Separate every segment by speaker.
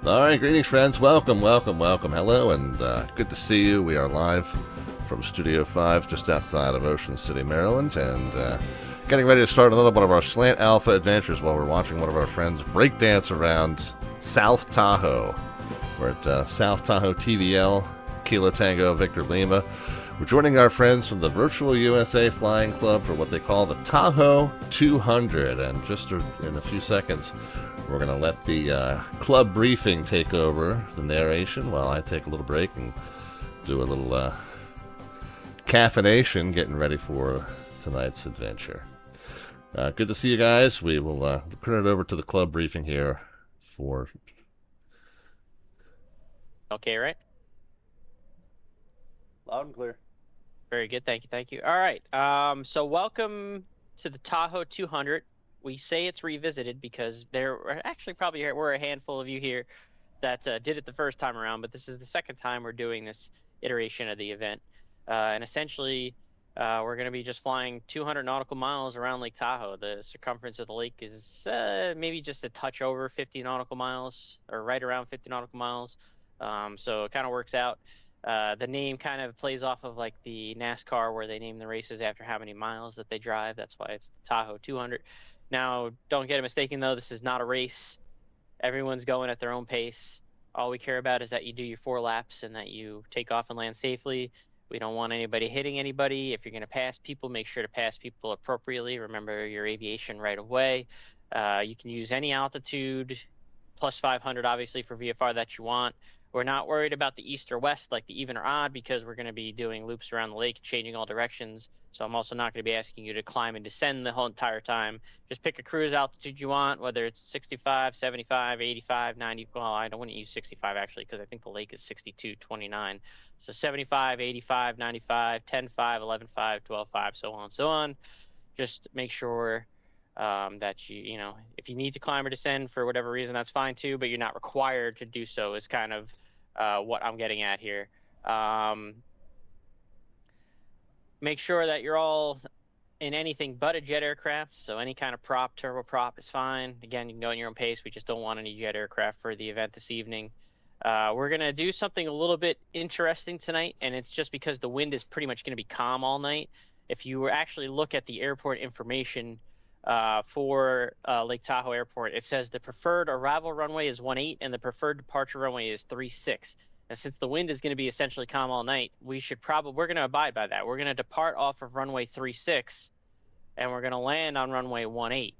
Speaker 1: All right, greetings, friends. Welcome. Hello, and good to see you. We are live from Studio 5, just outside of Ocean City, Maryland, and getting ready to start another one of our Slant Alpha adventures while we're watching one of our friends breakdance around South Tahoe. We're at South Tahoe TVL, Kilo Tango Victor Lima. We're joining our friends from the Virtual USA Flying Club for what they call the Tahoe 200, and just in a few seconds, we're going to let the club briefing take over the narration while I take a little break and do a little caffeination, getting ready for tonight's adventure. Good to see you guys. We will turn it over to the club briefing here for...
Speaker 2: Okay, right?
Speaker 3: Loud and clear.
Speaker 2: Very good. Thank you. All right. So welcome to the Tahoe 200. We say it's revisited because there are actually probably were a handful of you here that did it the first time around, but this is the second time we're doing this iteration of the event. And essentially, we're going to be just flying 200 nautical miles around Lake Tahoe. The circumference of the lake is maybe just a touch over 50 nautical miles, or right around 50 nautical miles. So it kind of works out. The name kind of plays off of like the NASCAR where they name the races after how many miles that they drive. That's why it's the Tahoe 200. Now, don't get it mistaken, though. This is not a race. Everyone's going at their own pace. All we care about is that you do your 4 laps and that you take off and land safely. We don't want anybody hitting anybody. If you're going to pass people, make sure to pass people appropriately. Remember your aviation right of way. You can use any altitude, plus 500, obviously, for VFR that you want. We're not worried about the east or west, like the even or odd, because we're going to be doing loops around the lake, changing all directions. So I'm also not going to be asking you to climb and descend the whole entire time. Just pick a cruise altitude you want, whether it's 65, 75, 85, 90. Well, I don't want to use 65, actually, because I think the lake is 62.29. So 75, 85, 95, 10.5, 11.5, 12.5, so on and so on. Just make sure that you know, if you need to climb or descend for whatever reason, that's fine too, but you're not required to do so, is kind of what I'm getting at here. Make sure that you're all in anything but a jet aircraft, so any kind of prop, turboprop is fine. Again, you can go at your own pace. We just don't want any jet aircraft for the event this evening. We're going to do something a little bit interesting tonight, and it's just because the wind is pretty much going to be calm all night. If you actually look at the airport information for Lake Tahoe Airport, it says the preferred arrival runway is 18 and the preferred departure runway is 36. And since the wind is going to be essentially calm all night, we're going to abide by that. We're going to depart off of runway 36 and we're going to land on runway 18.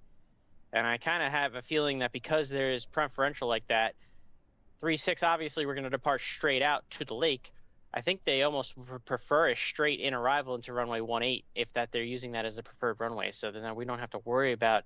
Speaker 2: And I kind of have a feeling that because there's preferential like that, 36, obviously we're going to depart straight out to the lake. I think they almost prefer a straight in arrival into runway 18 if that they're using that as a preferred runway. So then we don't have to worry about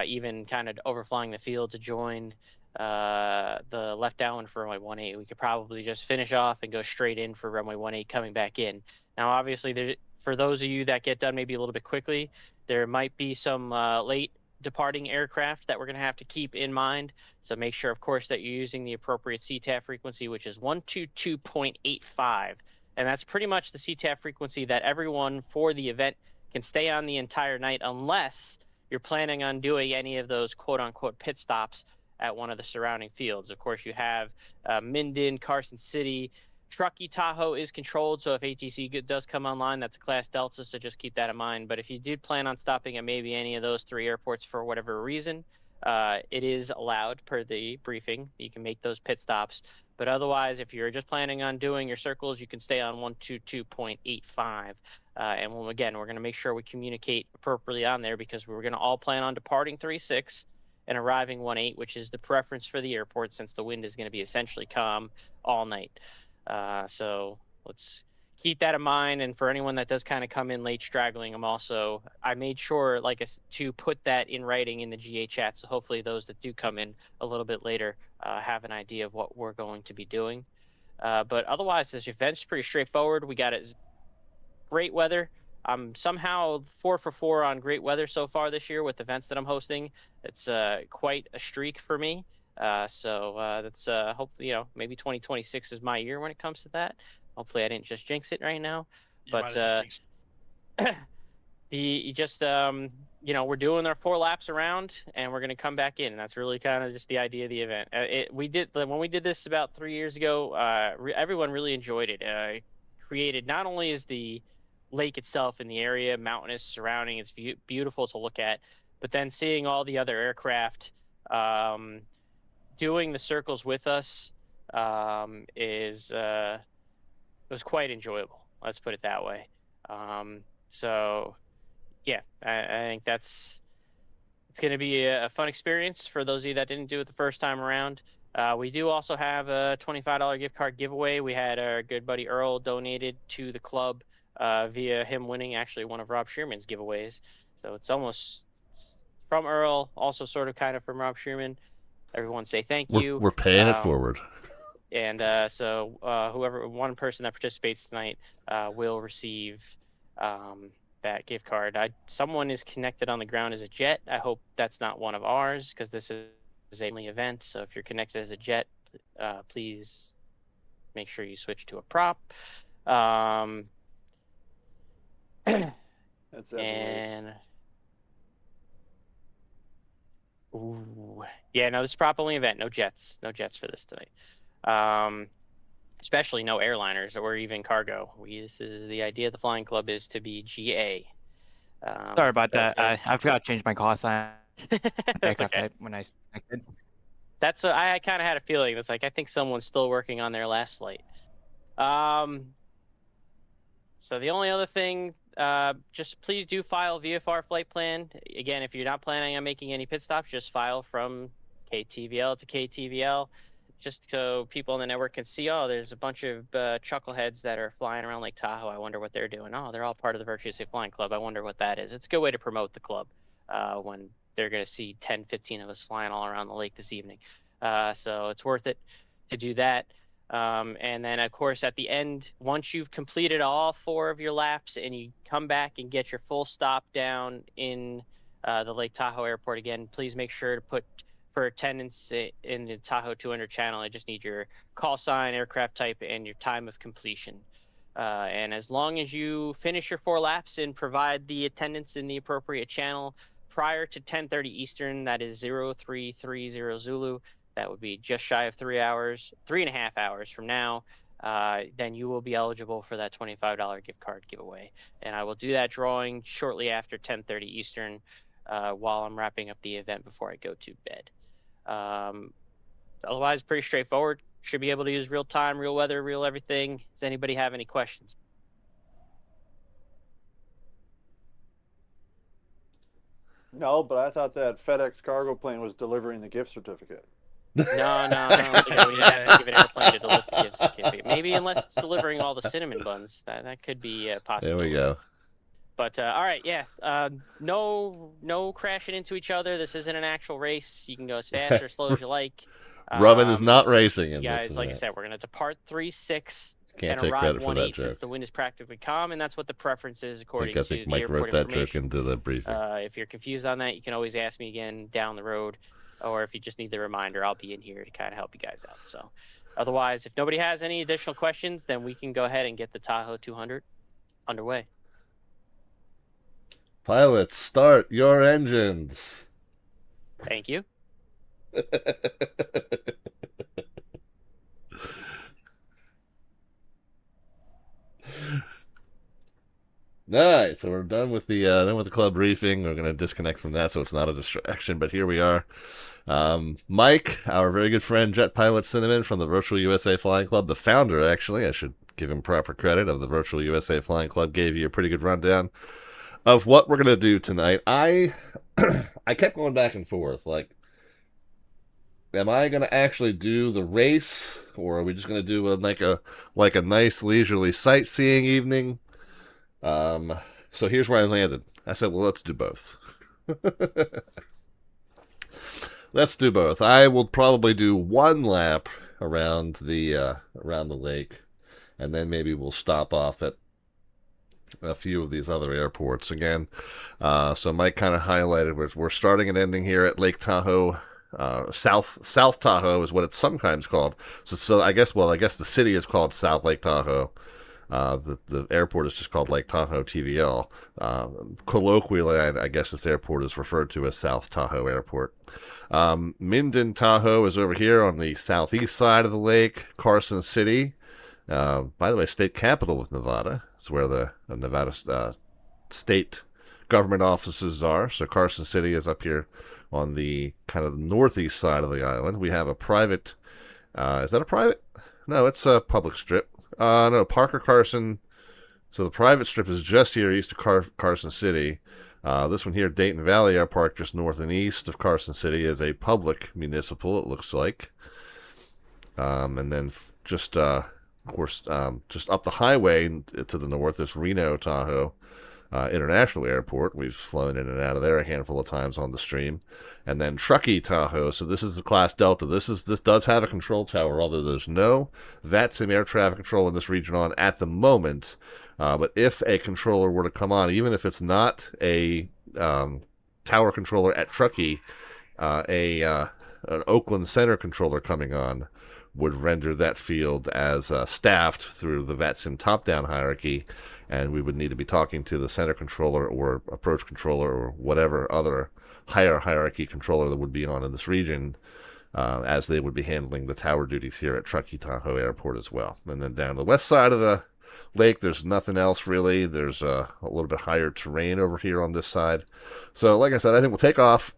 Speaker 2: even kind of overflying the field to join the left downwind for runway 18. We could probably just finish off and go straight in for runway 18 coming back in. Now, obviously, for those of you that get done maybe a little bit quickly, there might be some late departing aircraft that we're going to have to keep in mind. So make sure, of course, that you're using the appropriate CTAF frequency, which is 122.85. And that's pretty much the CTAF frequency that everyone for the event can stay on the entire night, unless you're planning on doing any of those quote-unquote pit stops at one of the surrounding fields. Of course, you have Minden, Carson City. Truckee Tahoe is controlled, so if ATC does come online, that's a Class Delta, so just keep that in mind. But if you did plan on stopping at maybe any of those 3 airports for whatever reason, it is allowed per the briefing. You can make those pit stops. But otherwise, if you're just planning on doing your circles, you can stay on 122.85. And again, we're going to make sure we communicate appropriately on there because we're going to all plan on departing 36 and arriving 18, which is the preference for the airport since the wind is going to be essentially calm all night. So let's keep that in mind. And for anyone that does kind of come in late straggling, I made sure to put that in writing in the GA chat. So hopefully those that do come in a little bit later have an idea of what we're going to be doing. But otherwise, this event's pretty straightforward. We got great weather. I'm somehow 4 for 4 on great weather so far this year with events that I'm hosting. It's quite a streak for me. So that's hopefully, maybe 2026 is my year when it comes to that. Hopefully I didn't just jinx it right now. But we're doing our 4 laps around, and we're going to come back in. And that's really kind of just the idea of the event. When we did this about 3 years ago. Everyone really enjoyed it. Created not only is the lake itself in the area mountainous surrounding, it's beautiful to look at, but then seeing all the other aircraft doing the circles with us is it was quite enjoyable. Let's put it that way. So yeah, I think it's going to be a fun experience for those of you that didn't do it the first time around. We do also have a $25 gift card giveaway. We had our good buddy Earl donated to the club via him winning actually one of Rob Shearman's giveaways. So it's almost from Earl, also sort of kind of from Rob Shearman. Everyone say thank you.
Speaker 1: We're paying it forward.
Speaker 2: And so one person that participates tonight will receive that gift card. Someone is connected on the ground as a jet. I hope that's not one of ours, because this is a only event. So if you're connected as a jet, please make sure you switch to a prop.
Speaker 3: That's
Speaker 2: and ooh, yeah, no, this is prop only event. No jets for this tonight. Especially no airliners or even cargo. This is the idea of the flying club is to be GA.
Speaker 4: Sorry about that. I forgot to change my call sign.
Speaker 2: That's okay.
Speaker 4: Type when I connected.
Speaker 2: That's what I kind of had a feeling. It's like I think someone's still working on their last flight. So the only other thing, just please do file VFR flight plan. Again, if you're not planning on making any pit stops, just file from KTVL to KTVL. Just so people on the network can see, oh, there's a bunch of chuckleheads that are flying around Lake Tahoe. I wonder what they're doing. Oh, they're all part of the Virtually Safe Flying Club. I wonder what that is. It's a good way to promote the club when they're going to see 10, 15 of us flying all around the lake this evening. So it's worth it to do that. And then, of course, at the end, once you've completed all 4 of your laps and you come back and get your full stop down in the Lake Tahoe airport again, please make sure to put for attendance in the Tahoe 200 channel. I just need your call sign, aircraft type, and your time of completion. And as long as you finish your 4 laps and provide the attendance in the appropriate channel prior to 10:30 Eastern, that is 0330 Zulu, that would be just shy of 3.5 hours from now, then you will be eligible for that $25 gift card giveaway. And I will do that drawing shortly after 10:30 Eastern while I'm wrapping up the event before I go to bed. Otherwise, pretty straightforward. Should be able to use real time, real weather, real everything. Does anybody have any questions?
Speaker 3: No, but I thought that FedEx cargo plane was delivering the gift certificate.
Speaker 2: No, I don't think we have to give an airplane to deliver the gift certificate. Maybe unless it's delivering all the cinnamon buns. That could be a possibility.
Speaker 1: There we go.
Speaker 2: But all right, yeah. No crashing into each other. This isn't an actual race. You can go as fast or as slow as you like.
Speaker 1: Robin is not racing in
Speaker 2: guys,
Speaker 1: this.
Speaker 2: Like I said, we're going to depart 3-6
Speaker 1: Can't
Speaker 2: and
Speaker 1: take
Speaker 2: arrive
Speaker 1: credit for
Speaker 2: 1-8
Speaker 1: that
Speaker 2: since
Speaker 1: joke.
Speaker 2: the wind is practically calm, and that's what the preference is according
Speaker 1: I
Speaker 2: to
Speaker 1: think
Speaker 2: the
Speaker 1: Mike
Speaker 2: airport
Speaker 1: wrote that joke
Speaker 2: information.
Speaker 1: into the briefing.
Speaker 2: If you're confused on that, you can always ask me again down the road, or if you just need the reminder, I'll be in here to kind of help you guys out. So otherwise, if nobody has any additional questions, then we can go ahead and get the Tahoe 200 underway.
Speaker 1: Pilots, start your engines.
Speaker 2: Thank you.
Speaker 1: Alright, so we're done with the club briefing. We're gonna disconnect from that so it's not a distraction, but here we are. Mike, our very good friend Jet Pilot Cinnamon from the Virtual USA Flying Club, the founder actually, I should give him proper credit, of the Virtual USA Flying Club, gave you a pretty good rundown of what we're gonna do tonight. I kept going back and forth, like, am I gonna actually do the race, or are we just gonna do like a nice leisurely sightseeing evening? So here's where I landed. I said, well, let's do both. Let's do both. I will probably do 1 lap around the lake, and then maybe we'll stop off at a few of these other airports again. So Mike kind of highlighted we're starting and ending here at Lake Tahoe. South Tahoe is what it's sometimes called. So I guess the city is called South Lake Tahoe. The airport is just called Lake Tahoe TVL. Colloquially, I guess this airport is referred to as South Tahoe Airport. Minden, Tahoe is over here on the southeast side of the lake. Carson City, by the way, state capital of Nevada. It's where the Nevada state government offices are. So Carson City is up here on the kind of northeast side of the island. We have a private, is that a private? No, it's a public strip. No, Parker Carson. So the private strip is just here east of Carson City. This one here, Dayton Valley Air Park, just north and east of Carson City, is a public municipal, it looks like. And then just, of course, just up the highway to the north is Reno Tahoe International Airport. We've flown in and out of there a handful of times on the stream. And then Truckee Tahoe. So this is the Class Delta. This does have a control tower, although there's no VATSIM air traffic control in this region on at the moment. But if a controller were to come on, even if it's not a tower controller at Truckee, an Oakland Center controller coming on would render that field as staffed through the VATSIM top-down hierarchy, and we would need to be talking to the center controller or approach controller or whatever other higher hierarchy controller that would be on in this region, as they would be handling the tower duties here at Truckee Tahoe Airport as well. And then down the west side of the lake, there's nothing else really. There's a little bit higher terrain over here on this side. So like I said, I think we'll take off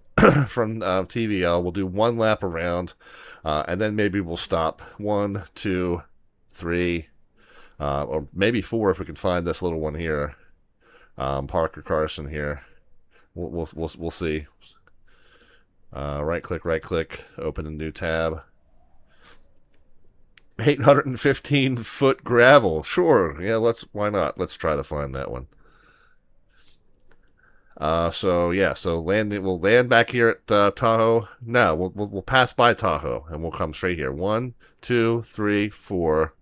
Speaker 1: from TVL. We'll do one lap around, and then maybe we'll stop 1, 2, 3, or maybe 4 if we can find this little one here, Parker Carson here. We'll see. Right click, open a new tab. 815-foot gravel. Sure, yeah, why not? Let's try to find that one. So we'll land back here at Tahoe. No, we'll pass by Tahoe and we'll come straight here. 1, 2, 3, 4.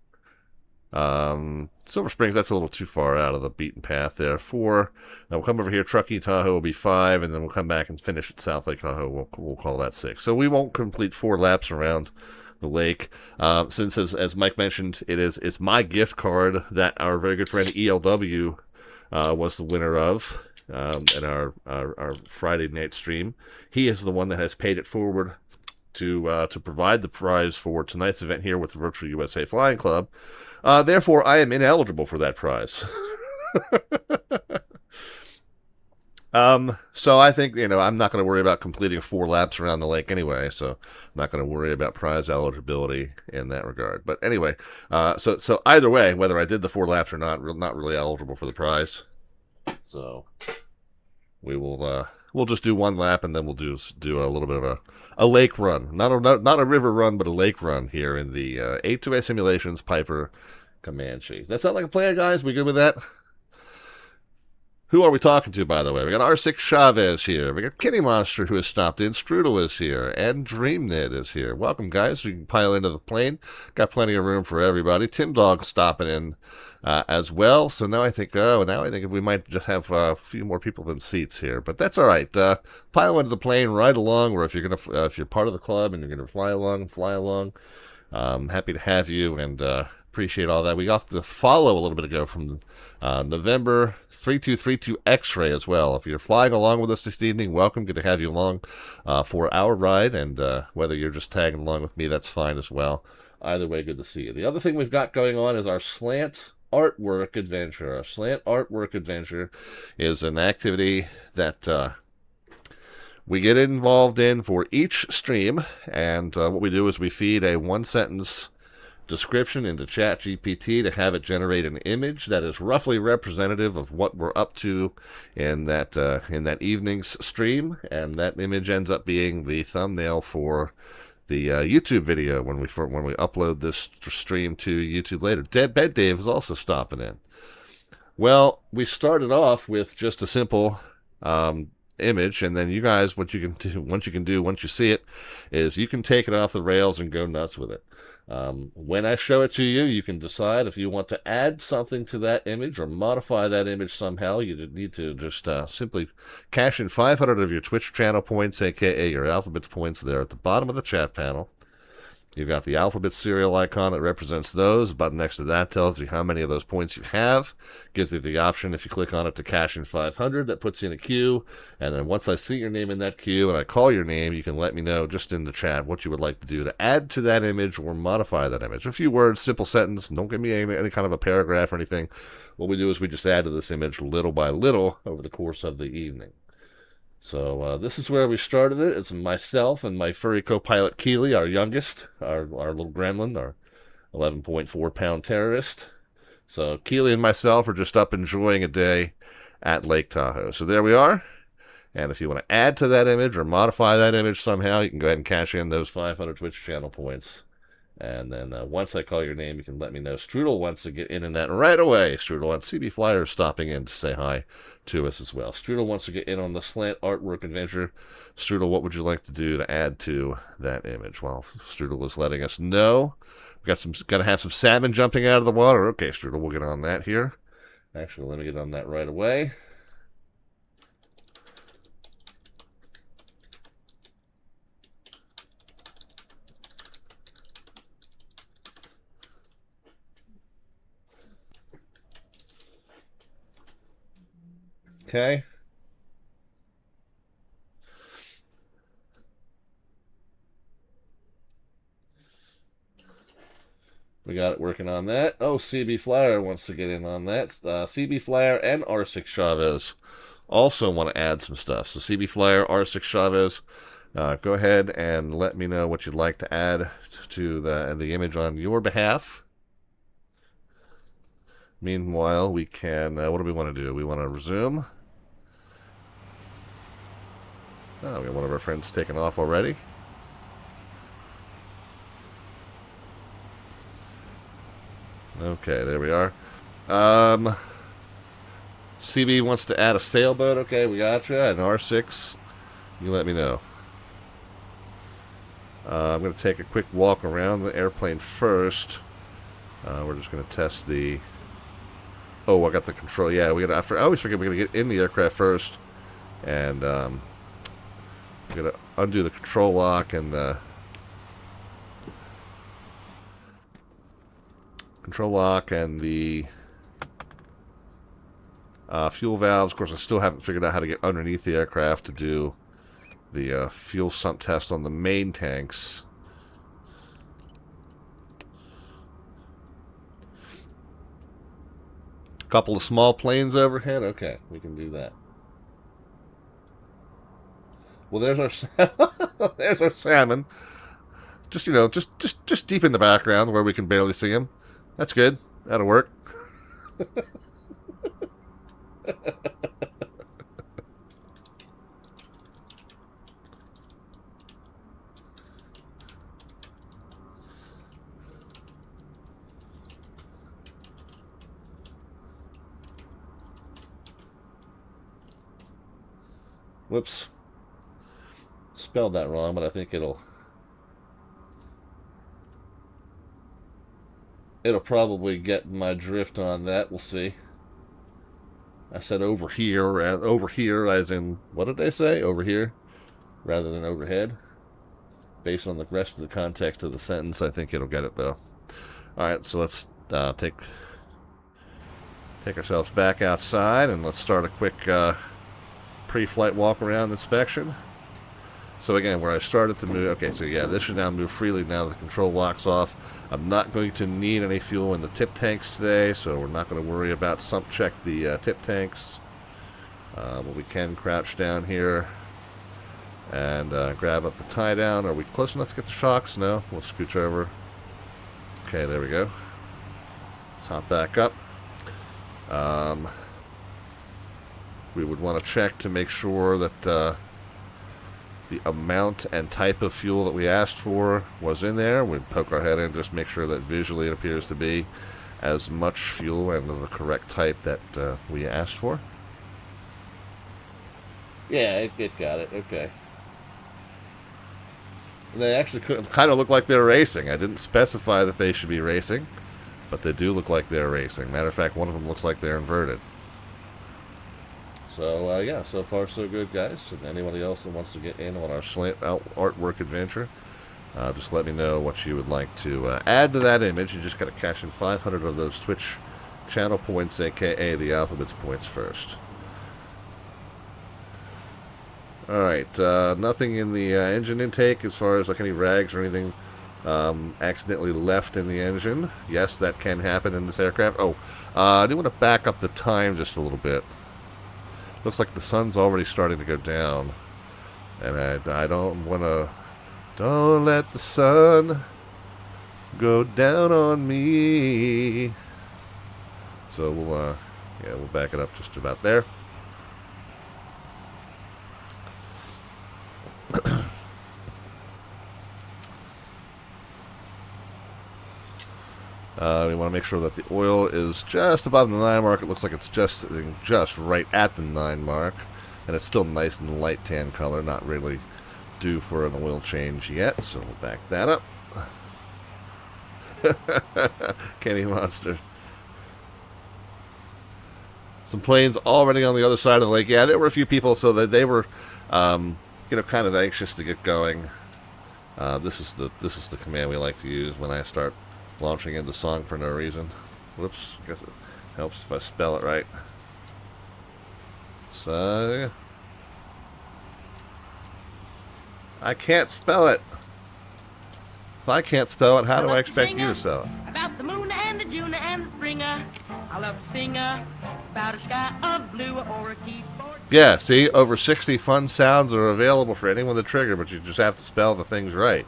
Speaker 1: Silver Springs, that's a little too far out of the beaten path there. 4. Then we'll come over here. Truckee Tahoe will be 5, and then we'll come back and finish at South Lake Tahoe. We'll call that 6. So we won't complete 4 laps around the lake. Since, as Mike mentioned, it's my gift card that our very good friend ELW was the winner of in our Friday night stream. He is the one that has paid it forward to provide the prize for tonight's event here with the Virtual USA Flying Club. Therefore, I am ineligible for that prize. So I think, I'm not going to worry about completing 4 laps around the lake anyway, so I'm not going to worry about prize eligibility in that regard. But anyway, so either way, whether I did the 4 laps or not really eligible for the prize. So we will, we'll just do 1 lap, and then we'll do a little bit of a lake run. Not a river run, but a lake run here in the A2A Simulations Piper Comanche. Does that sound like a plan, guys? We good with that? Who are we talking to, by the way? We got R6 Chavez here. We got Kitty Monster, who has stopped in. Strudel is here. And DreamNet is here. Welcome, guys. You can pile into the plane. Got plenty of room for everybody. Tim Dog stopping in as well. So now I think we might just have a few more people than seats here. But that's all right. Pile into the plane, ride along, or if you're part of the club and you're gonna fly along. Happy to have you, and appreciate all that. We got to follow a little bit ago from November 3232 X-Ray as well. If you're flying along with us this evening, welcome. Good to have you along for our ride, and whether you're just tagging along with me, that's fine as well. Either way, good to see you. The other thing we've got going on is our Slant Artwork Adventure. Our Slant Artwork Adventure is an activity that we get involved in for each stream, and what we do is we feed a 1-sentence description into ChatGPT to have it generate an image that is roughly representative of what we're up to in that evening's stream, and that image ends up being the thumbnail for the YouTube video when we upload this stream to YouTube later. Bed Dave is also stopping in. Well, we started off with just a simple image, and then you guys, what you can do once you see it is you can take it off the rails and go nuts with it. When I show it to you, you can decide if you want to add something to that image or modify that image somehow. You need to just simply cash in 500 of your Twitch channel points, aka your Alphabets points, there at the bottom of the chat panel. You've got the alphabet serial icon that represents those. The button next to that tells you how many of those points you have. Gives you the option, if you click on it, to cash in 500. That puts you in a queue. And then once I see your name in that queue and I call your name, you can let me know just in the chat what you would like to do to add to that image or modify that image. A few words, simple sentence. Don't give me any kind of a paragraph or anything. What we do is we just add to this image little by little over the course of the evening. So this is where we started it. It's myself and my furry co-pilot Keely, our youngest, our little gremlin, our 11.4-pound terrorist. So Keely and myself are just up enjoying a day at Lake Tahoe. So there we are. And if you want to add to that image or modify that image somehow, you can go ahead and cash in those 500 Twitch channel points. And then once I call your name, you can let me know. Strudel wants to get in that right away. Strudel and CB Flyer stopping in to say hi to us as well. Strudel wants to get in on the slant artwork adventure. Strudel, what would you like to do to add to that image? Well, Strudel is letting us know. We got to have some salmon jumping out of the water. Okay, Strudel, we'll get on that here. Actually, let me get on that right away. Okay. We got it working on that. Oh, CB Flyer wants to get in on that. CB Flyer and R6 Chavez also want to add some stuff. So CB Flyer, R6 Chavez, go ahead and let me know what you'd like to add to the image on your behalf. Meanwhile, we can, what do we want to do? We want to resume. Oh, we got one of our friends taken off already. Okay, there we are. CB wants to add a sailboat. Okay, we got you. An R6. You let me know. I'm going to take a quick walk around the airplane first. We're just going to test the... Oh, I got the control. Yeah, I always forget we're going to get in the aircraft first. And, I'm going to undo the control lock and the fuel valves. Of course, I still haven't figured out how to get underneath the aircraft to do the fuel sump test on the main tanks. A couple of small planes overhead. Okay, we can do that. Well, there's our salmon. Just, you know, just deep in the background where we can barely see him. That's good. That'll work. Whoops. Spelled that wrong, but I think it'll probably get my drift on that. We'll see. I said over here as in, what did they say? Over here rather than overhead. Based on the rest of the context of the sentence, I think it'll get it though. Alright, so let's take ourselves back outside and let's start a quick pre-flight walk around inspection. So again, where I started to move, okay, so yeah, this should now move freely now that the control lock's off. I'm not going to need any fuel in the tip tanks today, so we're not going to worry about sump check the tip tanks. But we can crouch down here and grab up the tie down. Are we close enough to get the shocks? No, we'll scooch over. Okay, there we go. Let's hop back up. We would want to check to make sure that the amount and type of fuel that we asked for was in there. We'd poke our head in, just make sure that visually it appears to be as much fuel and of the correct type that we asked for. Yeah, it got it. Okay. They actually kind of look like they're racing. I didn't specify that they should be racing, but they do look like they're racing. Matter of fact, one of them looks like they're inverted. So, yeah, so far so good, guys. And anybody else that wants to get in on our slant artwork adventure, Just let me know what you would like to add to that image. You just got to cash in 500 of those Twitch channel points, aka the alphabet's points first. Alright, nothing in the engine intake as far as like any rags or anything accidentally left in the engine. Yes, that can happen in this aircraft. Oh, I do want to back up the time just a little bit. Looks like the sun's already starting to go down. And I don't want to... Don't let the sun go down on me. So we'll, yeah, we'll back it up just about there. We want to make sure that the oil is just above the 9 mark. It looks like it's just sitting just right at the 9 mark. And it's still nice in the light tan color, not really due for an oil change yet. So we'll back that up. Kenny Monster. Some planes already on the other side of the lake. Yeah, there were a few people, so that they were, you know, kind of anxious to get going. This is the command we like to use when I start launching into song for no reason. Whoops, I guess it helps if I spell it right. So I can't spell it. If I can't spell it, how do I expect you to spell it?
Speaker 5: About the moon and the June and the springer. I love to sing about a sky of blue or a keyboard.
Speaker 1: Yeah, see, over 60 fun sounds are available for anyone to trigger, but you just have to spell the things right.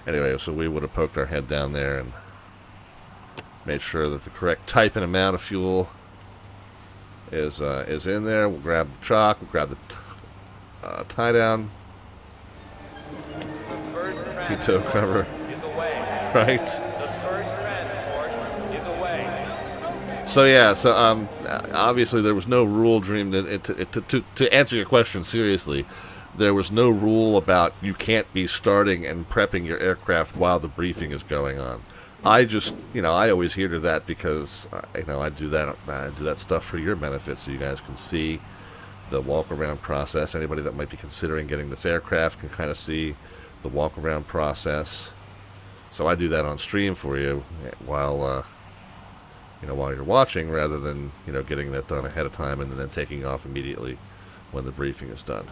Speaker 1: Anyway, so we would have poked our head down there and made sure that the correct type and amount of fuel is in there. We'll grab the chalk, we'll grab the tie down. The toe cover.
Speaker 6: Is away.
Speaker 1: Right.
Speaker 6: The first transport is away.
Speaker 1: So yeah, so obviously there was no rule dreamed to answer your question seriously. There was no rule about you can't be starting and prepping your aircraft while the briefing is going on. I just, you know, I always hear to that because, you know, I do that stuff for your benefit so you guys can see the walk-around process. Anybody that might be considering getting this aircraft can kind of see the walk-around process. So I do that on stream for you while, you know, while you're watching rather than, you know, getting that done ahead of time and then taking off immediately when the briefing is done.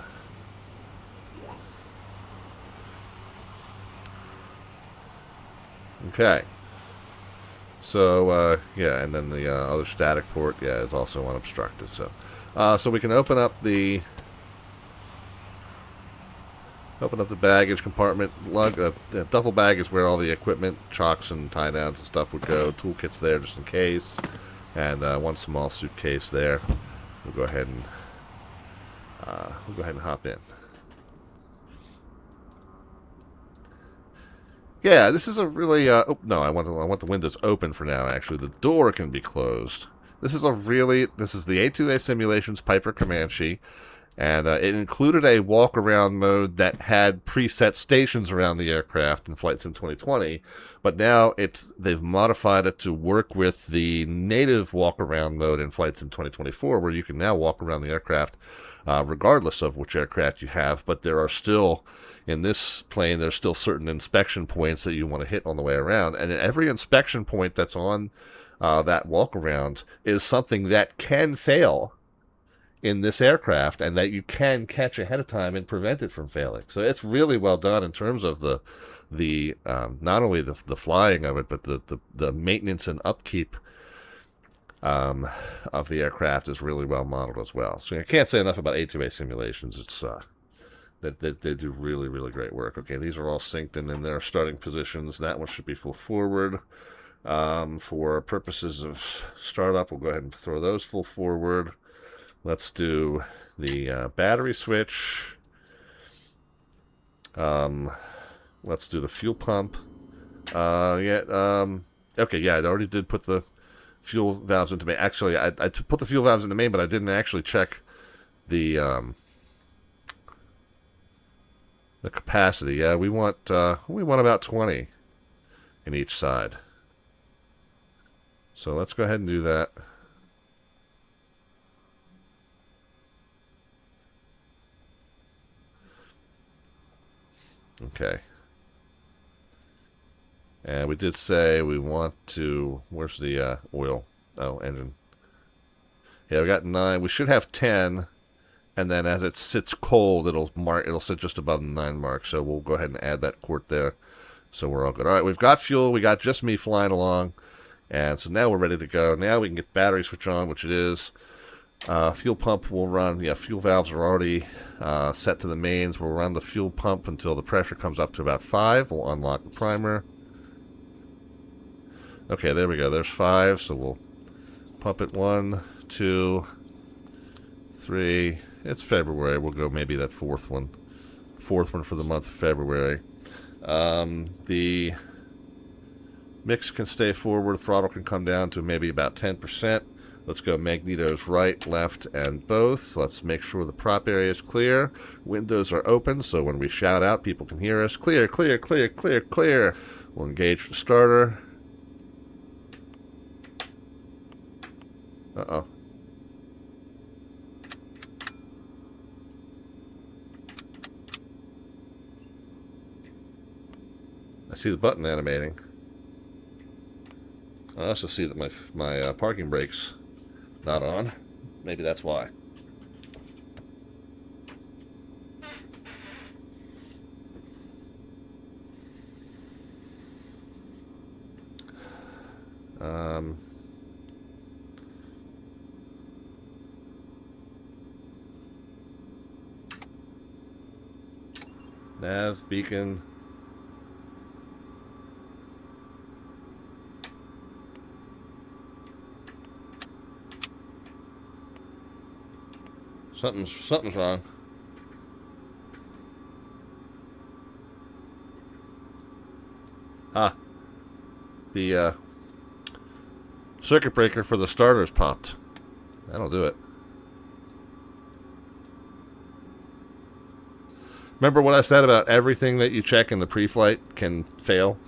Speaker 1: Okay. So, yeah, and then the other static port, yeah, is also unobstructed. So, so we can open up the baggage compartment. Duffel bag is where all the equipment, chocks and tie downs and stuff would go. Toolkits there just in case, and one small suitcase there. We'll go ahead and hop in. Yeah, this is a really, oh, no, I want the windows open for now, actually. The door can be closed. This is the A2A Simulations Piper Comanche, and it included a walk-around mode that had preset stations around the aircraft in Flight Sim 2020, but now they've modified it to work with the native walk-around mode in Flight Sim 2024, where you can now walk around the aircraft regardless of which aircraft you have, but there are still... In this plane, there's still certain inspection points that you want to hit on the way around. And every inspection point that's on that walk-around is something that can fail in this aircraft and that you can catch ahead of time and prevent it from failing. So it's really well done in terms of the not only the flying of it, but the maintenance and upkeep of the aircraft is really well modeled as well. So I can't say enough about A2A Simulations. It's... They do really, really great work. Okay, these are all synced and in their starting positions. That one should be full forward. For purposes of startup, we'll go ahead and throw those full forward. Let's do the battery switch. Let's do the fuel pump. Okay, yeah, I already did put the fuel valves into main. Actually, I put the fuel valves into main, but I didn't actually check the capacity. Yeah, we want about 20 in each side. So let's go ahead and do that. Okay. And we did say we want to... Where's the oil? Oh, engine. Yeah, we got 9. We should have 10. And then as it sits cold, it'll sit just above the 9 mark. So we'll go ahead and add that quart there. So we're all good. All right, we've got fuel. We got just me flying along. And so now we're ready to go. Now we can get battery switch on, which it is. Fuel pump will run. Yeah, fuel valves are already set to the mains. We'll run the fuel pump until the pressure comes up to about 5. We'll unlock the primer. Okay, there we go. There's 5. So we'll pump it 1, 2, 3. It's February. We'll go maybe that fourth one for the month of February. The mix can stay forward. Throttle can come down to maybe about 10%. Let's go magnetos right, left, and both. Let's make sure the prop area is clear. Windows are open, so when we shout out, people can hear us. Clear, clear, clear, clear, clear. We'll engage the starter. Uh-oh. I see the button animating. I also see that my parking brake's not on. Maybe that's why. Nav, beacon. Something's wrong. Ah. The circuit breaker for the starter's popped. That'll do it. Remember what I said about everything that you check in the pre-flight can fail?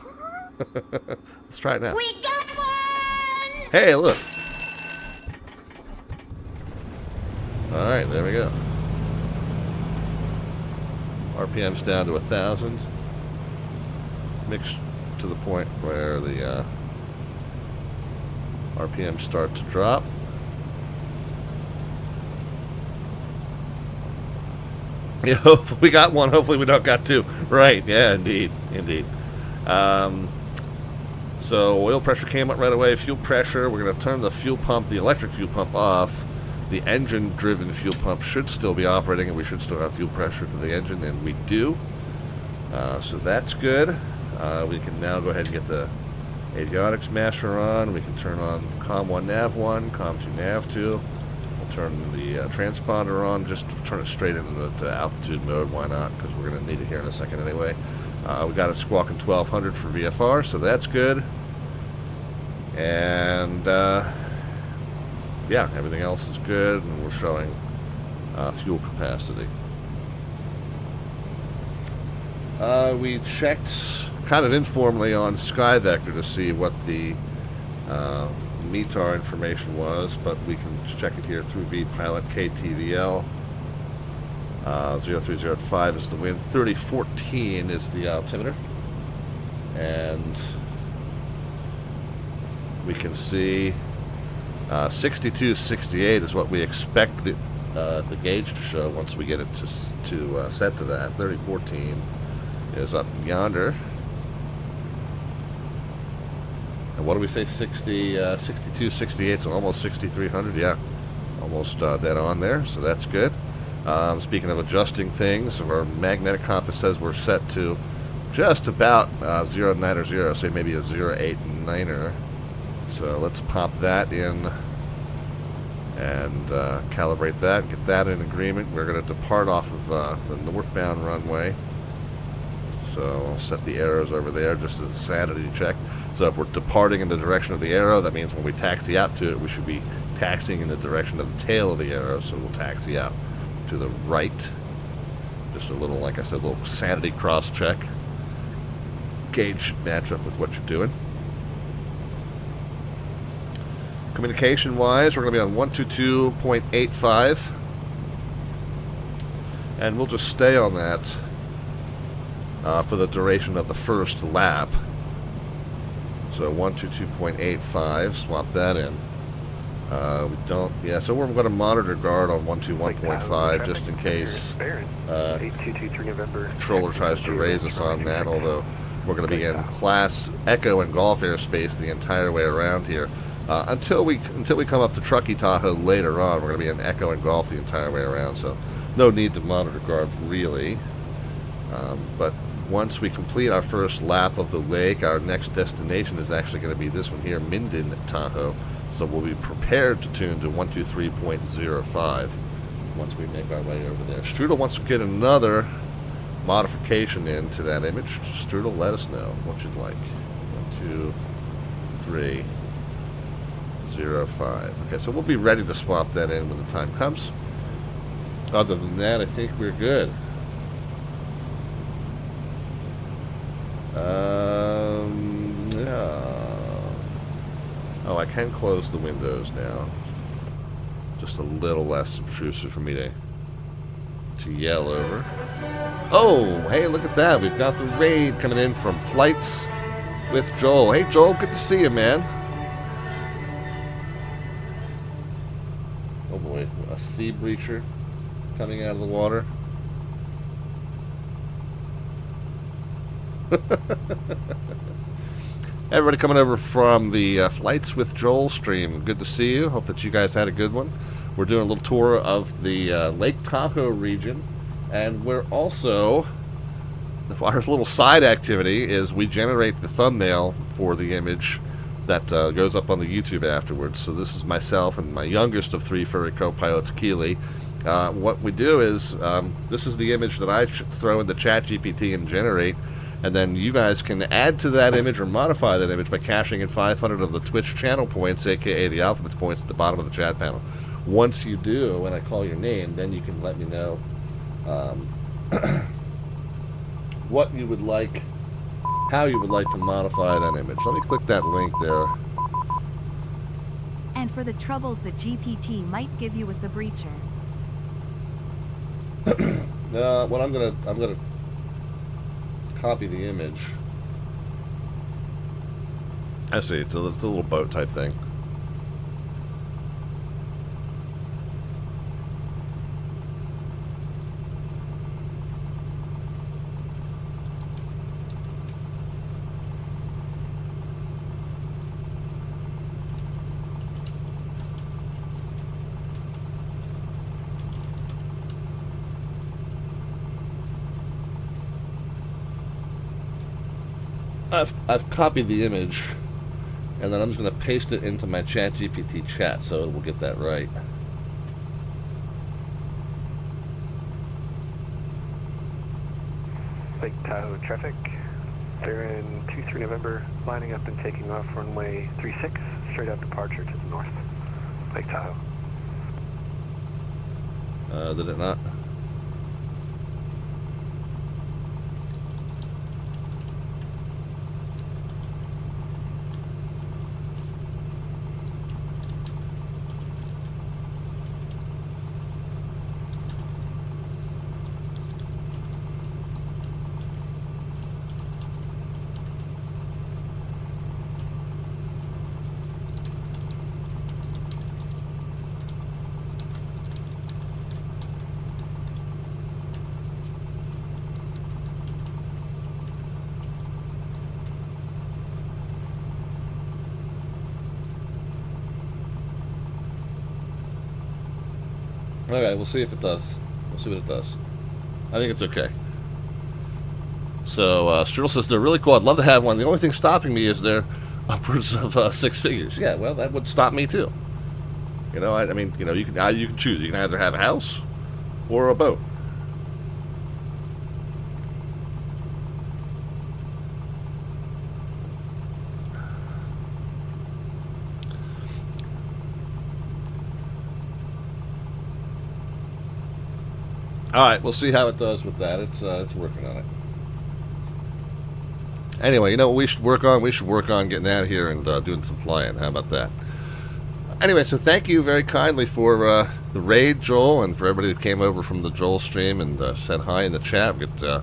Speaker 1: Let's try it now.
Speaker 5: We got one!
Speaker 1: Hey, look. Alright, there we go. RPM's down to 1,000. Mixed to the point where the RPM start to drop. Yeah, we got one. Hopefully we don't got 2. Right, yeah, indeed. Indeed. So oil pressure came up right away. Fuel pressure, we're going to turn the fuel pump, the electric fuel pump off. The engine-driven fuel pump should still be operating, and we should still have fuel pressure to the engine, and we do. So that's good. We can now go ahead and get the avionics master on. We can turn on COM 1 Nav 1, COM 2 Nav 2. We'll turn the transponder on, just turn it straight into the altitude mode. Why not? Because we're going to need it here in a second anyway. We got it squawking 1200 for VFR, so that's good. And yeah, everything else is good, and we're showing fuel capacity. We checked kind of informally on SkyVector to see what the METAR information was, but we can check it here through vPilot KTVL. 0305 is the wind, 3014 is the altimeter, and we can see 6268 is what we expect the gauge to show once we get it to set to that. 3014 is up yonder. And what do we say? 62, 68, so almost 6300. Yeah, almost dead on there. So that's good. Speaking of adjusting things, our magnetic compass says we're set to just about 090, say maybe a 089er. So let's pop that in and calibrate that, get that in agreement. We're going to depart off of the northbound runway. So I'll set the arrows over there just as a sanity check. So if we're departing in the direction of the arrow, that means when we taxi out to it, we should be taxiing in the direction of the tail of the arrow. So we'll taxi out to the right. Just a little, like I said, a little sanity cross check. Gauge should match up with what you're doing. Communication wise, we're going to be on 122.85, and we'll just stay on that for the duration of the first lap. So 122.85, swap that in. We don't, yeah, so we're going to monitor guard on 121.5 just in case controller tries to raise us on that, although we're going to be in class Echo and Golf airspace the entire way around here. Until we come up to Truckee Tahoe later on, we're going to be in Echo and Golf the entire way around, so no need to monitor guard really. But once we complete our first lap of the lake, our next destination is actually going to be this one here, Minden, Tahoe. So we'll be prepared to tune to 123.05 once we make our way over there. Strudel wants to get another modification into that image. Strudel, let us know what you'd like. 123.05. Okay, so we'll be ready to swap that in when the time comes. Other than that, I think we're good. Yeah. Oh, I can close the windows now. Just a little less obtrusive for me to yell over. Oh, hey, look at that. We've got the raid coming in from Flights with Joel. Hey, Joel, good to see you, man. Oh, boy. A sea breacher coming out of the water. Everybody coming over from the Flights with Joel stream. Good to see you. Hope that you guys had a good one. We're doing a little tour of the Lake Tahoe region. And we're also, our little side activity is we generate the thumbnail for the image that goes up on the YouTube afterwards. So this is myself and my youngest of 3 furry co-pilots, Keeley. What we do is, this is the image that I throw into ChatGPT and generate. And then you guys can add to that image or modify that image by cashing in 500 of the Twitch channel points, aka the alphabet points at the bottom of the chat panel. Once you do, when I call your name, then you can let me know what you would like, how you would like to modify that image. Let me click that link there.
Speaker 7: And for the troubles that GPT might give you with the breacher.
Speaker 1: What I'm gonna copy the image. I see. It's a little boat type thing. I've copied the image, and then I'm just going to paste it into my ChatGPT chat so it will get that right.
Speaker 8: Lake Tahoe traffic. They're in 23 November, lining up and taking off runway 36, straight out departure to the north. Lake Tahoe.
Speaker 1: Did it not? Okay, we'll see if it does. We'll see what it does. I think it's okay. So, Strudel says they're really cool. I'd love to have one. The only thing stopping me is they're upwards of 6 figures. Yeah, well, that would stop me too. You know, I mean, you know, you can choose. You can either have a house or a boat. All right, we'll see how it does with that. It's working on it. Anyway, you know what we should work on? We should work on getting out of here and doing some flying. How about that? Anyway, so thank you very kindly for the raid, Joel, and for everybody who came over from the Joel stream and said hi in the chat. We got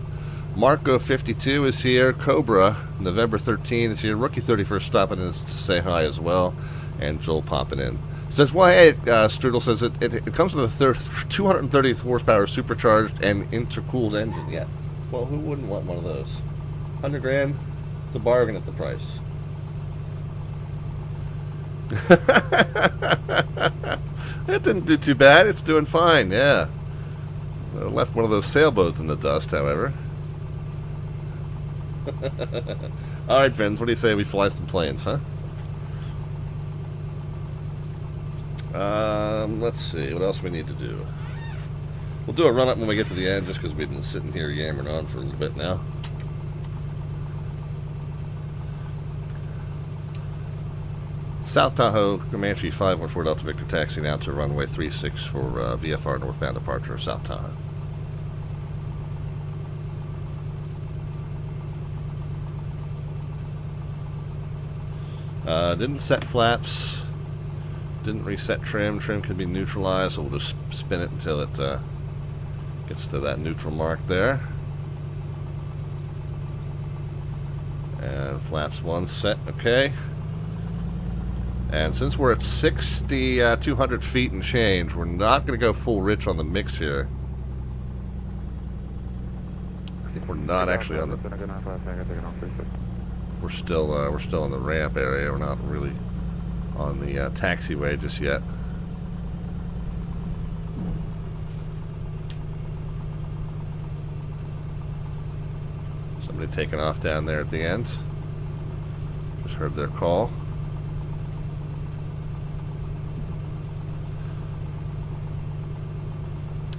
Speaker 1: Marco 52 is here. Cobra November 13 is here. Rookie 31st stopping in to say hi as well, and Joel popping in. Says, well, hey, Strudel says it comes with a 230 horsepower supercharged and intercooled engine. Yeah. Well, who wouldn't want one of those? 100 grand? It's a bargain at the price. It didn't do too bad. It's doing fine, yeah. Left one of those sailboats in the dust, however. Alright, friends, what do you say we fly some planes, huh? Let's see, what else we need to do? We'll do a run-up when we get to the end, just because we've been sitting here yammering on for a little bit now. South Tahoe, Comanche 514 Delta Victor taxiing out to runway 36 for VFR northbound departure of South Tahoe. Didn't set flaps. Didn't reset trim. Trim can be neutralized, so we'll just spin it until it gets to that neutral mark there. And flaps 1 set, okay. And since we're at 6,200 feet and change, we're not going to go full rich on the mix here. I think we're not actually on the... We're still in the ramp area. We're not really on the taxiway just yet. Somebody taking off down there at the end. Just heard their call.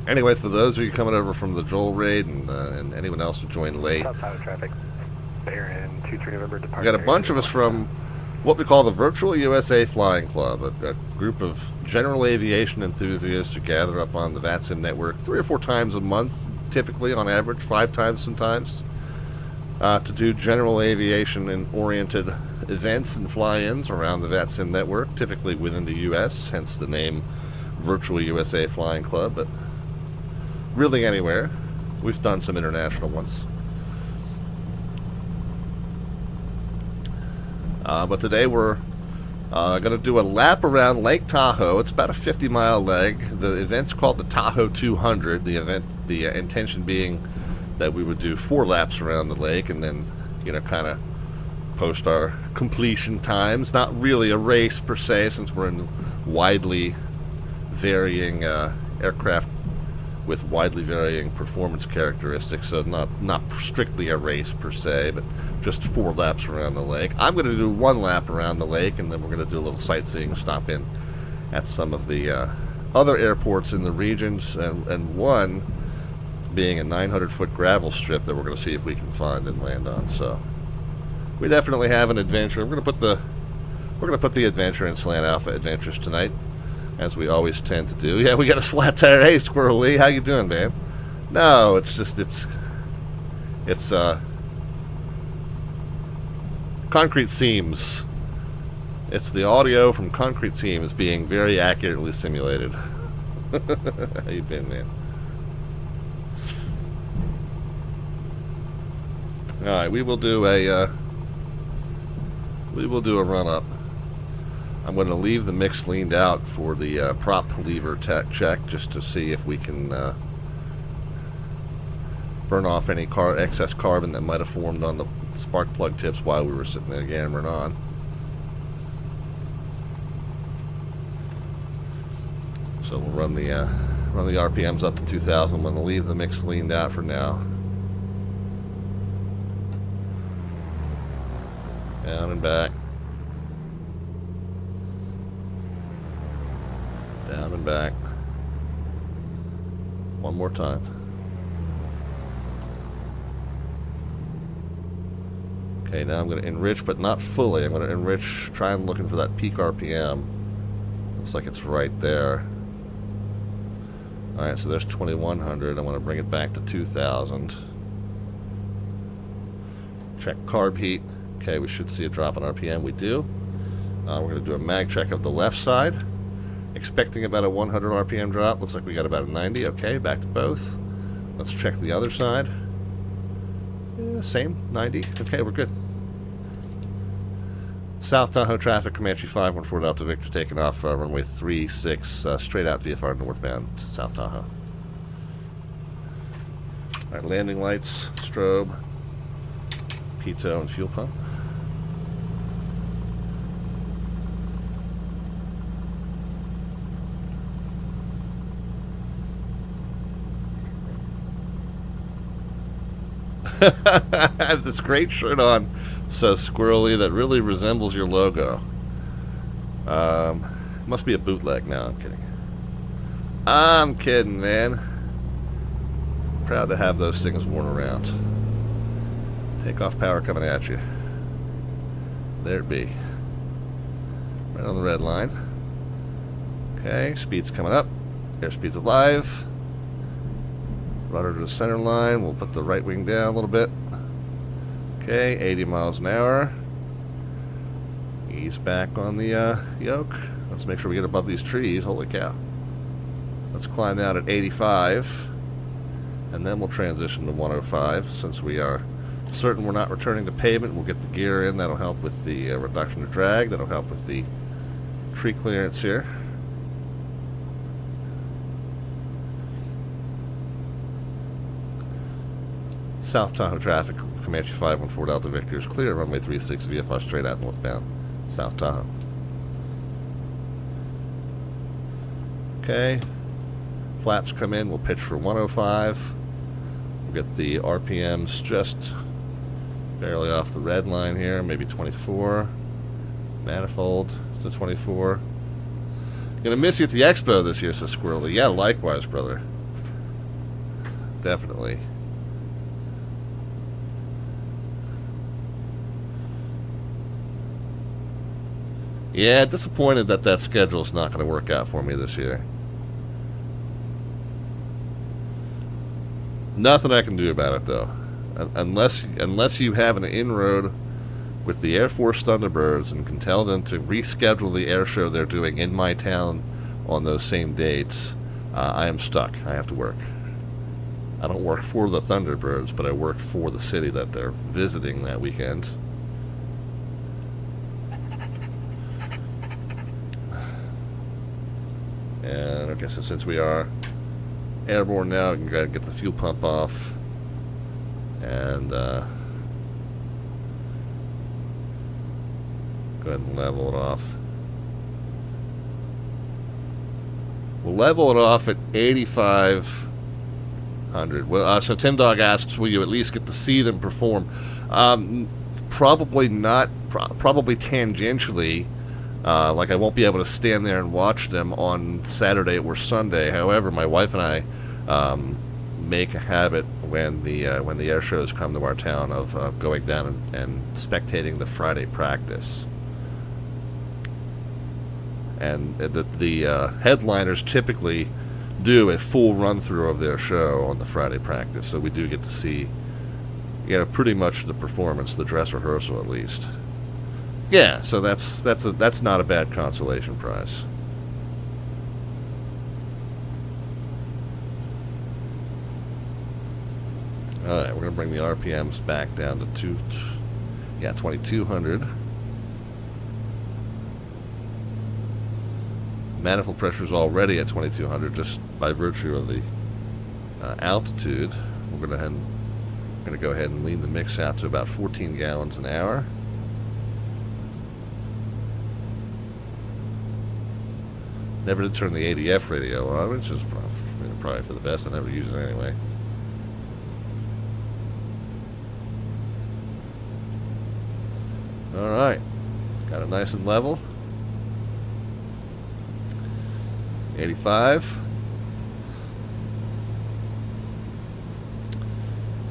Speaker 1: Anyway, for those of you coming over from the Joel raid and anyone else who joined late,
Speaker 8: South Tahoe traffic. There in 23 November departure.
Speaker 1: we got a bunch of us from what we call the Virtual USA Flying Club, a group of general aviation enthusiasts who gather up on the VATSIM network 3 or 4 times a month, typically on average, 5 times sometimes, to do general aviation and oriented events and fly-ins around the VATSIM network, typically within the U.S., hence the name Virtual USA Flying Club, but really anywhere. We've done some international ones. But today we're going to do a lap around Lake Tahoe. It's about a 50-mile leg. The event's called the Tahoe 200. The intention being that we would do 4 laps around the lake and then, you know, kind of post our completion times. Not really a race per se, since we're in widely varying aircraft with widely varying performance characteristics, so not strictly a race per se, but just 4 laps around the lake. I'm going to do 1 lap around the lake, and then we're going to do a little sightseeing, stop in at some of the other airports in the regions, and one being a 900-foot gravel strip that we're going to see if we can find and land on. So we definitely have an adventure. We're going to put the adventure in Slant Alpha Adventures tonight, as we always tend to do. Yeah, we got a flat tire. Hey, Squirrel Lee, how you doing, man? No, it's just, it's Concrete Seams. It's the audio from Concrete Seams being very accurately simulated. How you been, man? Alright, we will do a run-up. I'm going to leave the mix leaned out for the prop lever check, just to see if we can burn off any excess carbon that might have formed on the spark plug tips while we were sitting there yammering on. So we'll run the RPMs up to 2,000. I'm going to leave the mix leaned out for now. Down and back. Down and back. One more time. Okay, now I'm going to enrich, but not fully. I'm going to enrich, try and looking for that peak RPM. Looks like it's right there. Alright, so there's 2100. I want to bring it back to 2000. Check carb heat. Okay, we should see a drop in RPM. We do. We're going to do a mag check of the left side. Expecting about a 100 RPM drop. Looks like we got about a 90. Okay, back to both. Let's check the other side. Same, 90. Okay, we're good. South Tahoe traffic, Comanche 514 Delta Victor taking off runway 36, straight out VFR northbound to South Tahoe. Alright, landing lights, strobe, pitot, and fuel pump. I have this great shirt on, so squirrely, that really resembles your logo. Must be a bootleg. No, I'm kidding. I'm kidding, man. Proud to have those things worn around. Takeoff power coming at you. There it be. Right on the red line. Okay, speed's coming up. Airspeed's alive. Rudder to the center line. We'll put the right wing down a little bit. Okay, 80 miles an hour. Ease back on the yoke. Let's make sure we get above these trees. Holy cow. Let's climb out at 85. And then we'll transition to 105. Since we are certain we're not returning to pavement, we'll get the gear in. That'll help with the reduction of drag. That'll help with the tree clearance here. South Tahoe traffic, Comanche 514 Delta Victor is clear. Runway 36 VFR straight out northbound, South Tahoe. Okay. Flaps come in. We'll pitch for 105. We'll get the RPMs just barely off the red line here. Maybe 24. Manifold to 24. Gonna miss you at the expo this year, says Squirrely. Yeah, likewise, brother. Definitely. Yeah, disappointed that that schedule's not going to work out for me this year. Nothing I can do about it, though. Unless you have an inroad with the Air Force Thunderbirds and can tell them to reschedule the air show they're doing in my town on those same dates, I am stuck. I have to work. I don't work for the Thunderbirds, but I work for the city that they're visiting that weekend. And okay, so since we are airborne now, we can go ahead and get the fuel pump off. And go ahead and level it off. We'll level it off at 8,500. Well, so Tim Dog asks, will you at least get to see them perform? Probably not. Probably tangentially. Like I won't be able to stand there and watch them on Saturday or Sunday. However, my wife and I make a habit when the air shows come to our town of going down and spectating the Friday practice. And the headliners typically do a full run through of their show on the Friday practice, so we do get to see, pretty much the performance, the dress rehearsal at least. Yeah, so that's not a bad consolation prize. All right, we're gonna bring the RPMs back down to 2,200. Manifold pressure is already at 2,200 just by virtue of the altitude. We're gonna go ahead and lean the mix out to about 14 gallons an hour. Never did turn the ADF radio on, which is probably for the best. I never use it anyway. Alright. Got it nice and level. 85.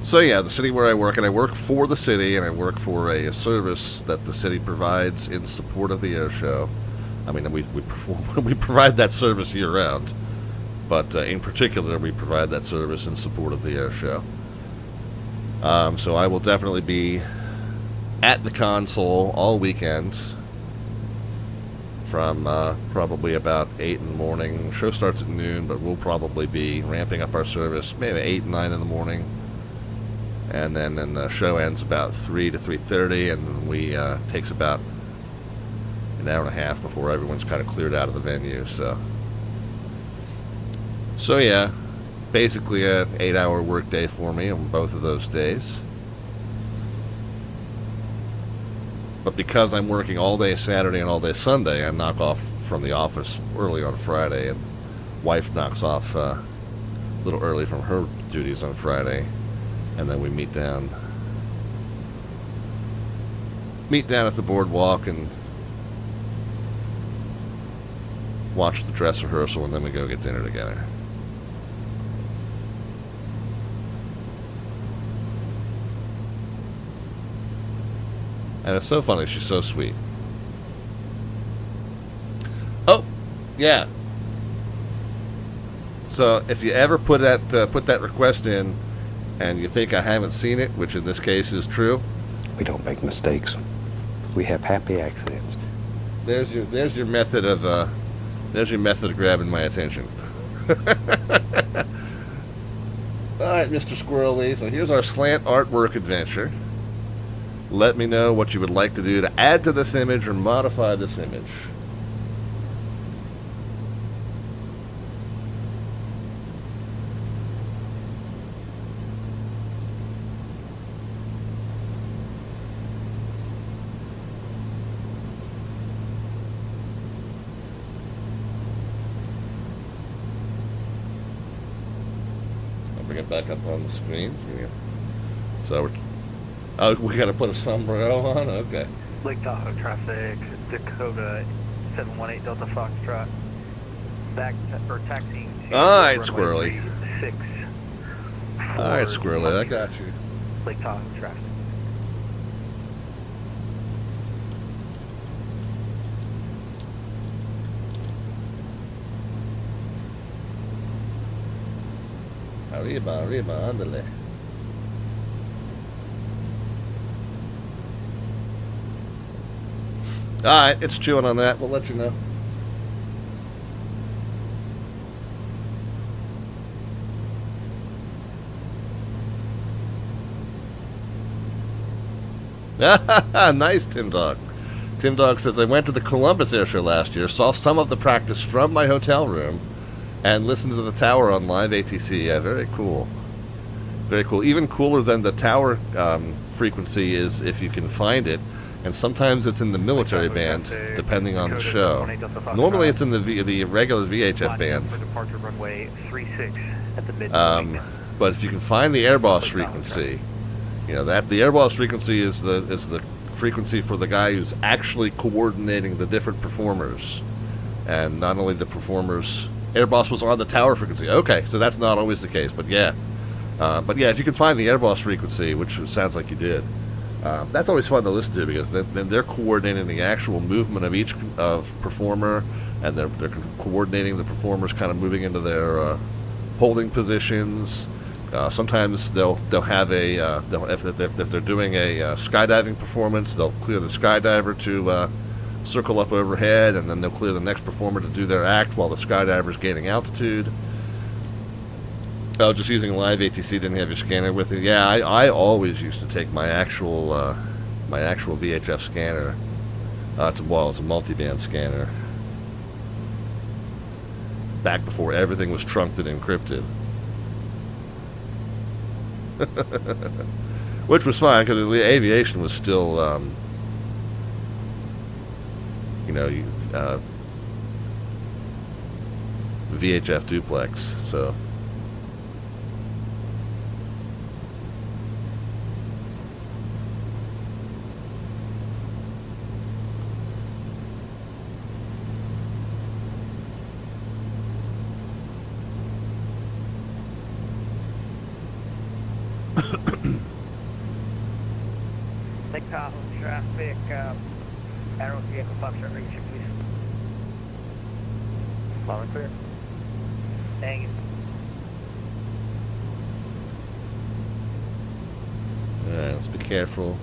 Speaker 1: So yeah, the city where I work, and I work for the city, and I work for a service that the city provides in support of the air show. I mean, we provide that service year-round, but in particular, we provide that service in support of the air show. So I will definitely be at the console all weekend from probably about 8 in the morning. Show starts at noon, but we'll probably be ramping up our service maybe 8, 9 in the morning. and then the show ends about 3 to 3:30, and we takes about an hour and a half before everyone's kind of cleared out of the venue. So yeah, basically an 8-hour work day for me on both of those days. But because I'm working all day Saturday and all day Sunday, I knock off from the office early on Friday, and wife knocks off a little early from her duties on Friday, and then we meet down at the boardwalk and watch the dress rehearsal, and then we go get dinner together. And it's so funny. She's so sweet. Oh, yeah. So if you ever put that request in, and you think I haven't seen it, which in this case is true,
Speaker 9: we don't make mistakes. We have happy accidents.
Speaker 1: There's your method of grabbing my attention. All right, Mr. Squirrely. So here's our slant artwork adventure. Let me know what you would like to do to add to this image or modify this image. I'll bring it back up on the screen. So we got to put a sombrero on? Okay.
Speaker 8: Lake Tahoe traffic, Dakota 718 Delta Foxtrot. Taxiing to
Speaker 1: all right,
Speaker 8: runway
Speaker 1: Squirrely.
Speaker 8: 36.
Speaker 1: All right, Squirrely, I got you.
Speaker 8: Lake Tahoe traffic.
Speaker 1: Arriba, ándale. Alright, it's chewing on that. We'll let you know. Nice, Tim Dog. Tim Dog says, I went to the Columbus Air Show last year, saw some of the practice from my hotel room, and listened to the tower on live ATC. Yeah, very cool. Very cool. Even cooler than the tower frequency is if you can find it. And sometimes it's in the military band, depending on the show. Normally it's in the regular VHF band. But if you can find the air boss frequency, you know that the air boss frequency is the frequency for the guy who's actually coordinating the different performers, and not only the performers. Air boss was on the tower frequency. Okay, so that's not always the case, but yeah, if you can find the air boss frequency, which sounds like you did. That's always fun to listen to, because then they're coordinating the actual movement of each performer, and they're coordinating the performers kind of moving into their holding positions. Sometimes they'll have if they're doing a skydiving performance, they'll clear the skydiver to circle up overhead, and then they'll clear the next performer to do their act while the skydiver's gaining altitude. Oh, just using live ATC, didn't have your scanner with it. Yeah, I always used to take my actual VHF scanner. It's a multiband scanner. Back before everything was trunked and encrypted. Which was fine, because the aviation was still, VHF duplex, so...
Speaker 8: Lake Tahoe traffic, Arrow vehicle Foxtrot reach, please. Loud and clear. Dang it.
Speaker 1: Alright, let's be careful.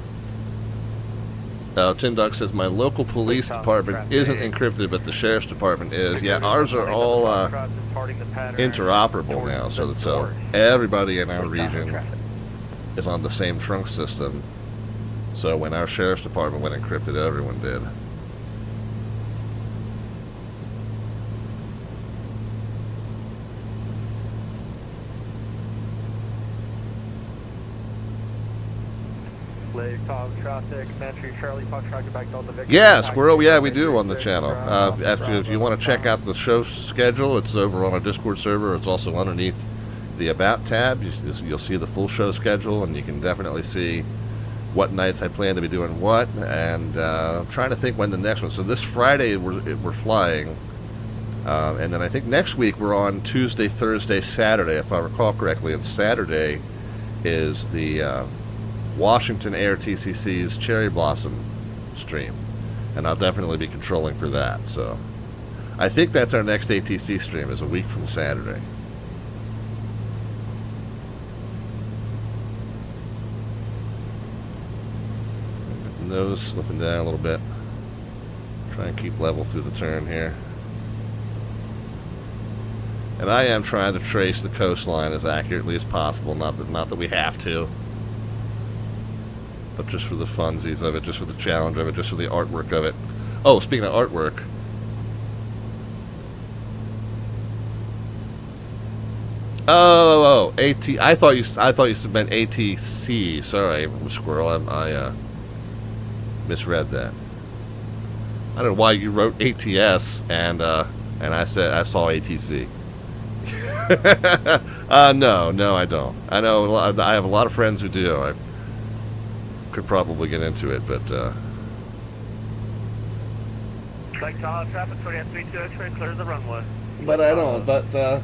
Speaker 1: Tim Duck says, my local police department isn't encrypted, but the sheriff's department is. Yeah, ours are all interoperable now, so everybody in our region is on the same trunk system. So when our sheriff's department went encrypted, everyone did.
Speaker 8: Lake Tom traffic, Comanche, Charlie, Fox, Rocket, back Delta Victor.
Speaker 1: Yeah, Squirrel, yeah, we do on the channel. If you want to check out the show schedule, it's over on our Discord server. It's also underneath the About tab. You'll see the full show schedule, and you can definitely see what nights I plan to be doing what. And I'm trying to think when the next one. So this Friday we're flying, and then I think next week we're on Tuesday, Thursday, Saturday, if I recall correctly. And Saturday is the Washington Air TCC's Cherry Blossom stream, and I'll definitely be controlling for that. So I think that's our next ATC stream, is a week from Saturday. Nose slipping down a little bit. Try and keep level through the turn here. And I am trying to trace the coastline as accurately as possible. Not that we have to, but just for the funsies of it, just for the challenge of it, just for the artwork of it. Oh, speaking of artwork. Oh, AT. I thought you meant ATC. Sorry, Squirrel. I misread that. I don't know why you wrote ATS and I said I saw ATC. No, I don't. I know I have a lot of friends who do. I could probably get into it, but
Speaker 8: Lake Tom traffic, 2832 X-ray, clear the runway.
Speaker 1: But I don't. But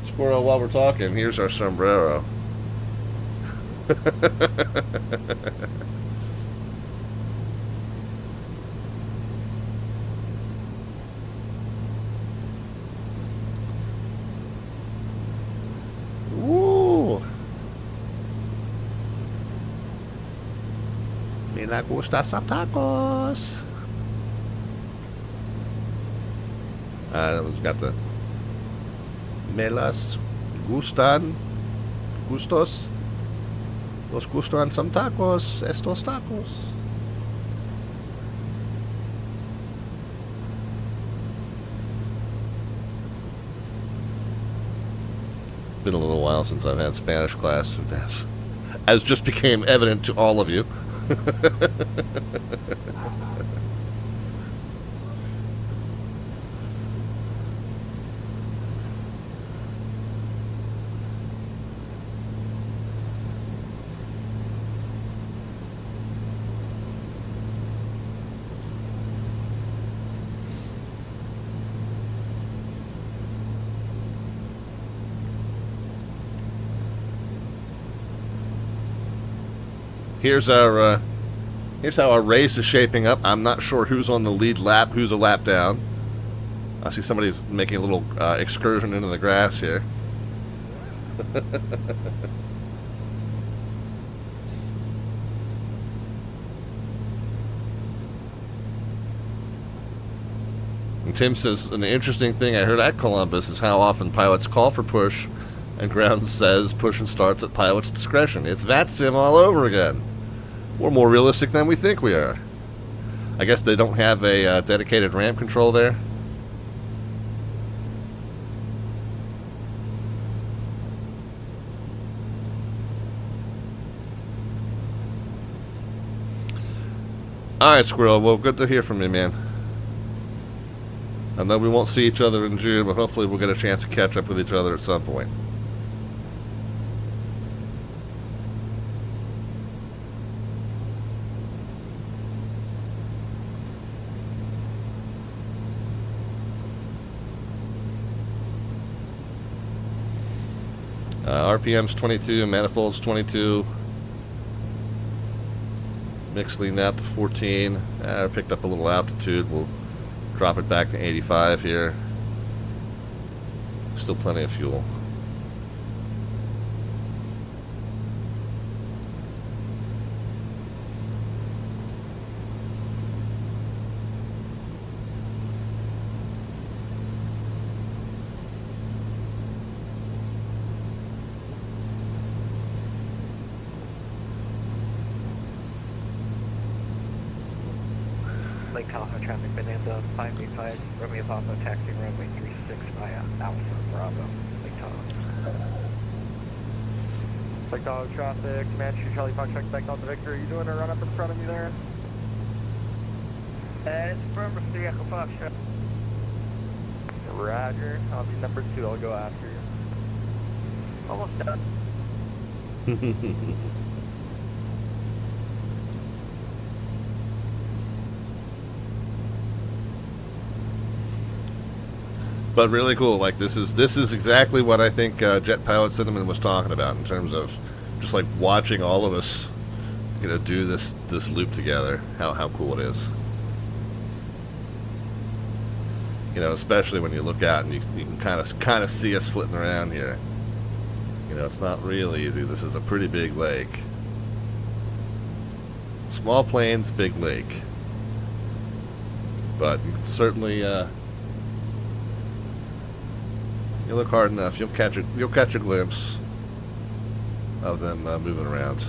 Speaker 1: Squirrel, while we're talking, here's our sombrero. Woo! Me la gusta some tacos. We've got the Me las gustan, gustos, los gustan some tacos, estos tacos. Been a little while since I've had Spanish class, as just became evident to all of you. Here's how our race is shaping up. I'm not sure who's on the lead lap, who's a lap down. I see somebody's making a little excursion into the grass here. And Tim says, an interesting thing I heard at Columbus is how often pilots call for push, and ground says push and starts at pilot's discretion. It's VATSIM all over again. We're more realistic than we think we are. I guess they don't have a dedicated ramp control there. Alright, Squirrel. Well, good to hear from you, man. I know we won't see each other in June, but hopefully we'll get a chance to catch up with each other at some point. RPM's 22, manifold's 22. Mix leaned out to 14. Picked up a little altitude. We'll drop it back to 85 here. Still plenty of fuel.
Speaker 8: Tahoe traffic, Bonanza 585, Romeo Papa, taxi runway 36 via Alpha Bravo, Lake Tahoe. Lake Tahoe traffic, Comanche, Charlie Foxtrot, back Delta Victor. Are you doing a run up in front of me there? It's from 3 Echo Foxtrot. Roger, I'll be number 2, I'll go after you. Almost done.
Speaker 1: But really cool. Like this is exactly what I think Jet Pilot Cinnamon was talking about in terms of just like watching all of us, do this loop together. How cool it is. Especially when you look out and you can kind of see us flitting around here. It's not real easy. This is a pretty big lake. Small plains, big lake. But certainly, you look hard enough, you'll catch a glimpse of them moving around.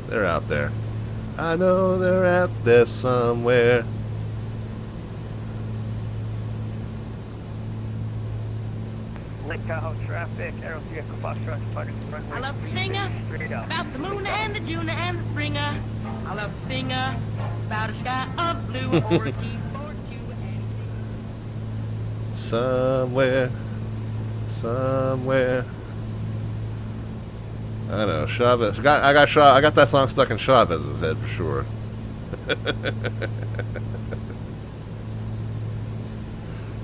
Speaker 1: They're out there. I know they're out there somewhere.
Speaker 8: Lake Tahoe traffic, Arrow 3 Echo Foxtrot, runway
Speaker 5: I love to sing about the moon and the June and the springer. I love to sing about a sky of blue or a key for two anything.
Speaker 1: Somewhere. I don't know, Chavez. I got that song stuck in Chavez's head for sure.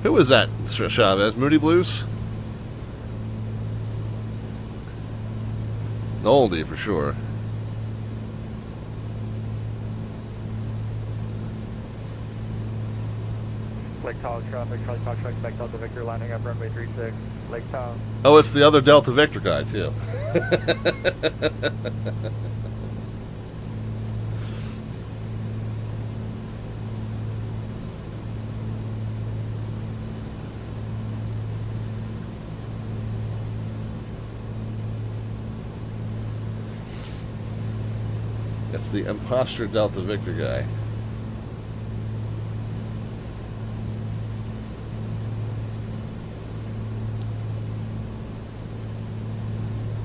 Speaker 1: Who was that, Chavez? Moody Blues? An oldie for sure.
Speaker 8: Lake Tahoe traffic, Charlie Foxtrot, back Delta Victor, lining up runway 36, Lake Tahoe.
Speaker 1: Oh, it's the other Delta Victor guy too. It's the imposter Delta Victor guy.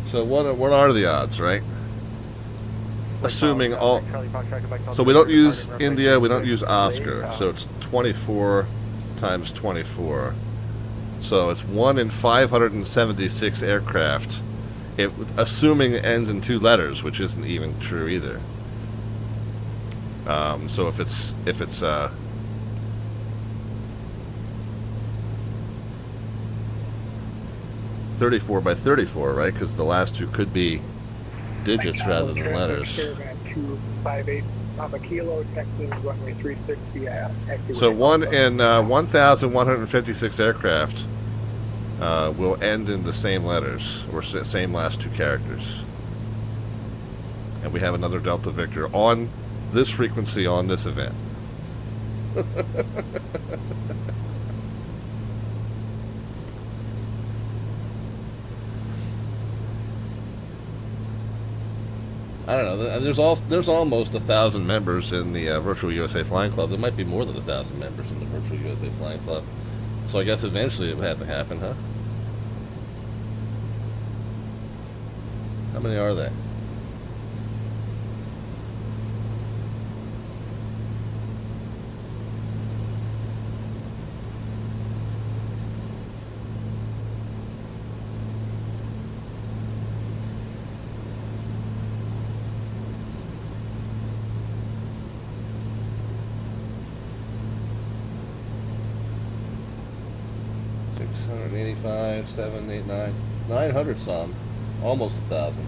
Speaker 1: So what are the odds, right? Assuming all. So we don't use India, we don't use Oscar. So it's 24 times 24. So it's 1 in 576 aircraft. Assuming it ends in 2 letters, which isn't even true either. So if it's 34 by 34, right? Because the last 2 could be digits rather than letters.
Speaker 10: 258 Papa Kilo, Texas, runway 360.
Speaker 1: So 1 in 1,156 aircraft will end in the same letters, or same last 2 characters. And we have another Delta Victor on this frequency on this event. I don't know. There's almost 1,000 members in the Virtual USA Flying Club. There might be more than 1,000 members in the Virtual USA Flying Club. So I guess eventually it would have to happen, huh? How many are there? $685, 7, 8, 9, 900 some, almost 1,000.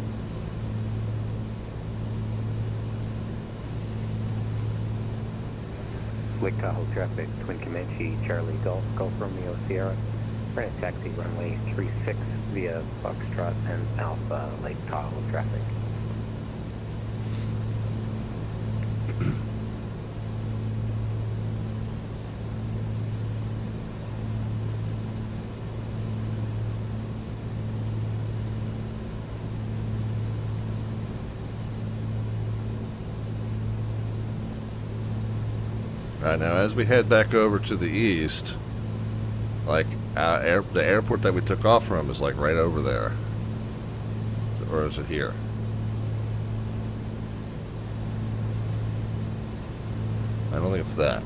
Speaker 9: Lake Tahoe traffic, Twin Comanche, Charlie Golf, Golf Romeo Sierra. Granite taxi runway 36 via Foxtrot and Alpha, Lake Tahoe traffic.
Speaker 1: Alright, now as we head back over to the east, like, the airport that we took off from is like right over there. Or is it here? I don't think it's that.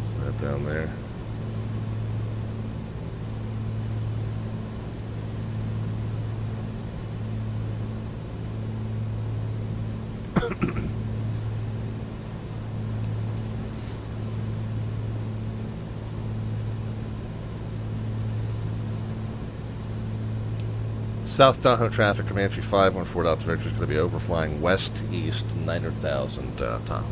Speaker 1: Is that down there? South Tahoe traffic, Comanche 514 Delta Victor is going to be overflying west-east 900,000 Tahoe.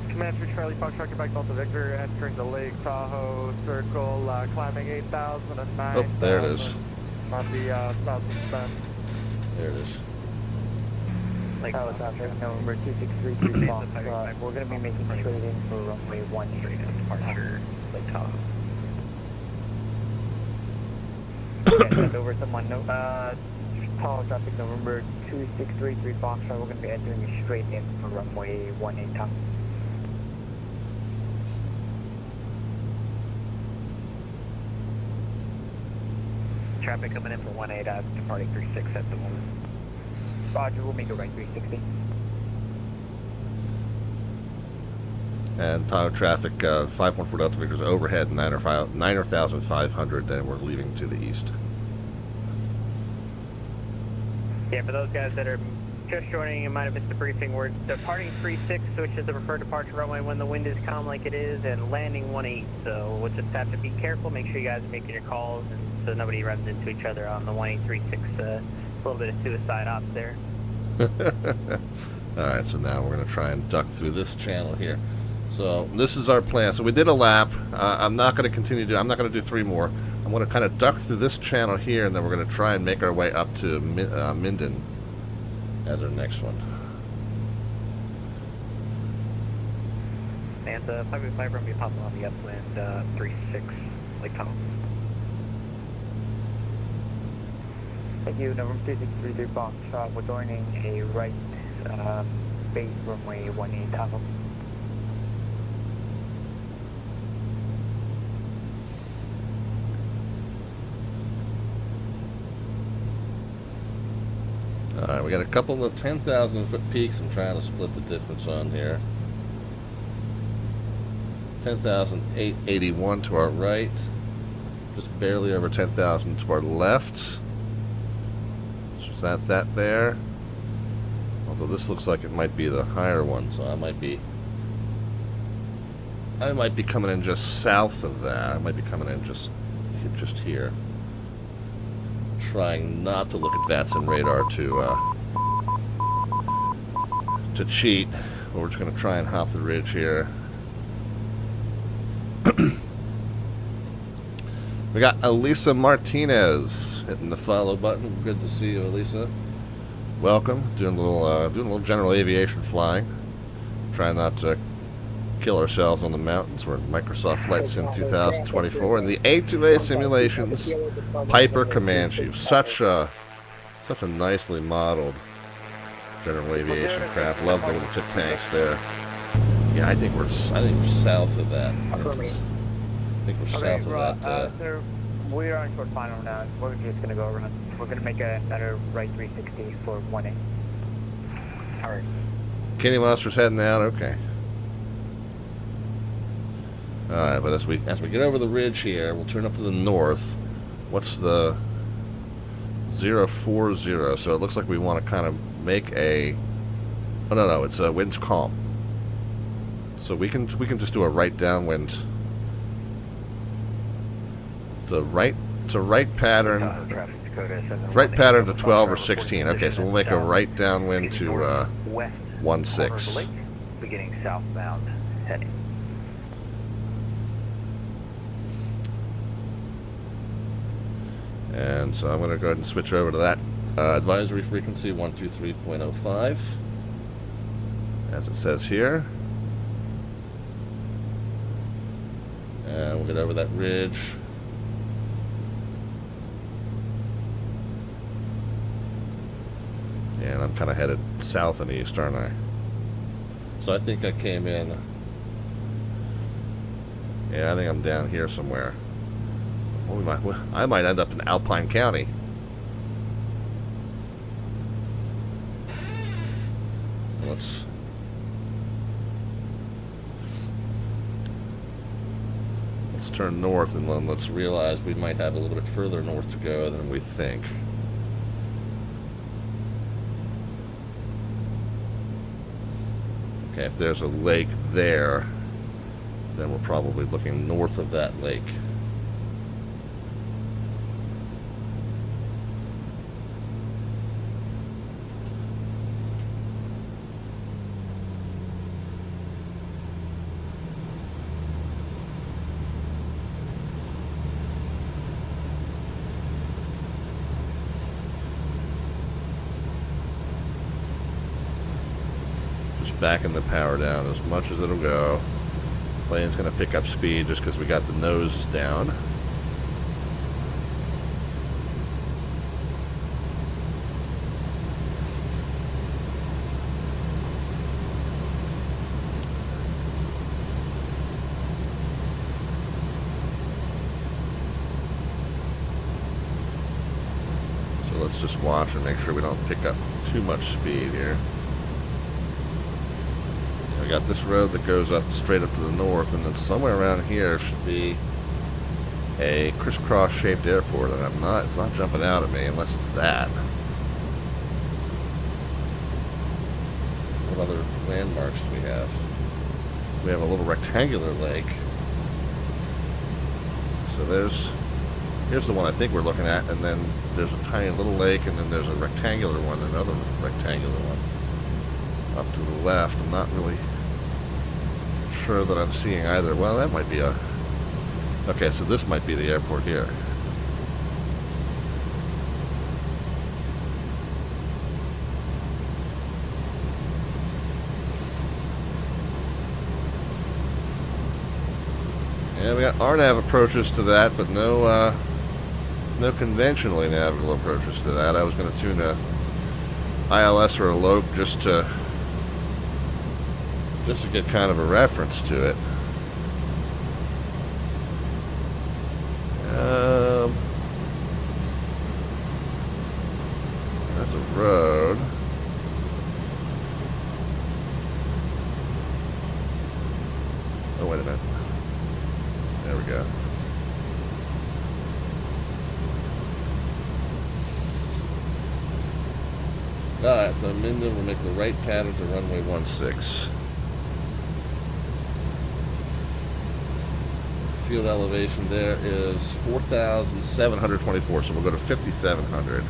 Speaker 8: Comanche Charlie Foxtrot, Quebec Delta Victor, entering the Lake Tahoe circle, climbing 8,009.
Speaker 1: Oh, there it is.
Speaker 8: On the southeast bend.
Speaker 1: There it is.
Speaker 8: Lake Tahoe traffic, November 2633 Foxtrot. We're going to be making straight in for runway 1 straight in departure, Lake Tahoe. Send over someone. Tahoe traffic, November 2633 Foxtrot. We're going to be entering straight in for runway 18 Tahoe. Traffic coming in for 18, departing 36 at the moment. Roger, we'll make a right 360.
Speaker 1: And Tahoe traffic, 514 Delta Victor is overhead 9,500, and we're leaving to the east.
Speaker 2: Yeah, for those guys that are just joining, you might have missed the briefing. We're departing 36, which is the preferred departure runway when the wind is calm like it is, and landing 18. So we'll just have to be careful, make sure you guys are making your calls, and so nobody runs into each other on the 1836. A little bit of suicide ops there.
Speaker 1: Alright, so now we're going to try and duck through this channel here. So this is our plan. So we did a lap. I'm not going to continue to. I'm not going to do 3 more. I'm going to kind of duck through this channel here, and then we're going to try and make our way up to Minden as our next one.
Speaker 8: And 585 going to be popping on the upwind 36 Lake Tahoe. Thank you, November 2633 Foxtrot. We're joining a right base runway 18 Tahoe.
Speaker 1: Alright, we got a couple of 10,000 foot peaks. I'm trying to split the difference on here. 10,881 to our right. Just barely over 10,000 to our left. So is that there? Although this looks like it might be the higher one, so I might be coming in just south of that. I might be coming in just here. Trying not to look at VATSIM radar to cheat. But we're just going to try and hop the ridge here. We got Elisa Martinez hitting the follow button. Good to see you, Elisa. Welcome. Doing a little general aviation flying. Trying not to kill ourselves on the mountains. We're in Microsoft Flight Sim 2024 and the A2A Simulations Piper Comanche. Such a nicely modeled general aviation craft. Love the little tip tanks there. Yeah, I think we're south of that. I think we're south of that.
Speaker 8: Sir, we are on short final now. We're just going to go around. We're going to make another right 360 for 18. Alright.
Speaker 1: Kenny Monster's heading out. Okay. Alright, but as we get over the ridge here, we'll turn up to the north. What's the 040? So it looks like we want to kind of make a. Oh no, it's wind's calm. So we can just do a right downwind. It's a right pattern. Right pattern to 12 or 16. Okay, so we'll make a right downwind to 16.
Speaker 8: Beginning southbound heading.
Speaker 1: And so I'm going to go ahead and switch over to that advisory frequency 123.05, as it says here. we'll get over that ridge. And I'm kind of headed south and east, aren't I? So I think I came in. Yeah, I think I'm down here somewhere. Well, I might end up in Alpine County. So let's turn north, and then let's realize we might have a little bit further north to go than we think. Okay, if there's a lake there, then we're probably looking north of that lake. Backing the power down as much as it'll go. Plane's going to pick up speed just because we got the noses down. So let's just watch and make sure we don't pick up too much speed here. We got this road that goes up straight up to the north, and then somewhere around here should be a crisscross shaped airport, and it's not jumping out at me unless it's that. What other landmarks do we have? We have a little rectangular lake. So here's the one I think we're looking at, and then there's a tiny little lake, and then there's a rectangular one, another rectangular one up to the left. I'm not really sure that I'm seeing either. Well, that might be a... Okay, so this might be the airport here. Yeah, we got RNAV approaches to that, but no conventionally navigable approaches to that. I was going to tune a ILS or a LOC just to get kind of a reference to it. That's a road. Oh, wait a minute. There we go. Alright, so Minden will make the right pattern to runway 16. Field elevation there is 4,724, so we'll go to 5,700.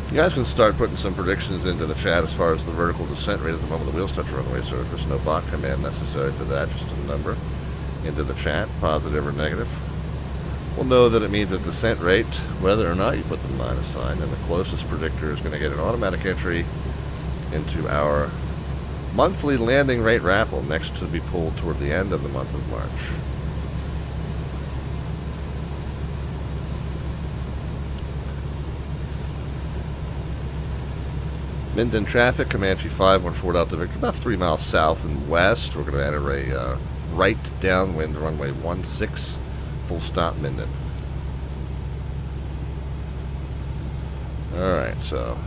Speaker 1: You guys can start putting some predictions into the chat as far as the vertical descent rate at the moment the wheels touch runway surface. No bot command necessary for that, just a number into the chat, positive or negative. We'll know that it means a descent rate, whether or not you put the minus sign, and the closest predictor is going to get an automatic entry into our monthly landing rate raffle, next to be pulled toward the end of the month of March. Minden traffic, Comanche 514 Delta Victor, about 3 miles south and west. We're going to enter a right downwind runway 16, full stop Minden. Alright, so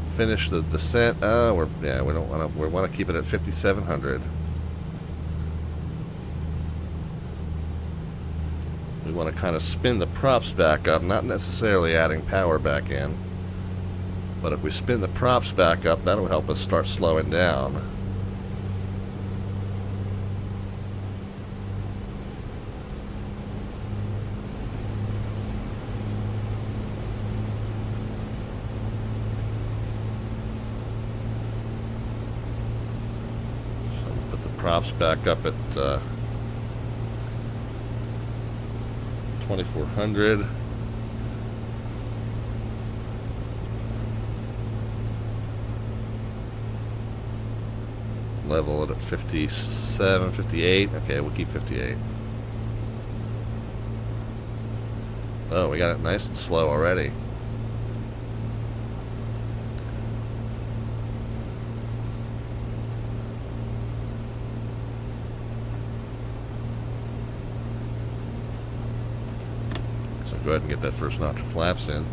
Speaker 1: finish the descent. We don't want to. We want to keep it at 5,700. We want to kind of spin the props back up, not necessarily adding power back in, but if we spin the props back up, that'll help us start slowing down. Props back up at 2,400. Level it at 57, 58. Okay, we'll keep 58. Oh, we got it nice and slow already. So go ahead and get that first notch of flaps in.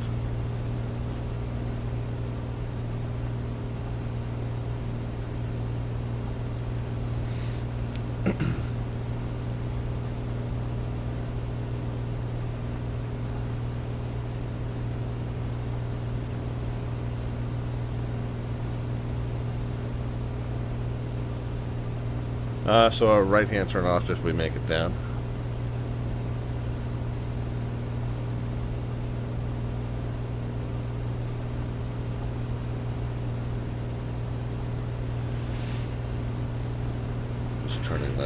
Speaker 1: So our right hand turn off if we make it down. Just turning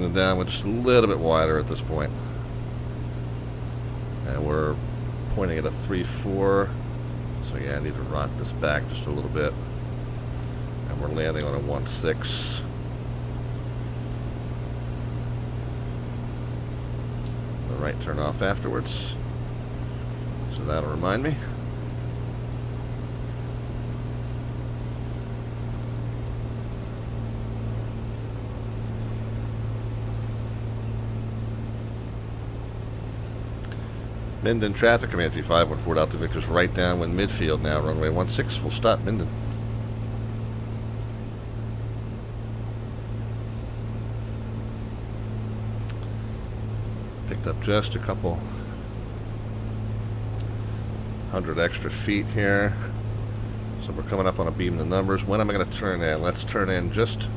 Speaker 1: the downwind just a little bit wider at this point. And we're pointing at a 3-4. So yeah, I need to rock this back just a little bit. And we're landing on a 1-6. The right turn off afterwards. So that'll remind me. Minden traffic, Comanche 514 out to Victor's right downwind midfield now, runway 16, full stop, Minden. Picked up just a couple hundred extra feet here. So we're coming up on a beam in the numbers. When am I going to turn in? Let's turn in just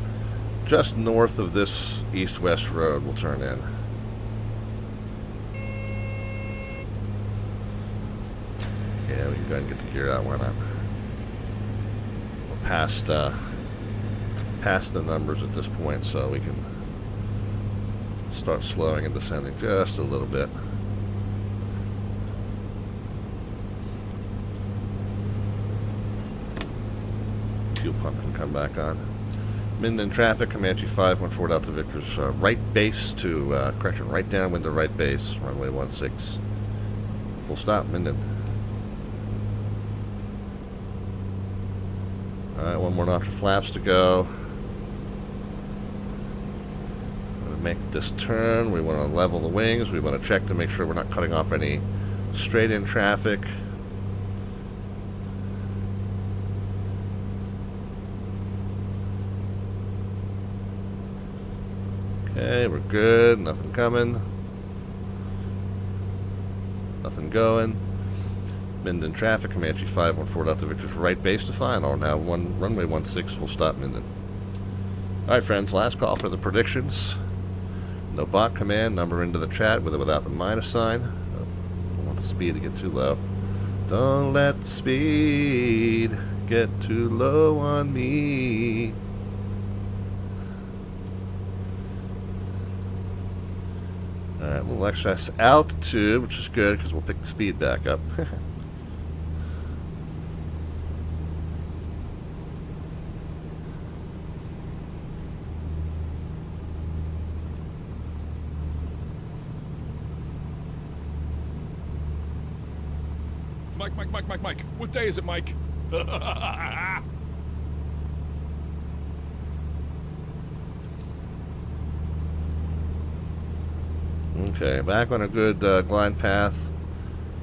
Speaker 1: north of this east-west road. We'll turn in. Yeah, we can go ahead and get the gear out. Why not? We're past the numbers at this point, so we can start slowing and descending just a little bit. Fuel pump can come back on. Minden traffic, Comanche 514 out to Victor's right base to, correction, right downwind to right base, runway 16. Full stop, Minden. Alright, one more notch of flaps to go. Make this turn. We want to level the wings. We want to check to make sure we're not cutting off any straight in traffic. Okay, we're good. Nothing coming. Nothing going. Minden traffic, Comanche 514 out to Victor's right base to final. Now runway 16, full stop, Minden. Alright friends, last call for the predictions. No bot command, number into the chat with or without the minus sign. Oh, don't want the speed to get too low. Don't let the speed get too low on me. Alright, a little extra altitude, which is good because we'll pick the speed back up.
Speaker 11: Mike. What day is it, Mike?
Speaker 1: Okay, back on a good glide path.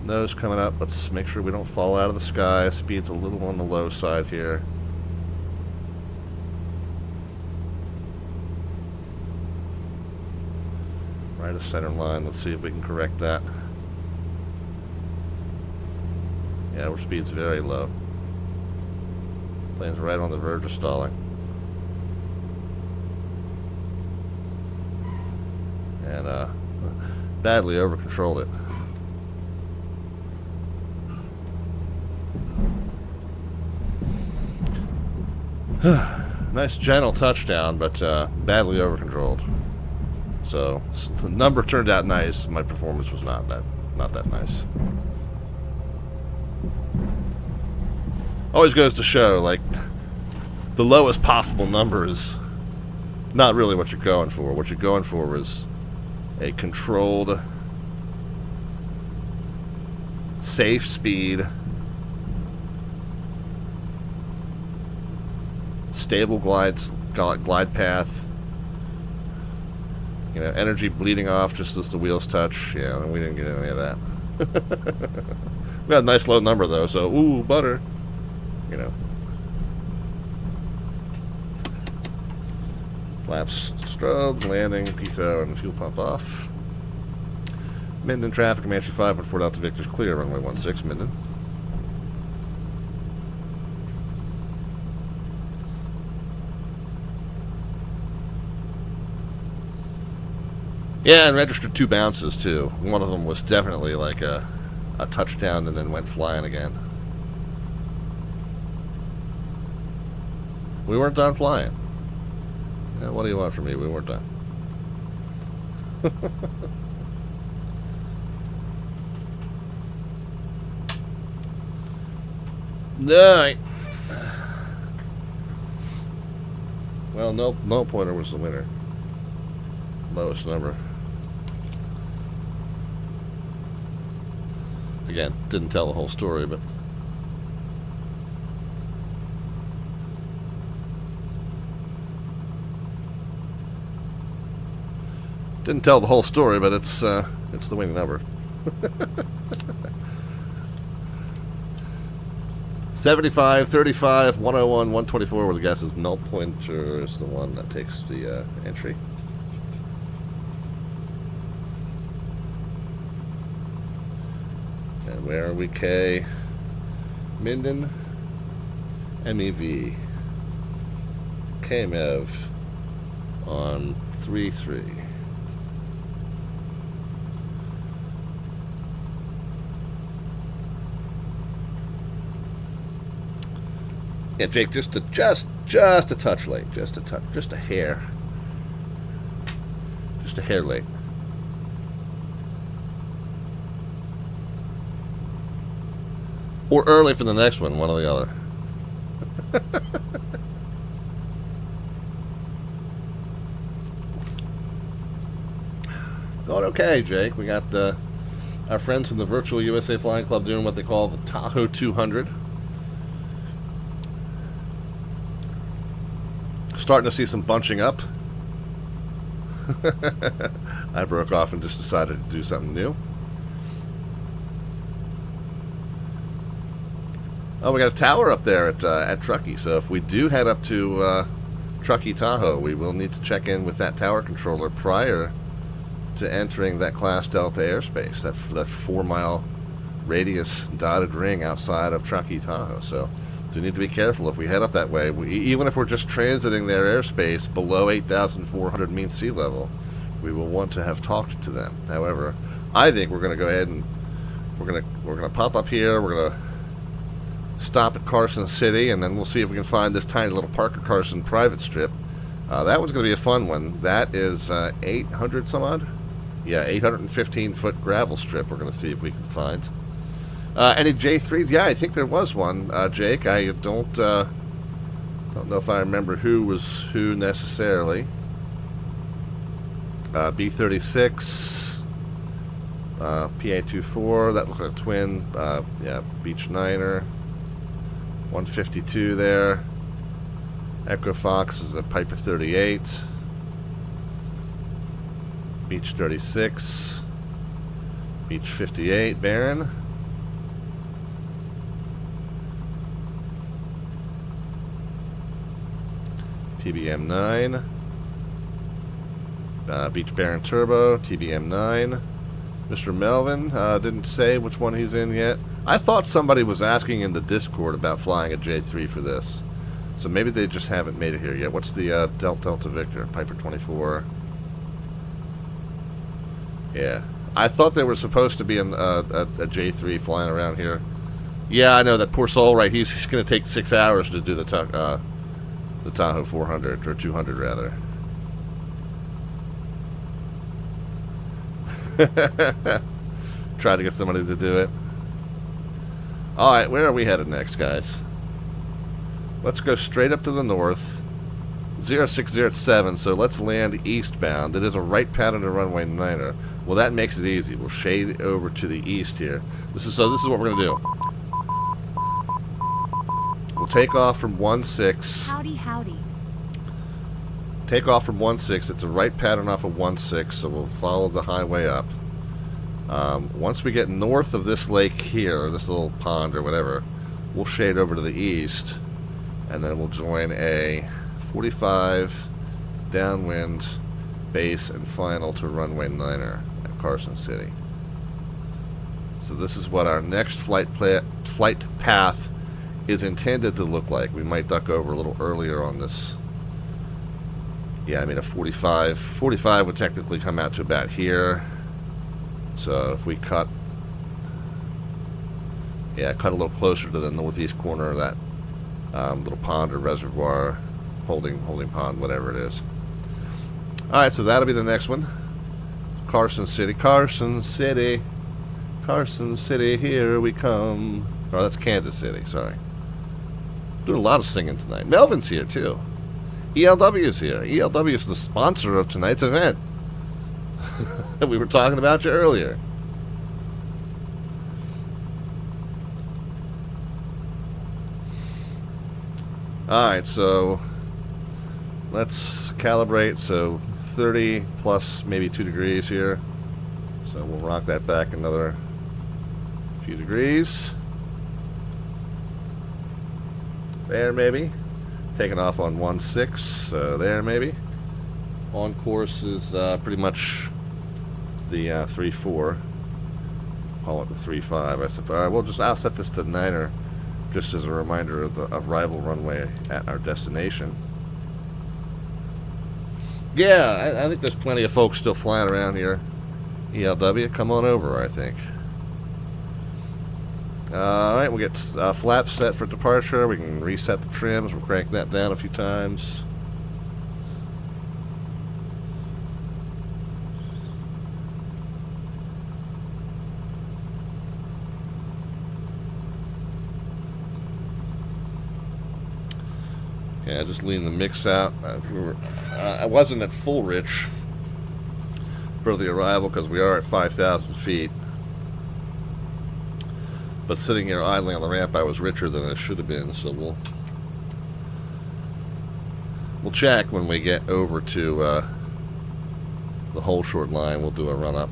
Speaker 1: Nose coming up. Let's make sure we don't fall out of the sky. Speed's a little on the low side here. Right of center line. Let's see if we can correct that. Yeah, our speed's very low. Plane's right on the verge of stalling. And badly over-controlled it. Nice gentle touchdown, but badly over-controlled. So the number turned out nice. My performance was not that nice. Always goes to show, like, the lowest possible number is not really what you're going for. What you're going for is a controlled, safe speed, stable glide path. You know, energy bleeding off just as the wheels touch. Yeah, we didn't get any of that. We got a nice low number though, so ooh, butter. You know. Flaps, strobes, landing, pitot, and fuel pump off. Minden traffic, Comanche 514 Delta Victor's clear, runway 16, Minden. Yeah, and registered 2 bounces too. One of them was definitely like a touchdown and then went flying again. We weren't done flying. Yeah, what do you want from me? We weren't done. Night. Well, no pointer was the winner. Lowest number. Again, didn't tell the whole story, but didn't tell the whole story, but it's the winning number. 75, 35, 101, 124 were the guesses. Null pointer is the one that takes the entry. And where are we, K? Minden, MEV, KMEV on 3-3. Yeah, Jake, just a touch late, just a hair late. Or early for the next one or the other. Going okay, Jake. We got our friends from the Virtual USA Flying Club doing what they call the Tahoe 200. Starting to see some bunching up. I broke off and just decided to do something new. Oh, we got a tower up there at Truckee, so if we do head up to Truckee Tahoe, we will need to check in with that tower controller prior to entering that Class Delta airspace, that 4-mile radius dotted ring outside of Truckee Tahoe. So do need to be careful if we head up that way. Even if we're just transiting their airspace below 8,400 mean sea level, we will want to have talked to them. However, I think we're going to go ahead and we're going to pop up here. We're going to stop at Carson City, and then we'll see if we can find this tiny little Parker Carson private strip. That one's going to be a fun one. That is 800 some odd? Yeah, 815-foot gravel strip we're going to see if we can find. Any J3s? Yeah, I think there was one, Jake. I don't know if I remember who was who necessarily. B36, PA24, that looked like a twin. Yeah, Beach Niner. 152 there. Echo Fox is a Piper 38. Beach 36. Beach 58, Baron. TBM 9. Beach Baron Turbo, TBM 9. Mr. Melvin didn't say which one he's in yet. I thought somebody was asking in the Discord about flying a J3 for this. So maybe they just haven't made it here yet. What's the Delta Victor? Piper 24. Yeah. I thought they were supposed to be in a J3 flying around here. Yeah, I know, that poor soul, right? He's going to take 6 hours to do the Tahoe 400, or 200 rather. Tried to get somebody to do it. Alright, where are we headed next, guys? let's go straight up to the north. 0607, so let's land eastbound. It is a right pattern to runway 9er. Well, that makes it easy. We'll shade over to the east here. This is what we're going to do. We'll take off from 16.
Speaker 7: Howdy, howdy.
Speaker 1: Take off from 16. It's a right pattern off of 16, so we'll follow the highway up. Once we get north of this lake here, this little pond or whatever, we'll shade over to the east, and then we'll join a 45 downwind base and final to runway 9er at Carson City. So this is what our next flight path is intended to look like. We might duck over a little earlier on this. Yeah, I mean a 45. 45 would technically come out to about here. So if we cut a little closer to the northeast corner of that little pond or reservoir, holding pond, whatever it is. Alright, so that'll be the next one. Carson City, Carson City, Carson City, here we come. Oh, that's Kansas City, sorry. Doing a lot of singing tonight. Melvin's here, too. ELW is here. ELW is the sponsor of tonight's event. We were talking about you earlier. Alright, so let's calibrate. So 30 plus maybe 2 degrees here. So we'll rock that back another few degrees. There, maybe. Taking off on 16, so there, maybe. On course is pretty much the 3-4. Call it the 3-5, I suppose. All right, I'll set this to 9er, just as a reminder of the arrival runway at our destination. Yeah, I think there's plenty of folks still flying around here. ELW, come on over, I think. Alright, we'll get flaps set for departure. We can reset the trims. We'll crank that down a few times. Yeah, just lean the mix out. I wasn't at full rich for the arrival because we are at 5,000 feet. But sitting here idling on the ramp, I was richer than I should have been, so we'll check when we get over to the whole short line. We'll do a run-up.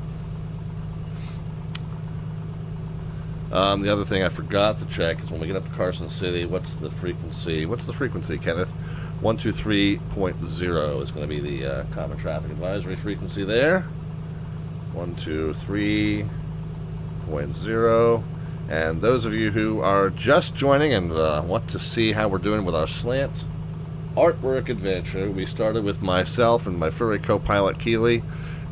Speaker 1: The other thing I forgot to check is when we get up to Carson City, what's the frequency? What's the frequency, Kenneth? 123.0 is going to be the common traffic advisory frequency there. 123.0. And those of you who are just joining and want to see how we're doing with our slant artwork adventure, we started with myself and my furry co-pilot Keeley,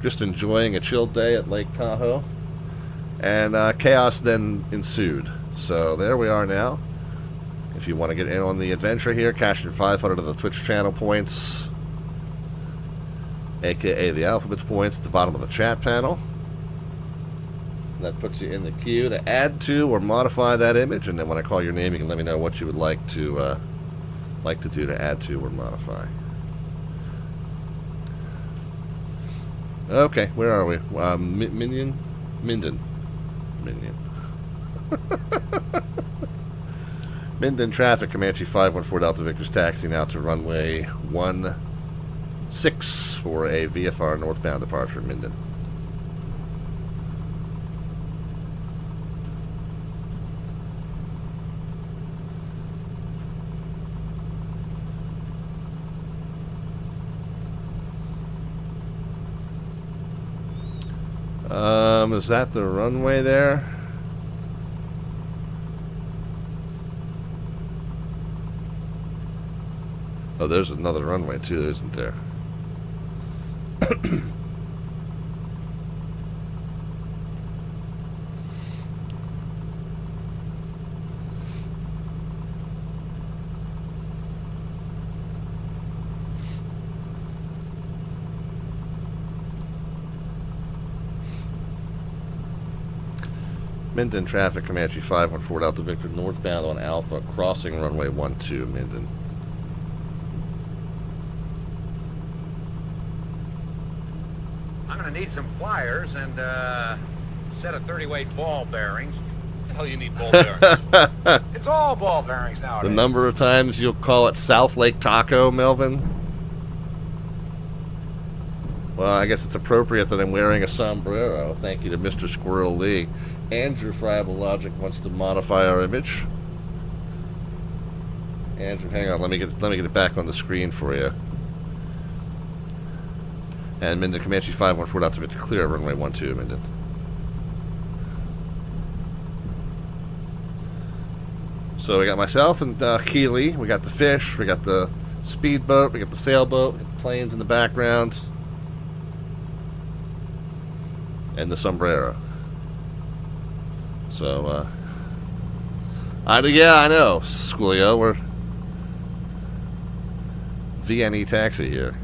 Speaker 1: just enjoying a chill day at Lake Tahoe. And chaos then ensued. So there we are now. If you want to get in on the adventure here, cash your 500 of the Twitch channel points, aka the alphabets points, at the bottom of the chat panel. That puts you in the queue to add to or modify that image, and then when I call your name, you can let me know what you would like to do to add to or modify. Okay, where are we? Minden. Minden traffic, Comanche 514 Delta Victor's taxi now to runway 16 for a VFR northbound departure, Minden. Is that the runway there? Oh, there's another runway too, isn't there? Minden traffic, Comanche 514 Delta Victor, northbound on Alpha, crossing runway 12, Minden.
Speaker 6: I'm going to need some pliers and a set of 30-weight ball bearings. What the hell you need ball bearings? It's all ball bearings
Speaker 1: The
Speaker 6: nowadays.
Speaker 1: number of times you'll call it South Lake Tahoe, Melvin. Well, I guess it's appropriate that I'm wearing a sombrero. Thank you to Mr. Squirrel Lee. Andrew Friable Logic wants to modify our image. Andrew, hang on. Let me get it back on the screen for you. And Minden Comanche 514 out to Victor, clear runway 12, Minden. So we got myself and Keeley. We got the fish. We got the speedboat. We got the sailboat. We got the planes in the background. And the sombrero. So, yeah, I know, Schoolio. We're VNE taxi here.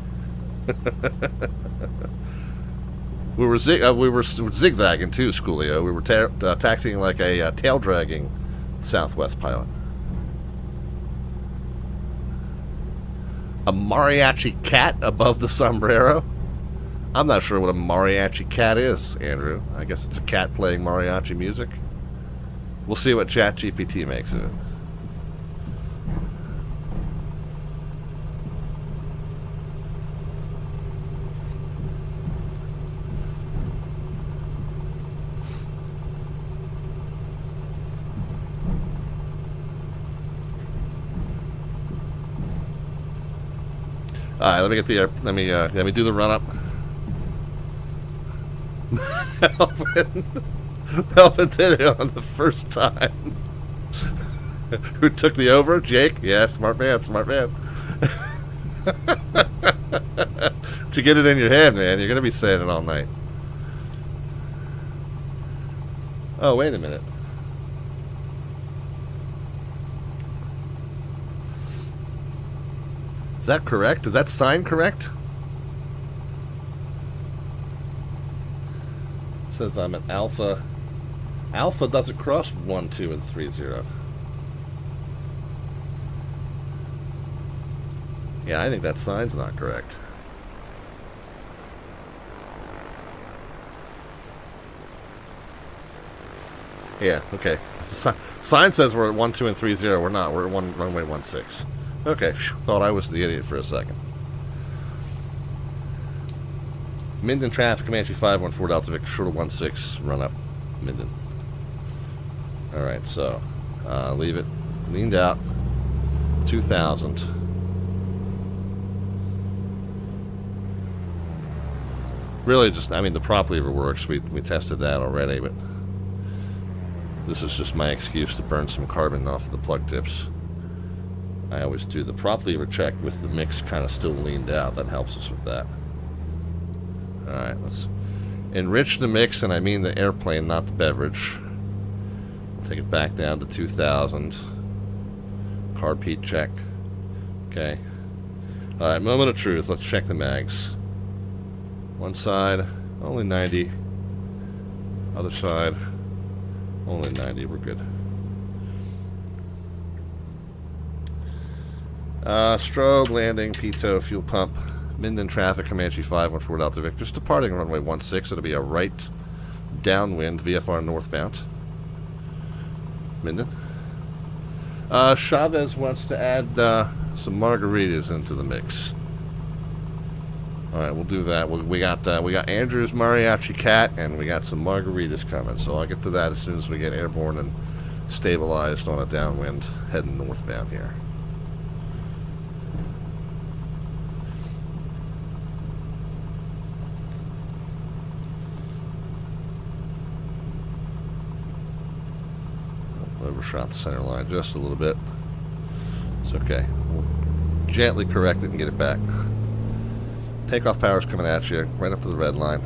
Speaker 1: we were zigzagging too, Schoolio. We were taxiing like a tail dragging Southwest pilot. A mariachi cat above the sombrero? I'm not sure what a mariachi cat is, Andrew. I guess it's a cat playing mariachi music. We'll see what ChatGPT makes of it. All right, let me get the let me do the run up. Melvin did it on the first time. Who took the over? Jake? Yeah, smart man, smart man. To get it in your head, man, you're gonna be saying it all night. Oh, wait a minute. Is that correct? Is that sign correct? It says I'm at Alpha. Alpha doesn't cross 1, 2, and 3, 0. Yeah, I think that sign's not correct. Yeah, okay. Sign says we're at 1, 2, and 3, 0. We're not. We're at runway 16. Okay, thought I was the idiot for a second. Minden traffic, Comanche 514 Delta Victor, short of 16, run up, Minden. Alright, so, leave it, leaned out, 2000. Really just, I mean, the prop lever works, we tested that already, but this is just my excuse to burn some carbon off of the plug tips. I always do the prop lever check with the mix kind of still leaned out. That helps us with that. Alright, let's enrich the mix, and I mean the airplane, not the beverage. Take it back down to 2000. Carb heat check. Okay. Alright, moment of truth. Let's check the mags. One side, only 90. Other side, only 90. We're good. Strobe, landing, pitot, fuel pump, Minden traffic, Comanche 514 Delta Victor, just departing runway 16. It'll be a right downwind, VFR northbound. Minden. Chavez wants to add some margaritas into the mix. All right, we'll do that. We got Andrew's mariachi cat, and we got some margaritas coming. So I'll get to that as soon as we get airborne and stabilized on a downwind heading northbound here. Overshot the center line just a little bit. It's okay. We'll gently correct it and get it back. Takeoff power's coming at you, right up to the red line.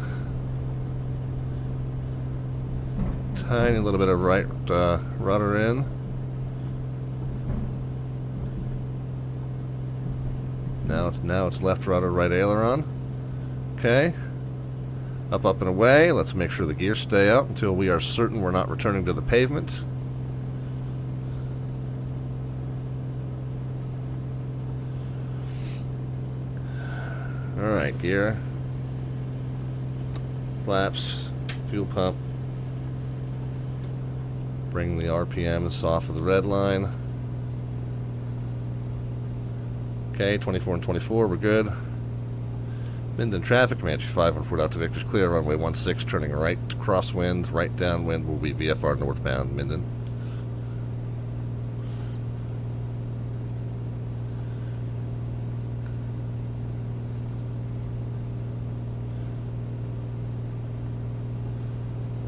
Speaker 1: Tiny little bit of right rudder in. Now it's left rudder, right aileron. Okay. Up, up, and away. Let's make sure the gears stay up until we are certain we're not returning to the pavement. Alright, gear. Flaps. Fuel pump. Bring the RPMs off of the red line. Okay, 24 and 24, we're good. Minden traffic, Comanche 514 out to Victor's clear, runway 16, turning right crosswind, right downwind will be VFR northbound, Minden.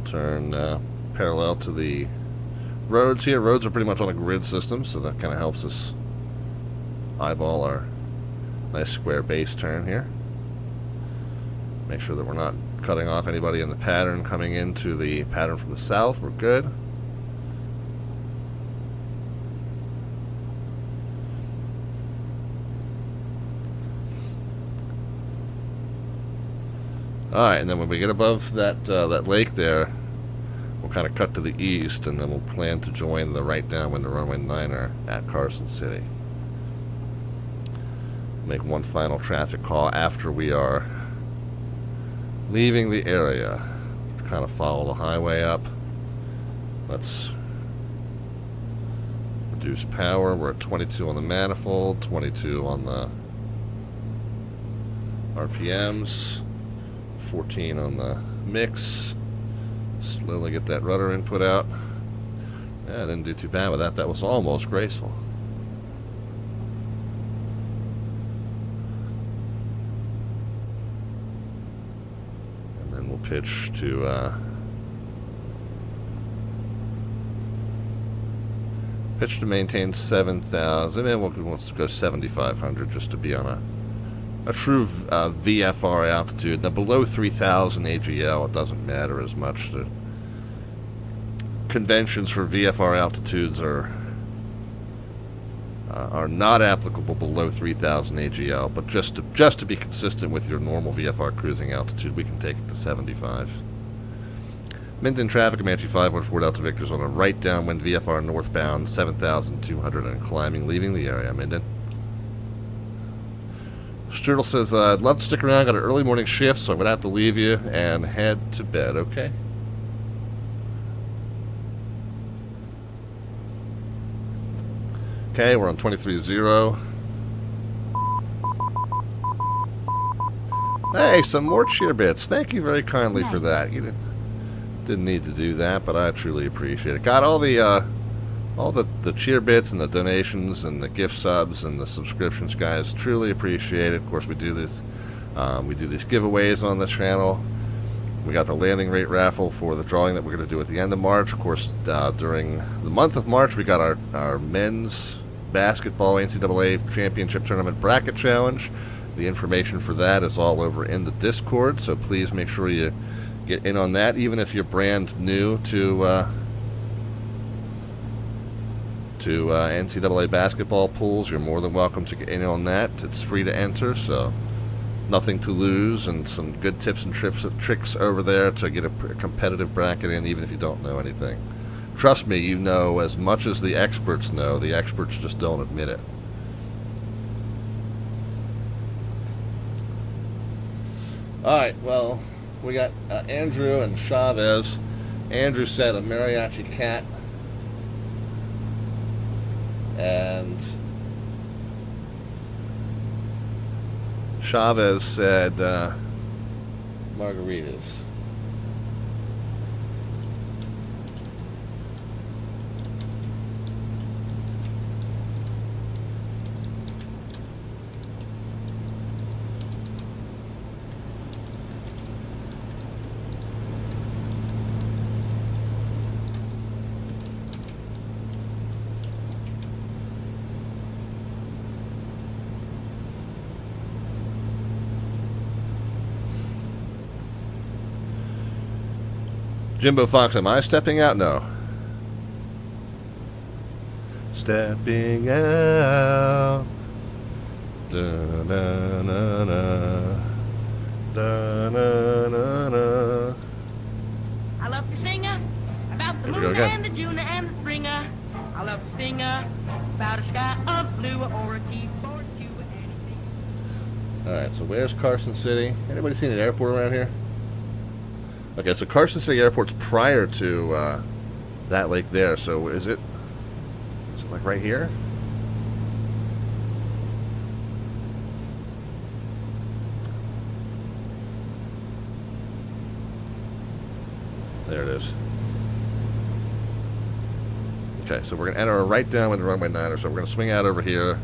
Speaker 1: Turn parallel to the roads here. Roads are pretty much on a grid system, so that kind of helps us eyeball our nice square base turn here. Make sure that we're not cutting off anybody in the pattern coming into the pattern from the south. We're good. Alright, and then when we get above that that lake there, we'll kind of cut to the east, and then we'll plan to join the right downwind, the runway 9er at Carson City. Make one final traffic call after we are leaving the area. Kind of follow the highway up. Let's reduce power. We're at 22 on the manifold, 22 on the RPMs, 14 on the mix. Slowly get that rudder input out. Yeah, I didn't do too bad with that. That was almost graceful. Pitch to maintain 7,000, and we'll go 7,500 just to be on a true VFR altitude. Now below 3,000 AGL, it doesn't matter as much. The conventions for VFR altitudes are not applicable below 3,000 AGL, but just to be consistent with your normal VFR cruising altitude, we can take it to 75. Minden traffic, Comanche 514 Delta Victor's on a right downwind VFR northbound, 7,200 and climbing, leaving the area, Minden. Strudel says, I'd love to stick around, got an early morning shift, so I'm going to have to leave you and head to bed, okay? Okay, we're on 23.0. Hey, some more cheer bits. Thank you very kindly for that. You didn't need to do that, but I truly appreciate it. Got all the cheer bits and the donations and the gift subs and the subscriptions, guys. Truly appreciate it. Of course, we do this. We do these giveaways on the channel. We got the landing rate raffle for the drawing that we're going to do at the end of March. Of course, during the month of March, we got our men's basketball NCAA championship tournament bracket challenge. The information for that is all over in the Discord, so please make sure you get in on that. Even if you're brand new to NCAA basketball pools, you're more than welcome to get in on that. It's free to enter, so nothing to lose, and some good tips and tricks over there to get a competitive bracket in, even if you don't know anything. Trust me, you know as much as the experts know. The experts just don't admit it. Alright, well, we got Andrew and Chavez. Andrew said a mariachi cat. And Chavez said margaritas. Jimbo Fox, am I stepping out? No. Stepping out. Da, na, na, na. Da, na, na, na. Here we go
Speaker 5: moon
Speaker 1: again.
Speaker 5: and the June and the Springer. I love to sing about a sky of blue or a keyboard to anything.
Speaker 1: Alright, so where's Carson City? Anybody seen an airport around here? Okay, so Carson City Airport's prior to that lake there, so is it like right here? There it is. Okay, so we're going to enter right down with the runway 9er, so we're going to swing out over here.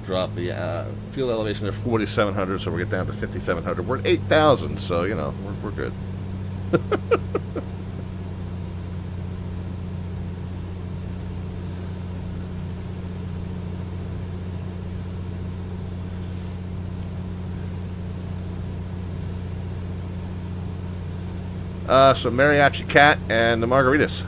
Speaker 1: Drop the fuel elevation to 4,700, so we get down to 5,700. We're at 8,000, so, you know, we're good. So Mariachi Cat and the Margaritas.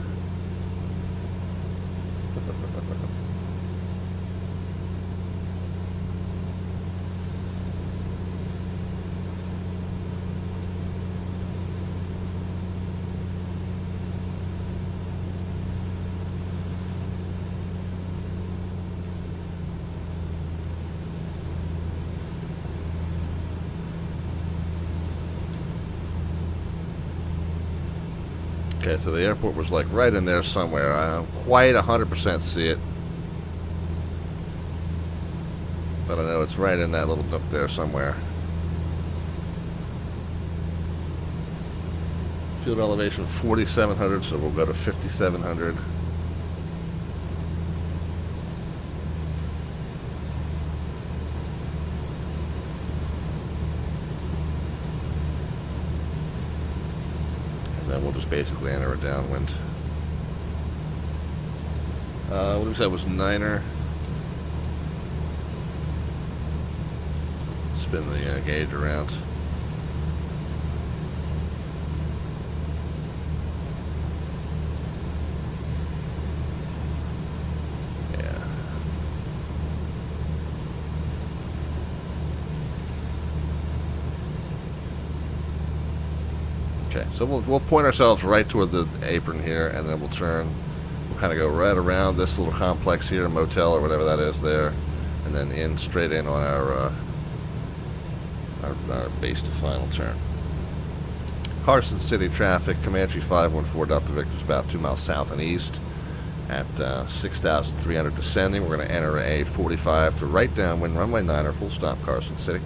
Speaker 1: Okay, so the airport was like right in there somewhere. I don't quite 100% see it. But I know it's right in that little nook there somewhere. Field elevation 4,700, so we'll go to 5,700. Then we'll just basically enter a downwind. What did we say was 9er? Spin the gauge around. Yeah. Okay, so we'll point ourselves right toward the apron here, and then we'll turn. We'll kind of go right around this little complex here, motel or whatever that is there, and then in straight in on our base to final turn. Carson City traffic, Comanche 514 Delta Victor is about 2 miles south and east at 6,300 descending. We're going to enter a 45 to right downwind runway 9er, full stop Carson City.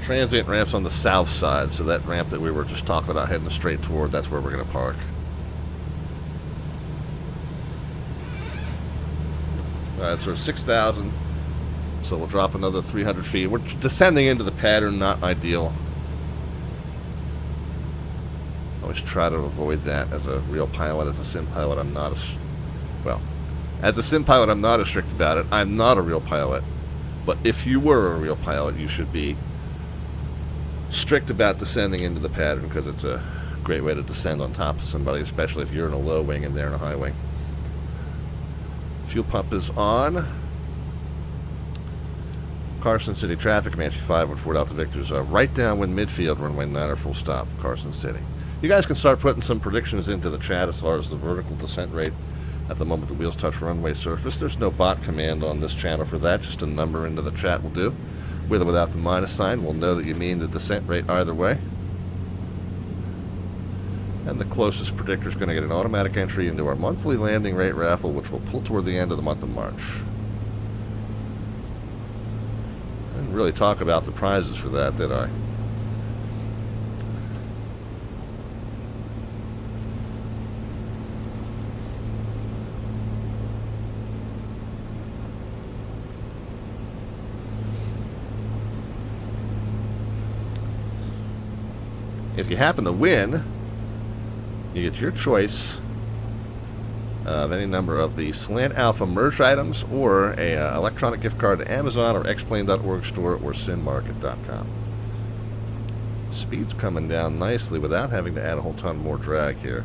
Speaker 1: Transient ramps on the south side, so that ramp that we were just talking about heading straight toward, that's where we're going to park. Alright, so we're 6,000, so we'll drop another 300 feet. We're descending into the pattern, not ideal. Always try to avoid that as a real pilot. As a sim pilot, I'm not as a sim pilot, I'm not as strict about it. I'm not a real pilot, but if you were a real pilot, you should be strict about descending into the pattern, because it's a great way to descend on top of somebody, especially if you're in a low wing and they're in a high wing. Fuel pump is on. Carson City traffic, Comanche 514 Delta Victor's right downwind midfield, runway 9er, full stop, Carson City. You guys can start putting some predictions into the chat as far as the vertical descent rate at the moment the wheels touch runway surface. There's no bot command on this channel for that, just a number into the chat will do. With or without the minus sign, we'll know that you mean the descent rate either way. And the closest predictor is going to get an automatic entry into our monthly landing rate raffle, which will pull toward the end of the month of March. I didn't really talk about the prizes for that, did I? If you happen to win, you get your choice of any number of the Slant Alpha merch items or a electronic gift card to Amazon or xplane.org store or simmarket.com. Speed's coming down nicely without having to add a whole ton more drag here.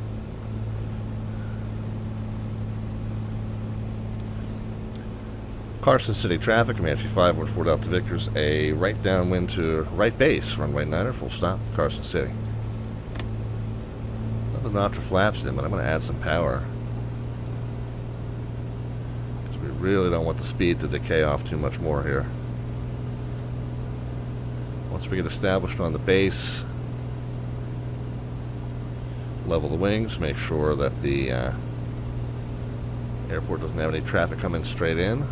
Speaker 1: Carson City traffic, Comanche 514 Delta Victor's a right downwind to right base, runway 9er, full stop, Carson City. Another notch of flaps in, but I'm going to add some power. Because we really don't want the speed to decay off too much more here. Once we get established on the base, level the wings, make sure that the airport doesn't have any traffic coming straight in.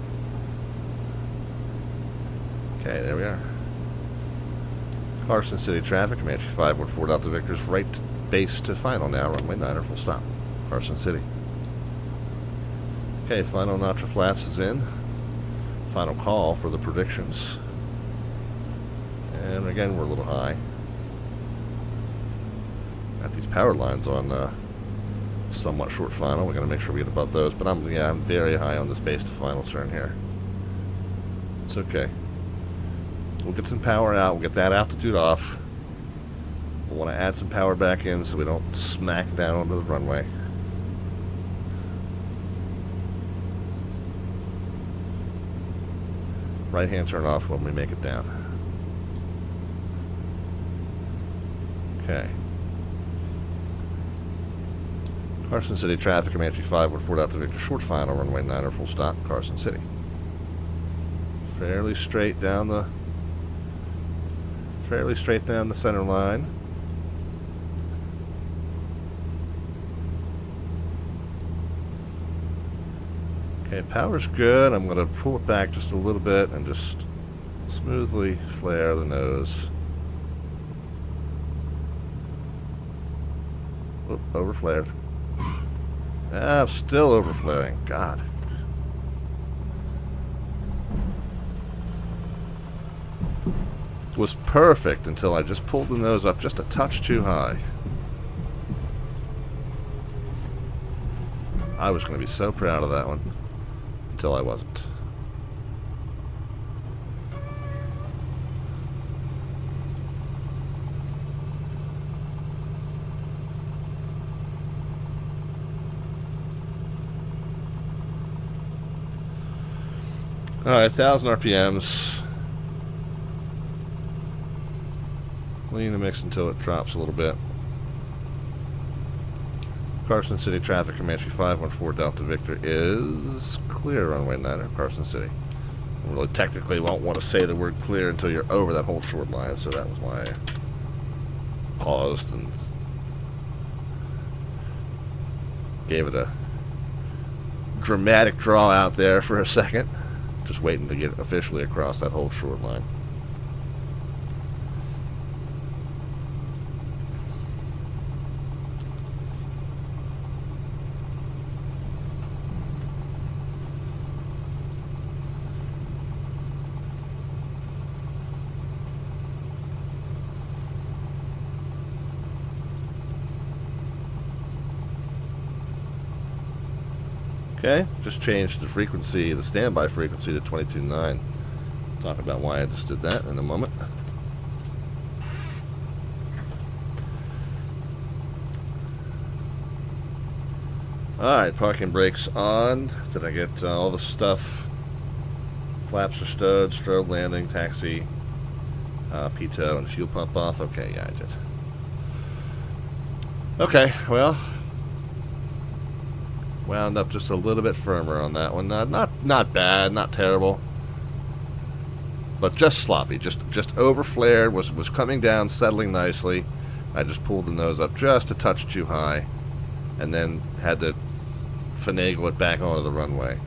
Speaker 1: Okay, there we are. Carson City traffic, Comanche 514 Delta Victor's right base to final now, runway 9er, full stop, Carson City. Okay, final notch of flaps is in. Final call for the predictions. And again, we're a little high. Got these power lines on somewhat short final. We're going to make sure we get above those, but I'm very high on this base to final turn here. It's okay. We'll get some power out. We'll get that altitude off. We'll want to add some power back in so we don't smack down onto the runway. Right hand turn off when we make it down. Okay. Carson City traffic, Comanche 514 Delta Victor, short final, runway 9er, full stop, Carson City. Fairly straight down the center line. Okay, power's good. I'm going to pull it back just a little bit and just smoothly flare the nose. Oop, overflared. Ah, I'm still overflaring. God. Was perfect until I just pulled the nose up just a touch too high. I was going to be so proud of that one until I wasn't. Alright, 1,000 RPMs. Lean the mix until it drops a little bit. Carson City traffic, Comanche 514 Delta Victor is clear, runway 9er, Carson City. I really technically won't want to say the word clear until you're over that whole short line, so that was why I paused and gave it a dramatic draw out there for a second. Just waiting to get officially across that whole short line. Okay, just changed the frequency, the standby frequency to 22.9. Talk about why I just did that in a moment. Alright, parking brakes on. Did I get all the stuff? Flaps are stowed, strobe landing, taxi, pitot, and fuel pump off. Okay, yeah, I did. Okay, well, wound up just a little bit firmer on that one. Not bad, not terrible, but just sloppy. Just overflared. Was coming down, settling nicely. I just pulled the nose up just a touch too high, and then had to finagle it back onto the runway.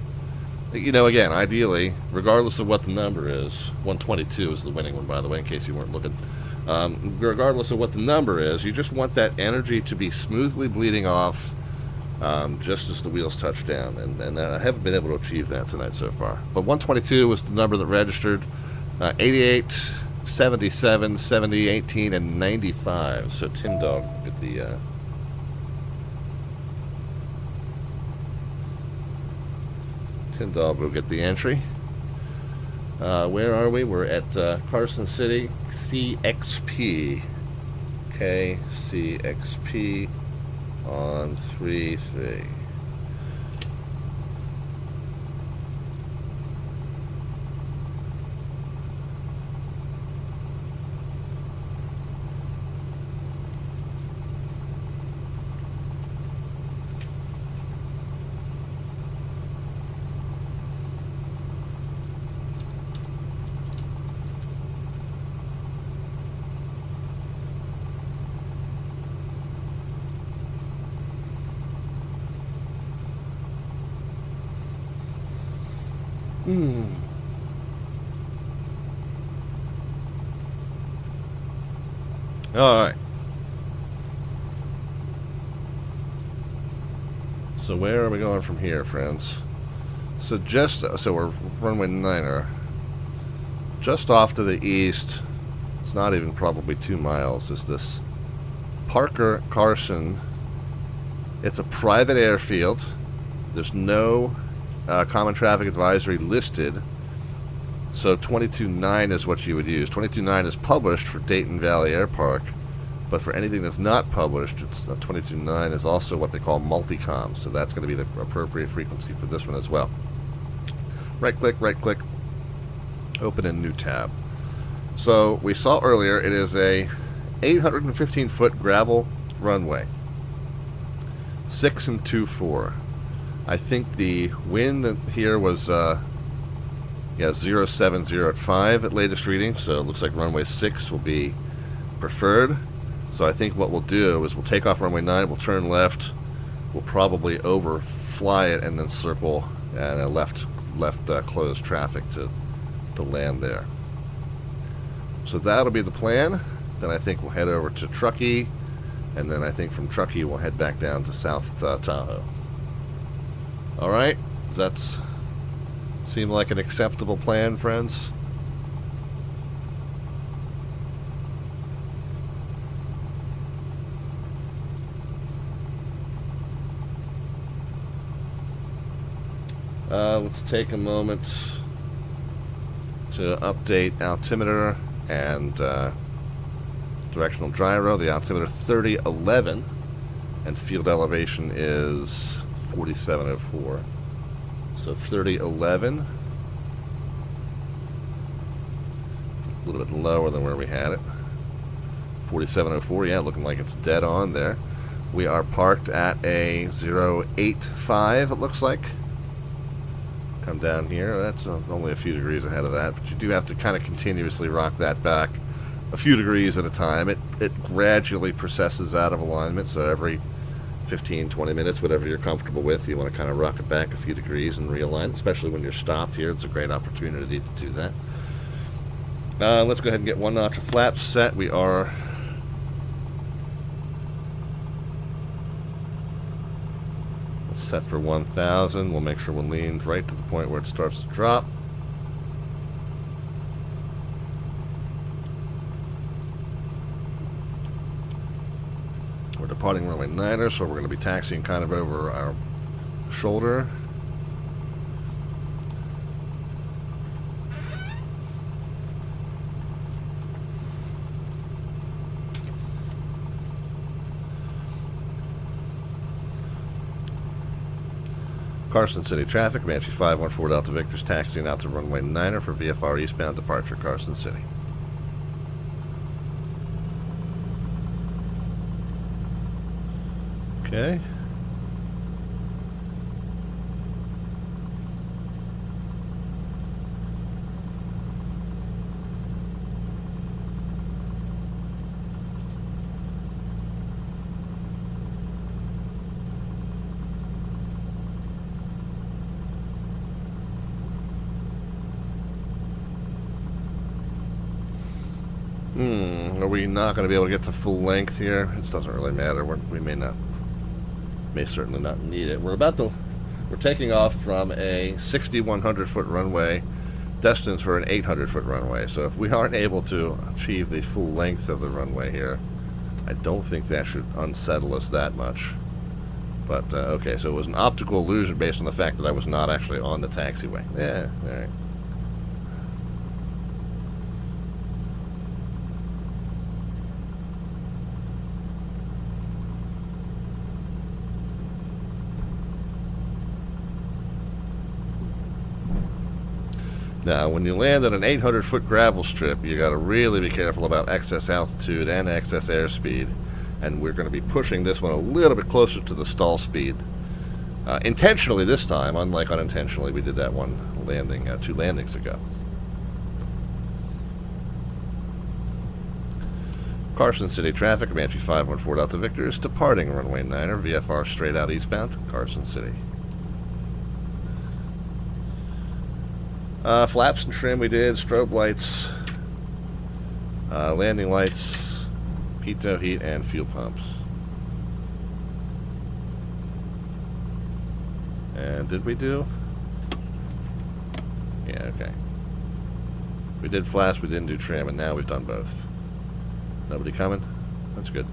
Speaker 1: You know, again, ideally, regardless of what the number is, 122 is the winning one, by the way, in case you weren't looking. Regardless of what the number is, you just want that energy to be smoothly bleeding off just as the wheels touch down. And I haven't been able to achieve that tonight so far. But 122 was the number that registered. 88, 77, 70, 18, and 95. So Tin Dog at the... Tin Dog will get the entry. Where are we? We're at Carson City, CXP. KCXP on 3-3. All right. So where are we going from here, friends? So we're runway 9er. Just off to the east, it's not even probably 2 miles, is this Parker Carson. It's a private airfield. There's no common traffic advisory listed. So 22.9 is what you would use. 22.9 is published for Dayton Valley Air Park, but for anything that's not published, it's 22.9 is also what they call multicom. So that's going to be the appropriate frequency for this one as well. Right click, open a new tab. So we saw earlier it is a 815-foot gravel runway, 6 2/4. I think the wind here was 070 at 5 at latest reading, so it looks like runway 6 will be preferred. So I think what we'll do is we'll take off runway 9, we'll turn left, we'll probably overfly it and then circle and left closed traffic to land there. So that'll be the plan. Then I think we'll head over to Truckee, and then I think from Truckee we'll head back down to South Tahoe. All right, does that seem like an acceptable plan, friends? Let's take a moment to update altimeter and directional gyro. The altimeter 3011 and field elevation is 4704. So 3011. It's a little bit lower than where we had it. 4704, yeah, looking like it's dead on there. We are parked at a 085, it looks like. Come down here, that's only a few degrees ahead of that, but you do have to kind of continuously rock that back a few degrees at a time. It gradually processes out of alignment, so every 15-20 minutes, whatever you're comfortable with, you want to kind of rock it back a few degrees and realign, especially when you're stopped here. It's a great opportunity to do that. Let's go ahead and get 1 notch of flaps set. We are set for 1,000. We'll make sure we're leaned right to the point where it starts to drop. We're departing runway 9er, so we're going to be taxiing kind of over our shoulder. Carson City traffic, Comanche 514 Delta Victor's taxiing out to runway 9er for VFR eastbound departure, Carson City. Okay. Are we not going to be able to get to full length here? It doesn't really matter. We may certainly not need it. We're taking off from a 6,100 foot runway, destined for an 800 foot runway. So if we aren't able to achieve the full length of the runway here, I don't think that should unsettle us that much. But okay, so it was an optical illusion based on the fact that I was not actually on the taxiway. Yeah, all right. Now, when you land on an 800-foot gravel strip, you got to really be careful about excess altitude and excess airspeed. And we're going to be pushing this one a little bit closer to the stall speed. Intentionally this time, unlike unintentionally. We did that one landing 2 landings ago. Carson City traffic, Comanche 514 Delta Victor is departing runway 9er, VFR straight out eastbound, Carson City. Flaps and trim we did, strobe lights, landing lights, pitot heat, and fuel pumps. And did we do? Yeah, okay. We did flaps, we didn't do trim, and now we've done both. Nobody coming? That's good.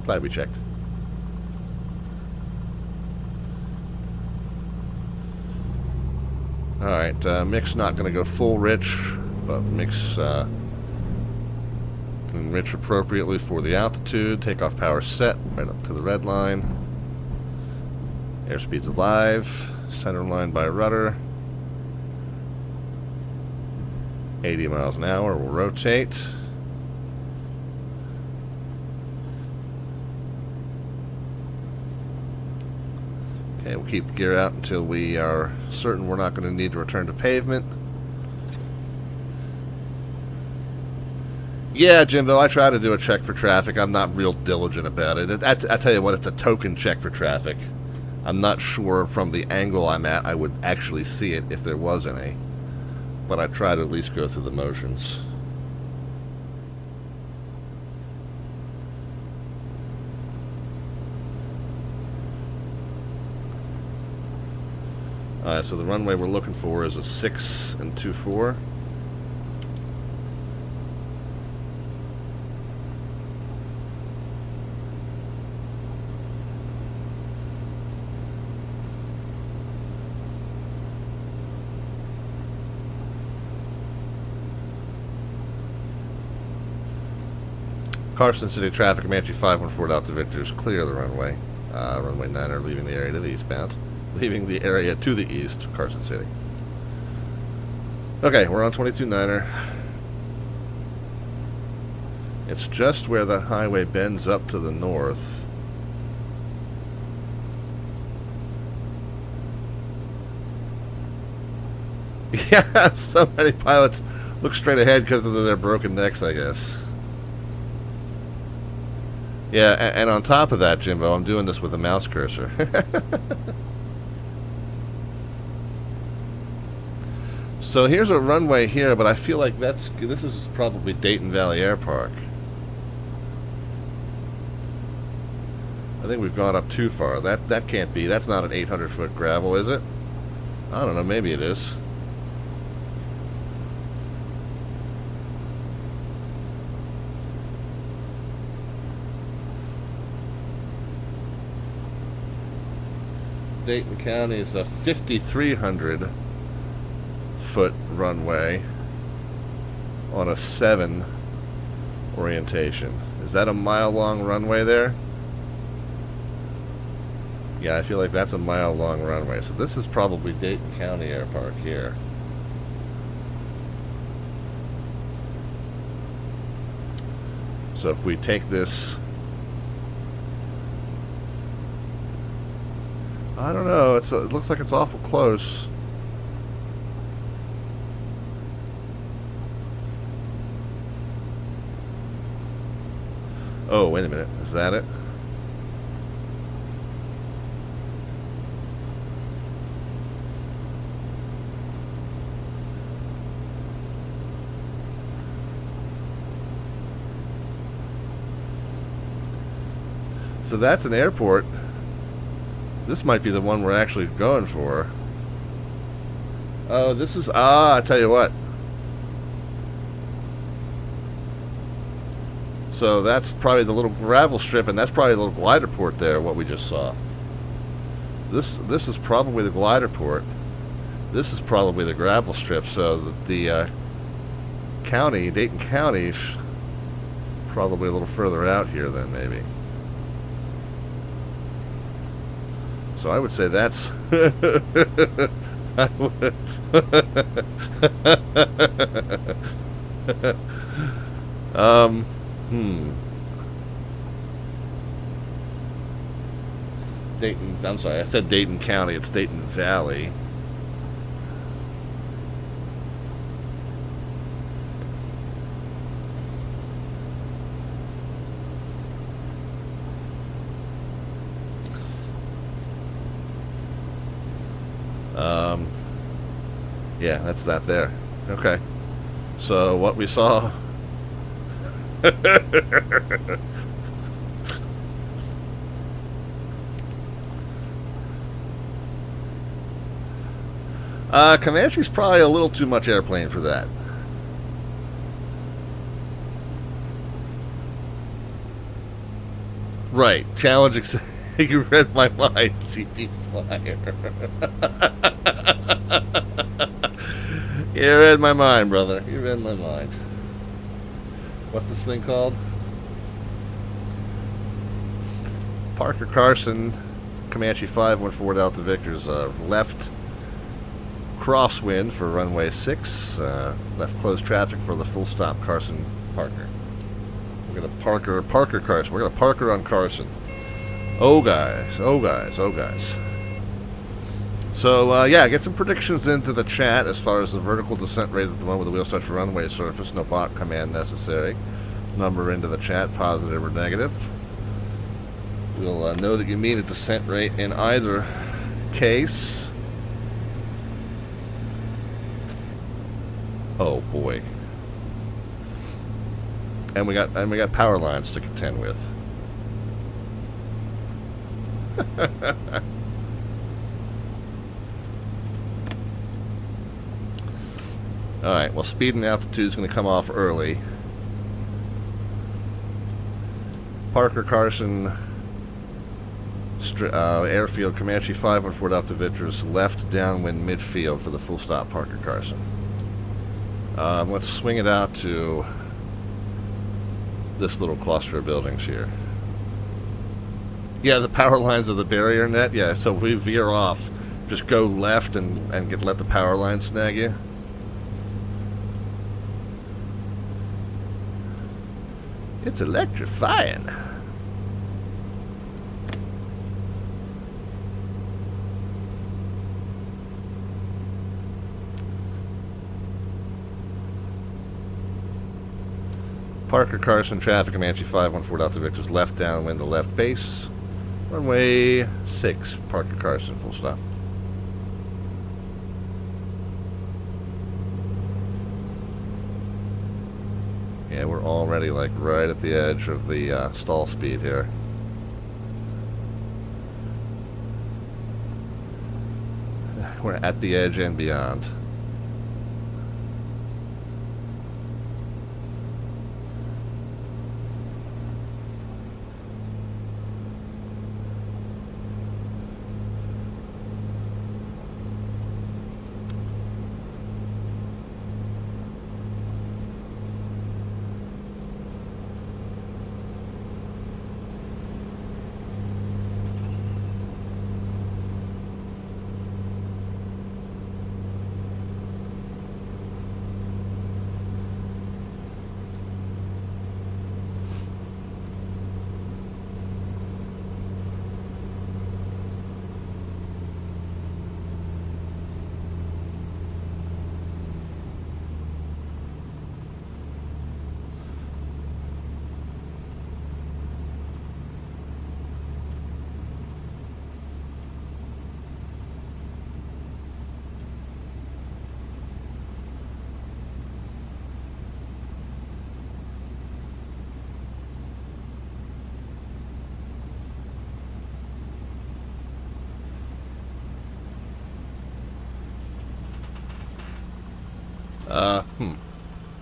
Speaker 1: Glad we checked. Alright, mix not going to go full rich, but mix enrich appropriately for the altitude. Takeoff power set right up to the red line. Airspeed's alive. Center line by rudder. 80 miles an hour. We'll rotate. Okay, we'll keep the gear out until we are certain we're not going to need to return to pavement. Yeah, Jimbo, I try to do a check for traffic. I'm not real diligent about it. I tell you what, it's a token check for traffic. I'm not sure from the angle I'm at I would actually see it if there was any. But I try to at least go through the motions. Alright, so the runway we're looking for is a 6 and 2-4. Carson City traffic, Comanche 514 Delta Victor is clear of the runway. Runway 9er leaving the area to the eastbound. Leaving the area to the east, Carson City. Okay, we're on 22-9er. It's just where the highway bends up to the north. Yeah, so many pilots look straight ahead because of their broken necks, I guess. Yeah, and on top of that, Jimbo, I'm doing this with a mouse cursor. So here's a runway here, but I feel like this is probably Dayton Valley Air Park. I think we've gone up too far. That can't be. That's not an 800-foot gravel, is it? I don't know. Maybe it is. Dayton County is a 5,300-foot runway on a 7 orientation. Is that a mile-long runway there? Yeah, I feel like that's a mile-long runway. So this is probably Dayton County Air Park here. So if we take this... I don't know. It looks like it's awful close. Oh, wait a minute. Is that it? So that's an airport. This might be the one we're actually going for. Oh, this is... I tell you what. So that's probably the little gravel strip, and that's probably the little glider port there, what we just saw. This is probably the glider port. This is probably the gravel strip, so the county, Dayton County, probably a little further out here then, maybe. So I would say that's... Dayton, I'm sorry, I said Dayton County, it's Dayton Valley. Yeah, that's that there. Okay. So what we saw... Comanche's probably a little too much airplane for that. Right. Challenge you read my mind, CP Flyer. You read my mind, brother. You read my mind. What's this thing called? Parker Carson, Comanche 514 Delta Victor's left crosswind for runway 6. Left closed traffic for the full stop Carson Parker. We're gonna Parker Carson. We're gonna Parker on Carson. Oh guys, oh guys, oh guys. So yeah, get some predictions into the chat as far as the vertical descent rate at the moment with the wheels touch runway surface. No bot command necessary. Number into the chat, positive or negative. We'll know that you mean a descent rate in either case. Oh boy. And we got power lines to contend with. Alright, well, speed and altitude is going to come off early. Parker Carson airfield Comanche 514 Delta Victor's left downwind midfield for the full stop Parker Carson. Let's swing it out to this little cluster of buildings here. Yeah, the power lines of the barrier net. Yeah, so if we veer off, just go left and let the power line snag you. It's electrifying. Parker Carson traffic, Comanche 514 Delta Victor's left downwind to left base. Runway 6, Parker Carson, full stop. Yeah, we're already like right at the edge of the stall speed here. We're at the edge and beyond.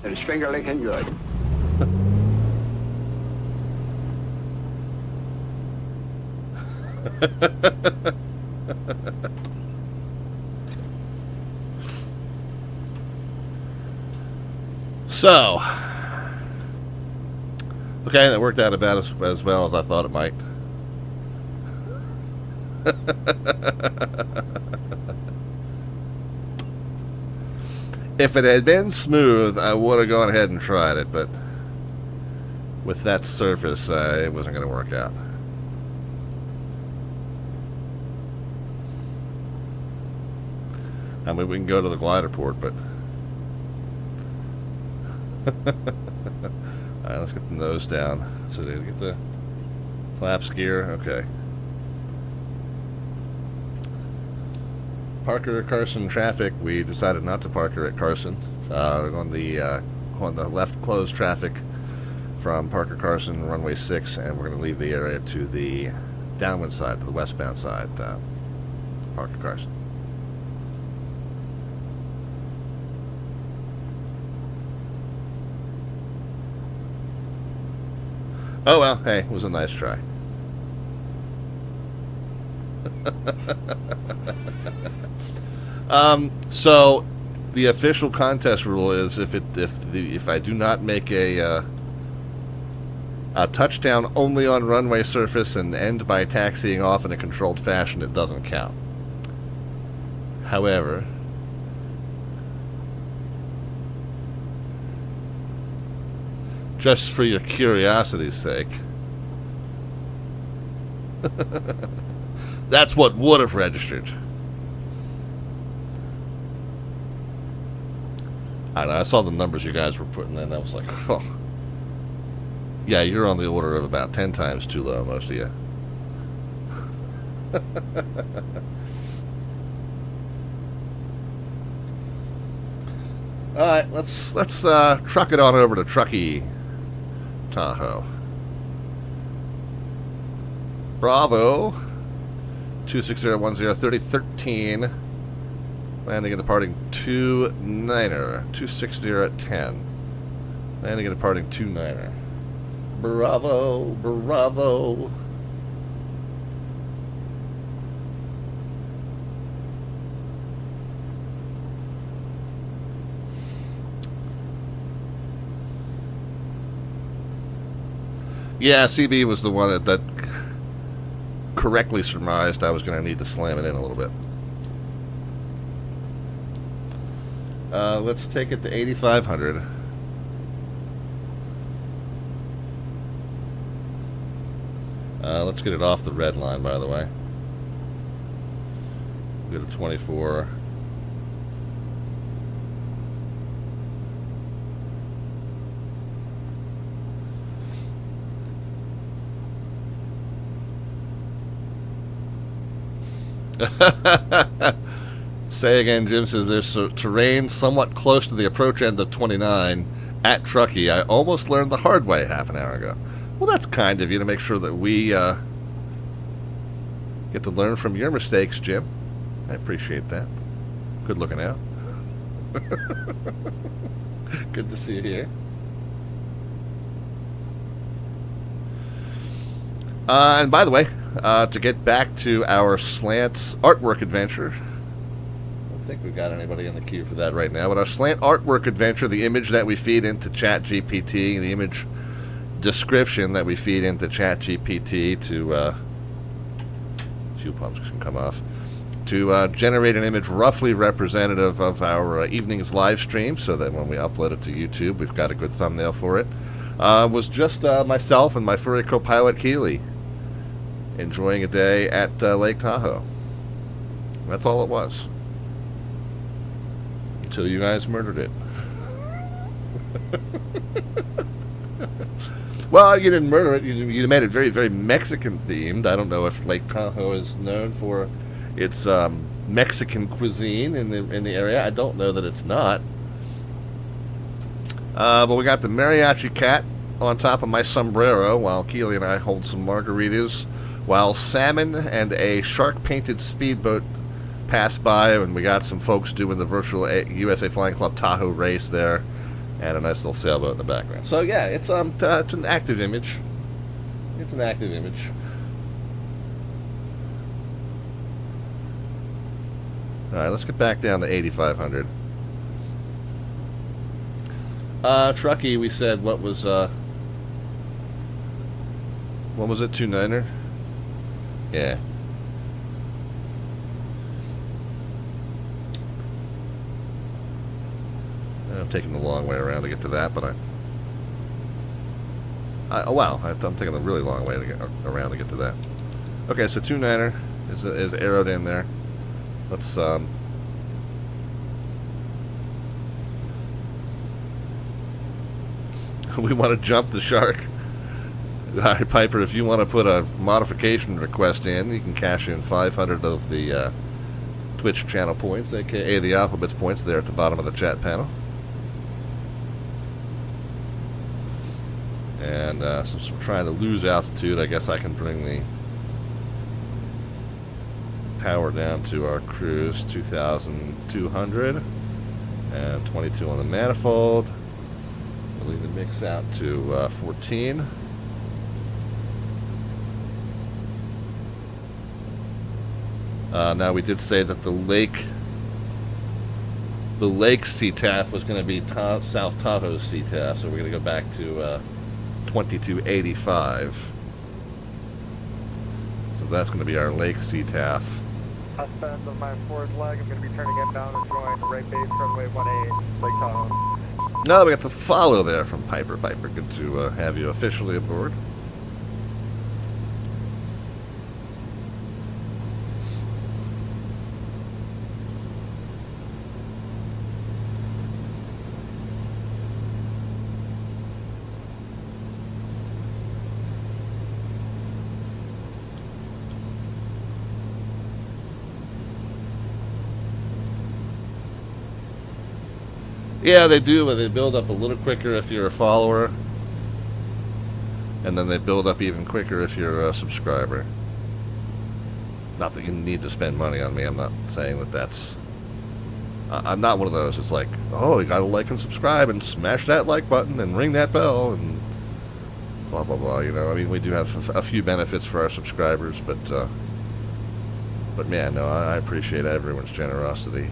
Speaker 12: It's finger licking good.
Speaker 1: So, okay, that worked out about as well as I thought it might. If it had been smooth, I would have gone ahead and tried it, but with that surface, it wasn't going to work out. I mean, we can go to the glider port, but... Alright, let's get the nose down. So, did you get the flaps gear? Okay. Parker Carson traffic. We decided not to park her at Carson. On the left closed traffic from Parker Carson, runway 6, and we're going to leave the area to the downwind side, to the westbound side, Parker Carson. Oh well, hey, it was a nice try. So the official contest rule is if I do not make a touchdown only on runway surface and end by taxiing off in a controlled fashion, it doesn't count. However, just for your curiosity's sake, that's what would have registered. I don't know, I saw the numbers you guys were putting in. I was like, oh. Yeah, you're on the order of about 10 times too low, most of you. All right, let's truck it on over to Truckee Tahoe. Bravo 26010 3013. Landing and departing 29er 260 at 10. Landing and departing 29er. Bravo, bravo. Yeah, CB was the one that correctly surmised I was going to need to slam it in a little bit. Let's take it to 8,500. Let's get it off the red line, by the way. Go to 24. Say again, Jim says there's terrain somewhat close to the approach end of 29 at Truckee. I almost learned the hard way half an hour ago. Well, that's kind of you to make sure that we get to learn from your mistakes, Jim. I appreciate that. Good looking out. Good to see you here. And by the way, to get back to our slants artwork adventure, I don't think we've got anybody in the queue for that right now, but our slant artwork adventure, the image that we feed into ChatGPT, the image description that we feed into ChatGPT to fuel pumps can come off, to generate an image roughly representative of our evening's live stream, so that when we upload it to YouTube, we've got a good thumbnail for it. Was just myself and my furry co-pilot Keely enjoying a day at Lake Tahoe. That's all it was. Until you guys murdered it. Well, you didn't murder it. You made it very, very Mexican themed. I don't know if Lake Tahoe is known for its Mexican cuisine in the area. I don't know that it's not. But we got the mariachi cat on top of my sombrero while Keely and I hold some margaritas, while salmon and a shark-painted speedboat pass by, and we got some folks doing the virtual USA Flying Club Tahoe race there, and a nice little sailboat in the background. So yeah, it's an active image. It's an active image. All right, let's get back down to 8,500. Truckee, we said what was it? 29er? Yeah. I'm taking the long way around to get to that, but oh wow, I'm taking the really long way to get around to get to that. Okay, so 29er is arrowed in there. Let's we want to jump the shark. All right, Piper, if you want to put a modification request in, you can cash in 500 of the Twitch channel points, aka the alphabets points there at the bottom of the chat panel. And since we're trying to lose altitude, I guess I can bring the power down to our cruise, 2,200 and 22 on the manifold. We'll leave the mix out to 14. Now we did say that the lake CTAF was going to be South Tahoe CTAF, so we're going to go back to 2285. So that's going to be our lake CTAF.
Speaker 8: Southbound of my forward leg, I'm going to be turning inbound and join right base runway 18, Lake Tahoe.
Speaker 1: No, we got the follow there from Piper. Piper, good to have you officially aboard. Yeah, they do, but they build up a little quicker if you're a follower. And then they build up even quicker if you're a subscriber. Not that you need to spend money on me. I'm not saying that that's... I'm not one of those. It's like, oh, you gotta like and subscribe and smash that like button and ring that bell and blah, blah, blah. You know, I mean, we do have a few benefits for our subscribers, but man, no, I appreciate everyone's generosity.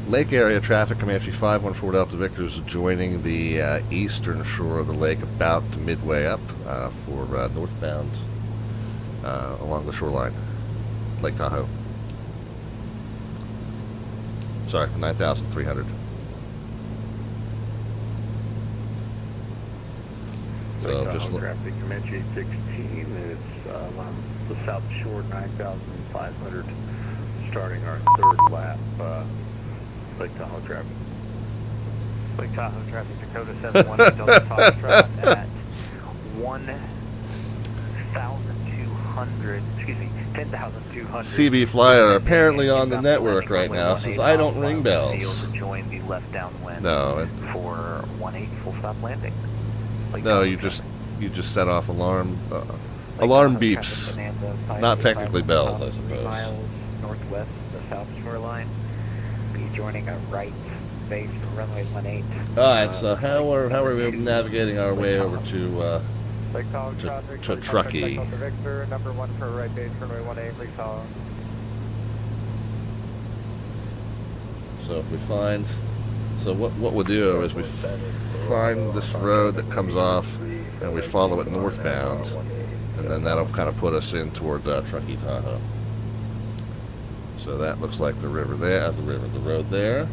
Speaker 1: Lake area traffic, Comanche 514 Delta Victor is joining the eastern shore of the lake about midway up for northbound along the shoreline, Lake Tahoe. Sorry, 9,300. So just look.
Speaker 12: Traffic, Comanche 16 is on the south shore, 9,500, starting our third lap. Lake Tahoe traffic.
Speaker 8: Lake Tahoe traffic, Dakota 718 Delta Foxtrot at 1,200, excuse me, 10,200.
Speaker 1: CB Flyer apparently on the network right now says I don't ring bells.
Speaker 8: Join the left downwind
Speaker 1: No.
Speaker 8: for 18 full stop landing.
Speaker 1: No, you just set off alarm beeps. Not technically bells, I suppose.
Speaker 8: Miles northwest of the south shoreline. Be joining a right base for runway 18.
Speaker 1: Alright, so how are we navigating our way over to Truckee?
Speaker 8: Victor, number 1 for right base runway 18, Lake Tahoe.
Speaker 1: So if we find, what we'll do is we find this road that comes off and we follow it northbound, and then that'll kind of put us in toward Truckee Tahoe. So that looks like the river there, the road there.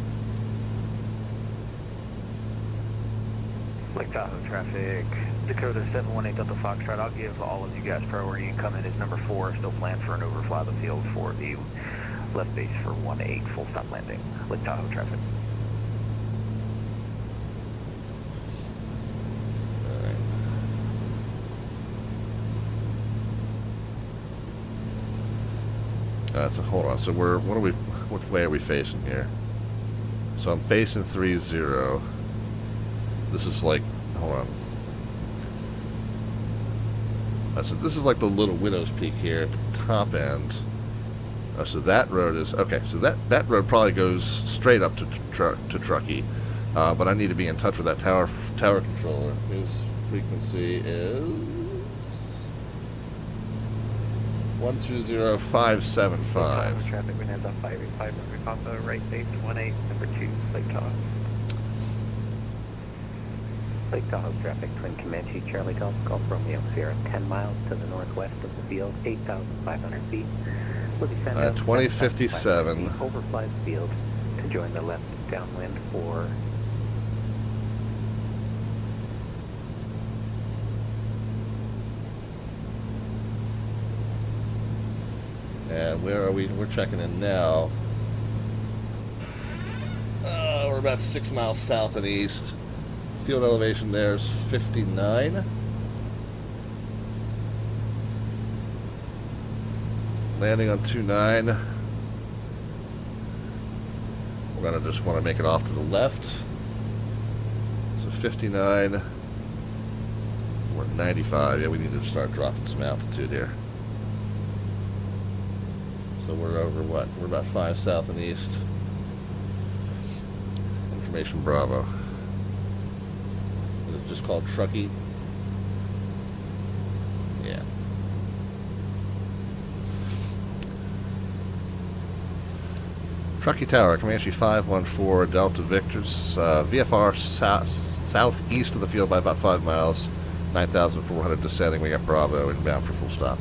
Speaker 8: Lake Tahoe traffic, Dakota 718 Delta Foxtrot. I'll give all of you guys priority. Incoming is number 4, still planned for an overfly of the field for the left base for 18 full stop landing. Lake Tahoe traffic. So hold on. So which way are we facing here? So I'm facing 30. This is like, hold on. So this is like the Little Widow's Peak here at the top end. So that road is, okay, so that road probably goes straight up to Truckee. But I need to be in touch with that tower controller. His frequency is 120575. Traffic, we have 585, we pop the right base 18, number 2, Lake Tahoe.
Speaker 9: Lake Tahoe traffic, Twin Comanche, Charlie Golf, Golf Romeo, Sierra, 10 miles to the northwest of the field, 8,500 feet. We'll descend
Speaker 1: 2057.
Speaker 9: Overfly the field to join the left downwind for
Speaker 1: and where are we? We're checking in now. We're about 6 miles south and east.
Speaker 8: Field elevation there is 59. Landing on 29. We're going to just want to make it off to the left. So 59. We're at 95. Yeah, we need to start dropping some altitude here. So we're over what? We're about 5 south and east. Information Bravo. Is it just called Truckee? Yeah. Truckee Tower, Comanche 514, Delta Victors, VFR southeast of the field by about 5 miles, 9,400 descending. We got Bravo inbound for full stop.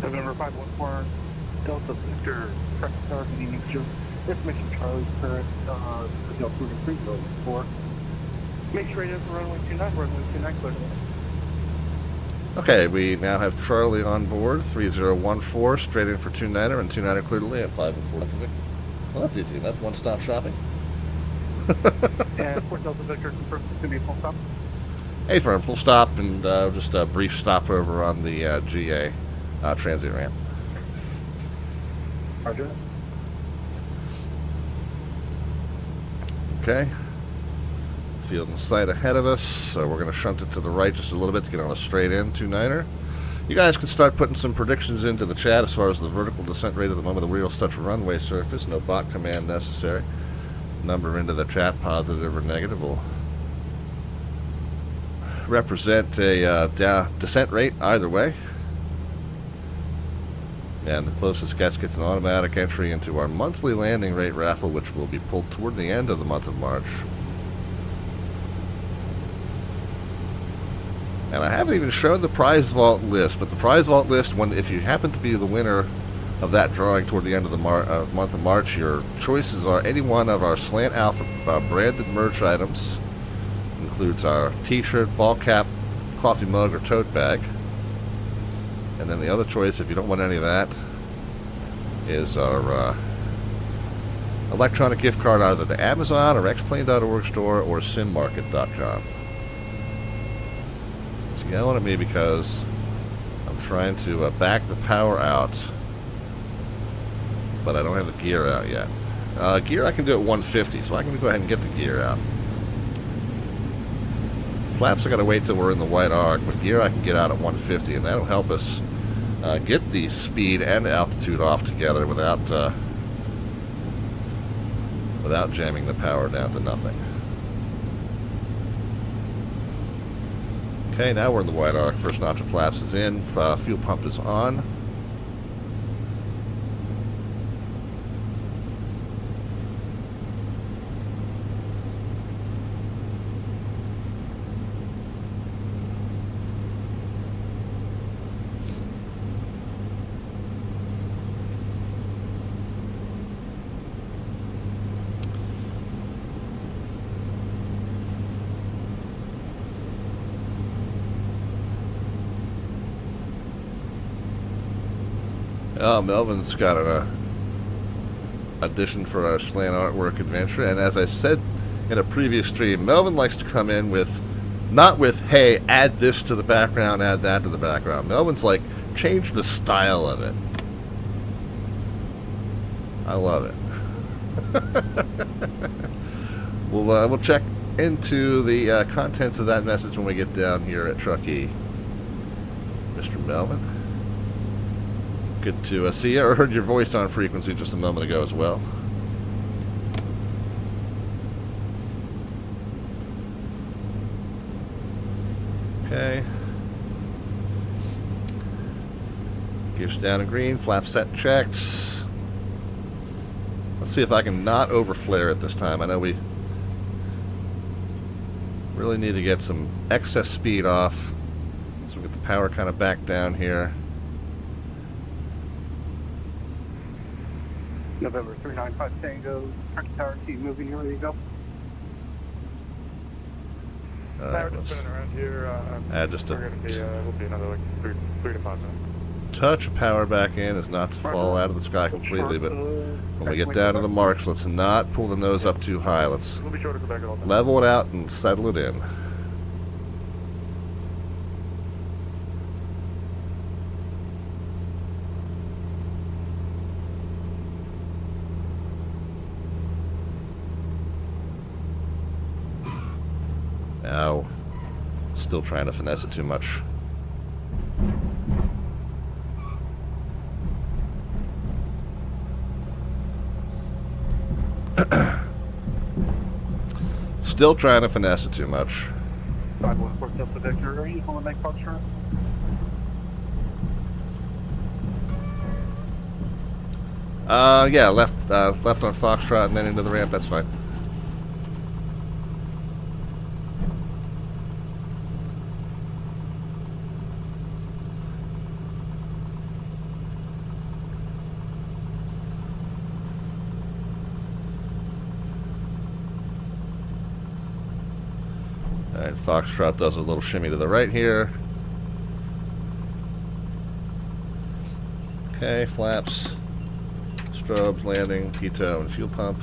Speaker 10: November 514, Delta Victor, Truckee Tower, Phoenix, information Charlie, current, Delta 304. Make sure it is runway 29, runway 29, clear.
Speaker 8: Okay, we now have Charlie on board, 3014, straight in for 29er, and 29er clear to land, 514. Well, that's easy. That's one-stop shopping.
Speaker 10: And Fort Delta Victor confirms it's going to be a full stop.
Speaker 8: Hey, firm, full stop, and just a brief stopover on the GA transit ramp.
Speaker 10: Roger that.
Speaker 8: Okay. Field in sight ahead of us, so we're going to shunt it to the right just a little bit to get on a straight in 29er. You guys can start putting some predictions into the chat as far as the vertical descent rate at the moment the wheels touch runway surface. No bot command necessary. Number into the chat, positive or negative, will represent a descent rate either way. And the closest guest gets an automatic entry into our monthly landing rate raffle, which will be pulled toward the end of the month of March. And I haven't even shown the prize vault list, but the prize vault list, if you happen to be the winner of that drawing toward the end of the month of March, your choices are any one of our Slant Alpha branded merch items. Includes our t-shirt, ball cap, coffee mug, or tote bag. And then the other choice, if you don't want any of that, is our electronic gift card either to Amazon or xplane.org store or simmarket.com. So yelling at me because I'm trying to back the power out, but I don't have the gear out yet. Gear I can do at 150, so I can go ahead and get the gear out. Flaps I gotta wait till we're in the white arc, but gear I can get out at 150, and that'll help us get the speed and altitude off together without jamming the power down to nothing. Okay, now we're in the white arc. First notch of flaps is in. Fuel pump is on. Oh, Melvin's got an audition for our Slant Artwork Adventure, and as I said in a previous stream, Melvin likes to come in with, not with, hey, add this to the background, add that to the background. Melvin's like, change the style of it. I love it. We'll check into the contents of that message when we get down here at Truckee. Mr. Melvin. Good to see you. I heard your voice on frequency just a moment ago as well. Okay. Gears down in green. Flap set checked. Let's see if I can not overflare it this time. I know we really need to get some excess speed off. So we get the power kind of back down here.
Speaker 10: November 395 Tango, Truckee Tower, keep moving, you ready to go?
Speaker 8: Alright, let's
Speaker 12: around here,
Speaker 8: add just a...
Speaker 12: we'll be another like 3 to 5 minutes.
Speaker 8: touch of power back in is not to fall out of the sky completely, but when we get down to the marks, let's not pull the nose up too high. Let's level it out and settle it in. Ow. Still trying to finesse it too much. Still trying to finesse it too much.
Speaker 10: 514 Delta Victor, are you going to make Foxtrot?
Speaker 8: Yeah, left on Foxtrot and then into the ramp, that's fine. Alright, Foxtrot does a little shimmy to the right here. Okay, flaps, strobes, landing, pitot, and fuel pump.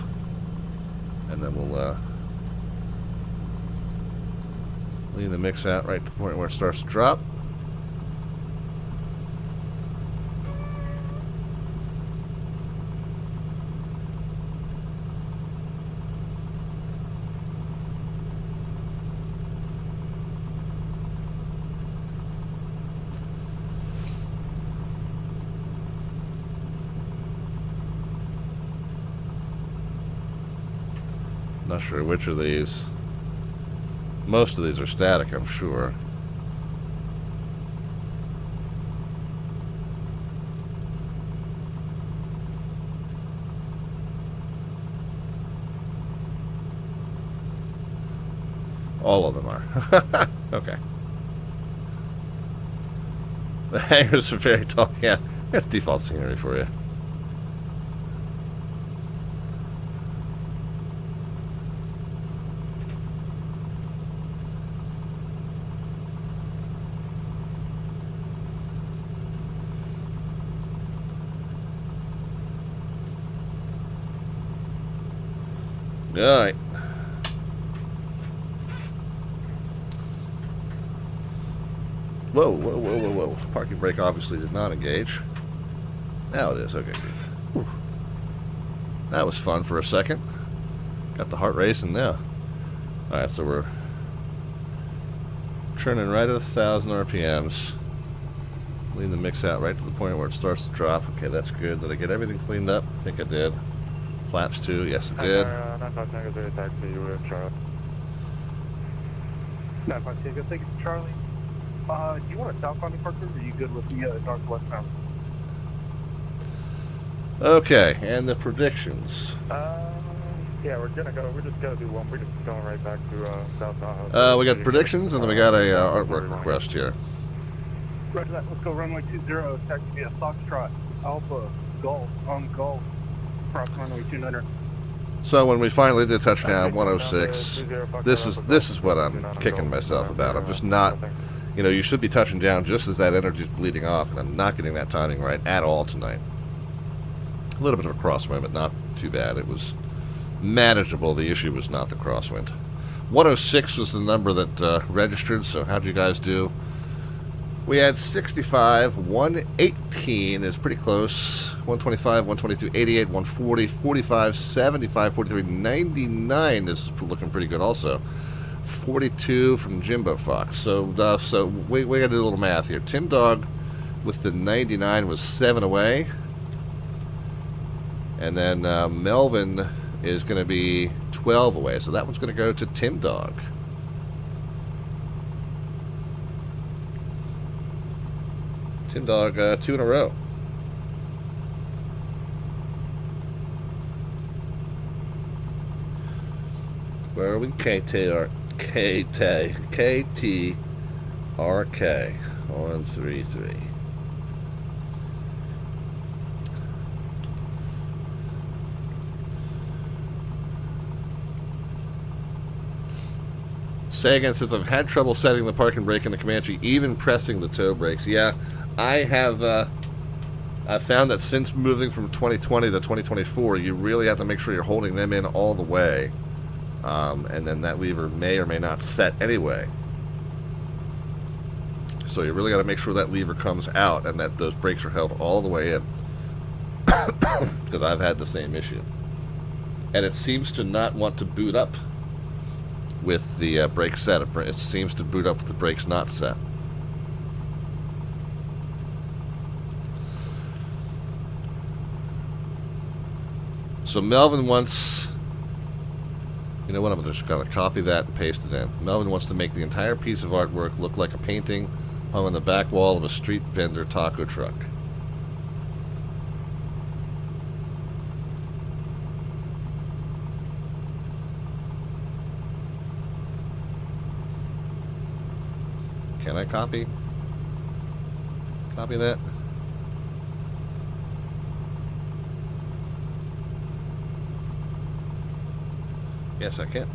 Speaker 8: And then we'll lean the mix out right to the point where it starts to drop. Not sure which of these. Most of these are static, I'm sure. All of them are. Okay. The hangars are very tall. Yeah, that's default scenery for you. Alright. Whoa, whoa, whoa, whoa, whoa. Parking brake obviously did not engage. Now it is. Okay, good. Whew. That was fun for a second. Got the heart racing now. Alright, so we're turning right at 1,000 RPMs. Lean the mix out right to the point where it starts to drop. Okay, that's good. Did I get everything cleaned up? I think I did. Flaps too. Yes, it did.
Speaker 10: 952, thank you, Charlie. Do you want a southbound departure, or are you good with the northwest bound?
Speaker 8: Okay, and the predictions.
Speaker 12: Yeah, we're just gonna do one. We're just going right back to South Tahoe.
Speaker 8: We got predictions, and then we got a artwork request here.
Speaker 10: Roger that. Let's go runway 20, taxi via Foxtrot, Alpha, Golf, on Golf, cross runway 29.
Speaker 8: So when we finally did touchdown 106, this is what I'm kicking myself about. I'm just not, you know, you should be touching down just as that energy is bleeding off, and I'm not getting that timing right at all tonight. A little bit of a crosswind, but not too bad. It was manageable. The issue was not the crosswind. 106 was the number that registered, so how'd you guys do? We had 65, 118 is pretty close, 125, 122, 88, 140, 45, 75, 43, 99 is looking pretty good also. 42 from Jimbo Fox. So we got to do a little math here. Tim Dog with the 99 was 7 away. And then Melvin is going to be 12 away. So that one's going to go to Tim Dog. Tim Dog, 2 in a row. Where are we? KTRK 133. Sagan says, I've had trouble setting the parking brake in the Comanche, even pressing the toe brakes. Yeah, I've found that since moving from 2020 to 2024, you really have to make sure you're holding them in all the way. And then that lever may or may not set anyway. So you really got to make sure that lever comes out and that those brakes are held all the way in. Because I've had the same issue. And it seems to not want to boot up with the brakes set. It seems to boot up with the brakes not set. So Melvin wants... You know what, I'm just going to copy that and paste it in. Melvin wants to make the entire piece of artwork look like a painting hung on the back wall of a street vendor taco truck. Can I copy that? Yes, I can.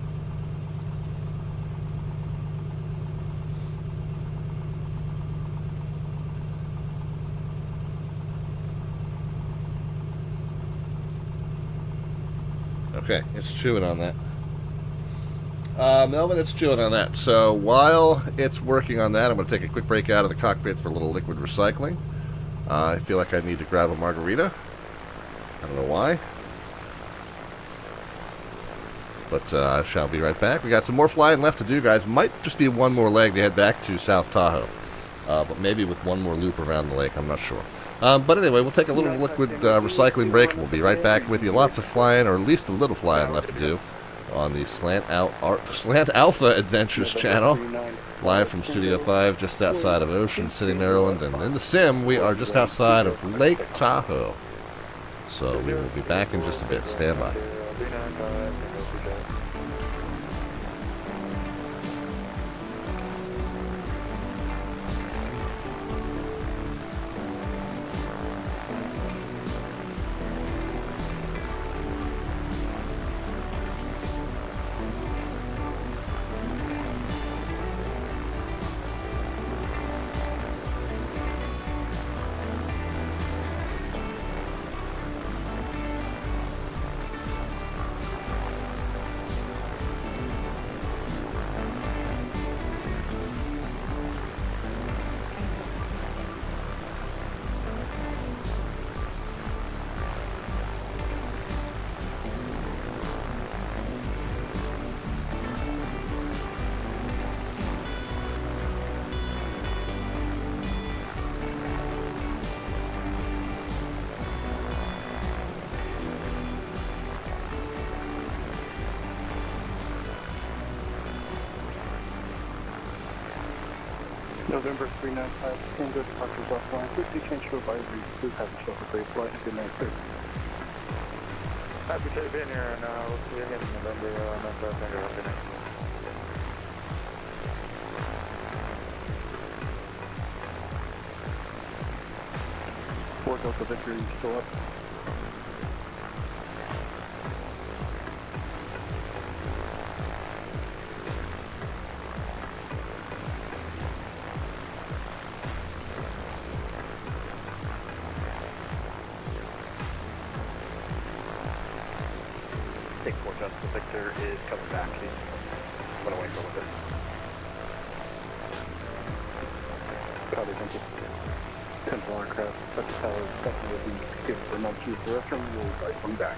Speaker 8: Okay, it's chewing on that. Melvin, it's chewing on that. So while it's working on that, I'm going to take a quick break out of the cockpit for a little liquid recycling. I feel like I need to grab a margarita. I don't know why. But I shall be right back. We got some more flying left to do, guys. Might just be one more leg to head back to South Tahoe. But maybe with one more loop around the lake, I'm not sure. But anyway, we'll take a little liquid recycling break. We'll be right back with you. Lots of flying, or at least a little flying left to do on the Slant Alpha Adventures channel. Live from Studio 5, just outside of Ocean City, Maryland. And in the sim, we are just outside of Lake Tahoe. So we will be back in just a bit. Stand by.
Speaker 10: November 395, Tango departures offline. Quickly change to advisory. Please have yourself a great flight. Good night, sir.
Speaker 12: Happy to be in here, and we'll see you again in November. Good night.
Speaker 10: Fort Delta Victory, still up.
Speaker 12: Victor is coming back. He's going to wait for a little bit.
Speaker 10: Copy, thank you. 10 aircraft, such a tower, definitely will be given for non-use the restroom. We'll guide one back.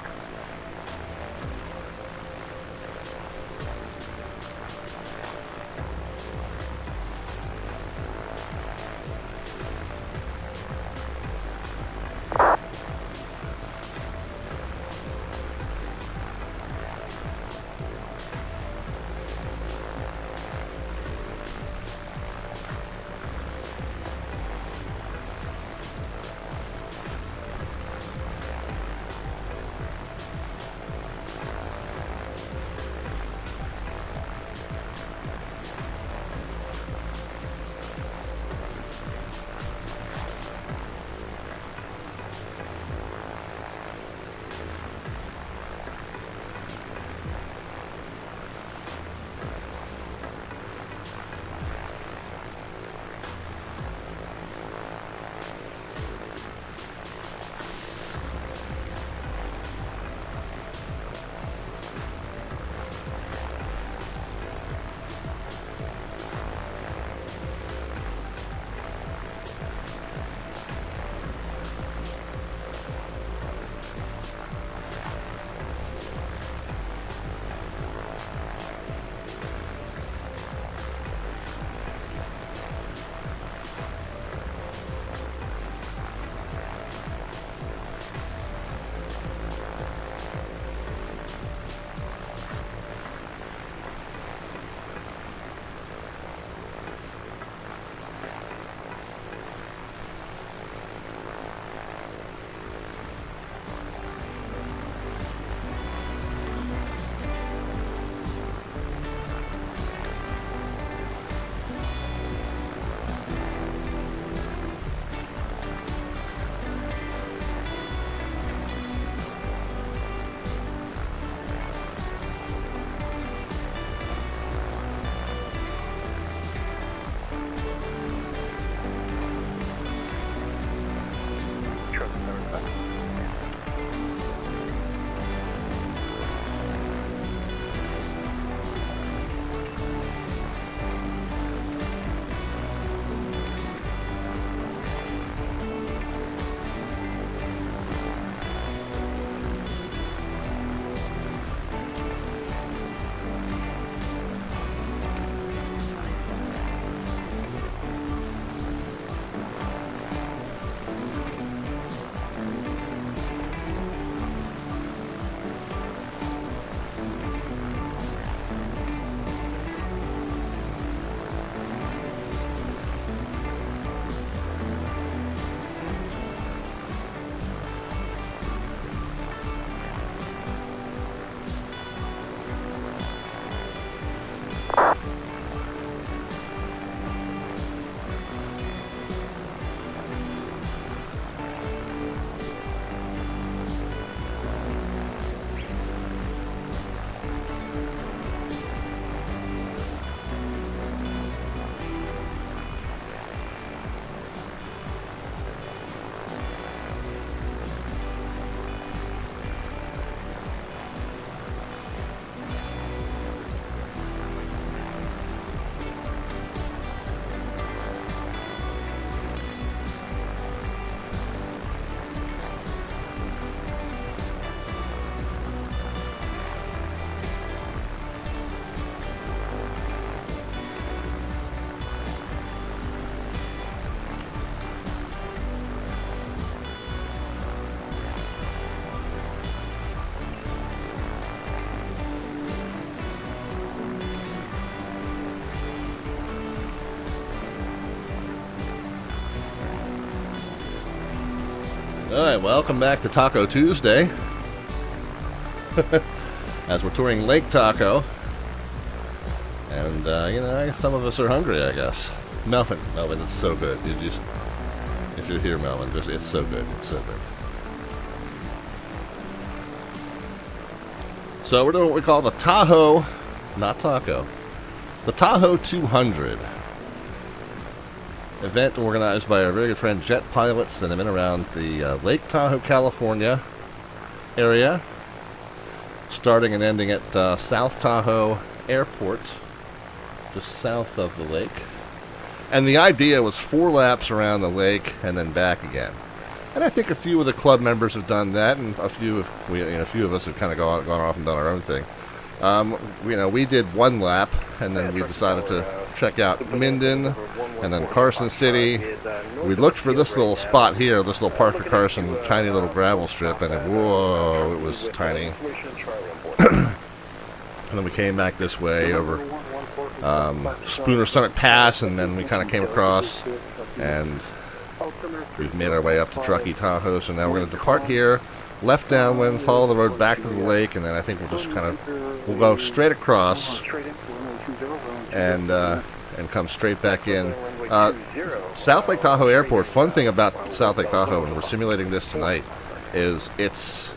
Speaker 8: Alright, welcome back to Taco Tuesday. As we're touring Lake Tahoe. And, you know, some of us are hungry, I guess. Melvin, it's so good. You just, if you're here, Melvin, it's so good. It's so good. So we're doing what we call the Tahoe, not Taco, the Tahoe 200. Event organized by our very good friend Jet Pilots and in and around the Lake Tahoe, California area. Starting and ending at South Tahoe Airport, just south of the lake. And the idea was 4 laps around the lake and then back again. And I think a few of the club members have done that, and a few of us have kind of gone off and done our own thing. You know, we did 1 lap, and then we decided to check out Minden, and then Carson City. We looked for this little spot here, this little Parker Carson tiny little gravel strip, and whoa, it was tiny. And then we came back this way over Spooner Stomach Pass, and then we kind of came across, and we've made our way up to Truckee Tahoe. So now we're going to depart here, left downwind, follow the road back to the lake, and then I think we'll just we'll go straight across and come straight back in. South Lake Tahoe Airport, fun thing about South Lake Tahoe, and we're simulating this tonight, is its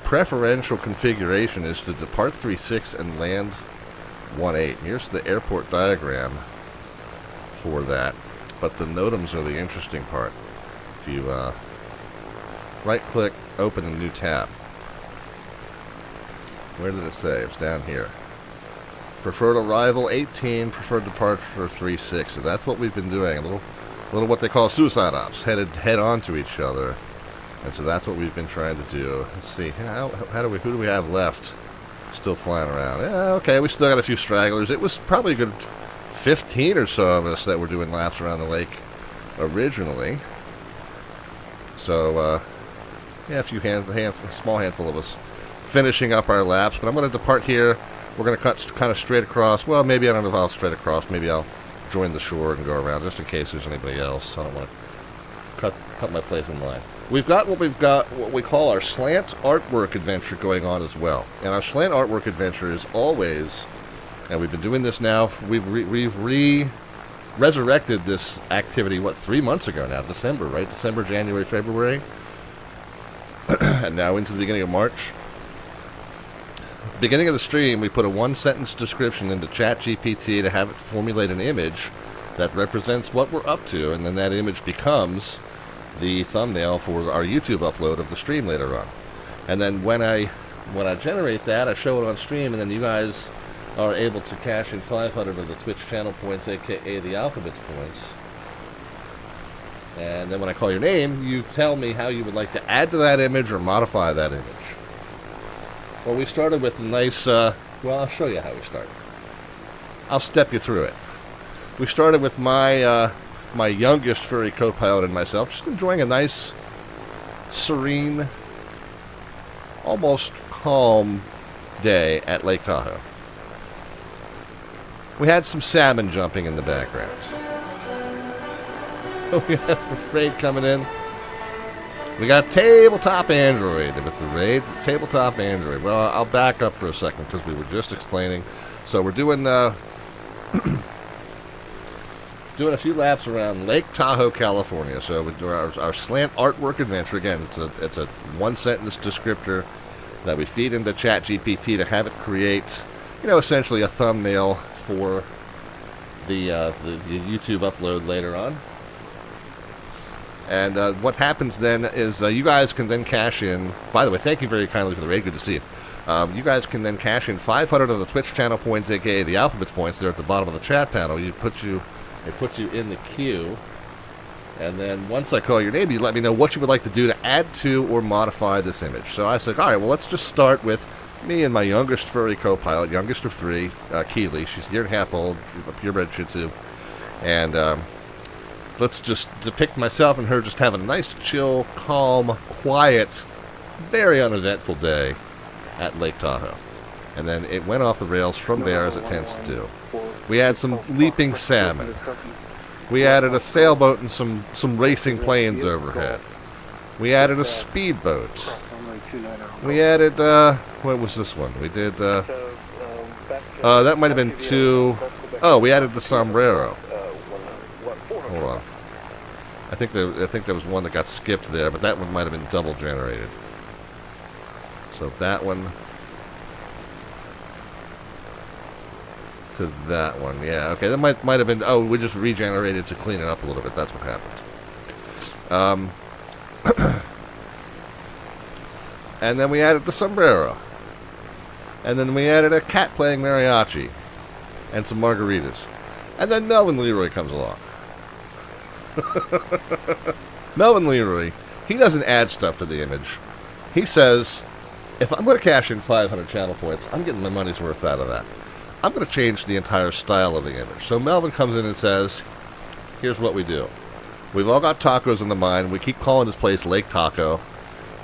Speaker 8: preferential configuration is to depart 3.6 and land 1.8. Here's the airport diagram for that. But the NOTAMs are the interesting part. If you right-click, open a new tab. Where did it say? It's down here. Preferred arrival 18, preferred departure 3.6. So that's what we've been doing. A little what they call suicide ops, headed head on to each other. And so that's what we've been trying to do. Let's see, who do we have left? Still flying around. Yeah, okay, we still got a few stragglers. It was probably a good 15 or so of us that were doing laps around the lake originally. So, yeah, a small handful of us finishing up our laps. But I'm going to depart here. We're going to cut kind of straight across. Well, maybe I don't know if I'll straight across. Maybe I'll join the shore and go around just in case there's anybody else. I don't want to cut my place in line. We've got what we call our slant artwork adventure going on as well. And our slant artwork adventure is always, and we've been doing this now, we've resurrected this activity, 3 months ago now? December, right? December, January, February. And now into the beginning of March. At the beginning of the stream, we put a 1-sentence description into ChatGPT to have it formulate an image that represents what we're up to, and then that image becomes the thumbnail for our YouTube upload of the stream later on. And then when I generate that, I show it on stream, and then you guys are able to cash in 500 of the Twitch channel points, aka the alphabets points. And then when I call your name, you tell me how you would like to add to that image or modify that image. Well, we started with a nice, well, I'll show you how we started. I'll step you through it. We started with my youngest furry co-pilot and myself, just enjoying a nice, serene, almost calm day at Lake Tahoe. We had some salmon jumping in the background. We got the raid coming in. We got Tabletop Android with the raid. Tabletop Android. Well, I'll back up for a second because we were just explaining. So we're doing doing a few laps around Lake Tahoe, California. So we do our slant artwork adventure. Again, it's a 1-sentence descriptor that we feed into ChatGPT to have it create, essentially a thumbnail for the YouTube upload later on. And what happens then is you guys can then cash in. By the way, thank you very kindly for the raid. Good to see you. You guys can then cash in 500 of the Twitch channel points, aka the alphabets points, there at the bottom of the chat panel. It puts you in the queue. And then once I call your name, you let me know what you would like to do to add to or modify this image. So I said, all right, well, let's just start with me and my youngest furry co-pilot, youngest of 3, Keely. She's a year and a half old, a purebred Shih Tzu. And let's just depict myself and her just having a nice, chill, calm, quiet, very uneventful day at Lake Tahoe. And then it went off the rails from there, as it tends to do. We had some leaping salmon. We added a sailboat and some racing planes overhead. We added a speedboat.
Speaker 10: Cross runway 29.
Speaker 8: We added, what was this one? We did, that might have been 2. Oh, we added the sombrero. Hold on. I think there was one that got skipped there, but that one might have been double generated. So that one to that one, yeah. Okay, that might have been. Oh, we just regenerated to clean it up a little bit. That's what happened. And then we added the sombrero, and then we added a cat playing mariachi, and some margaritas, and then Melvin Leroy comes along. Melvin Leroy, he doesn't add stuff to the image. He says, if I'm going to cash in 500 channel points, I'm getting my money's worth out of that. I'm going to change the entire style of the image. So Melvin comes in and says, here's what we do. We've all got tacos in the mind. We keep calling this place Lake Taco.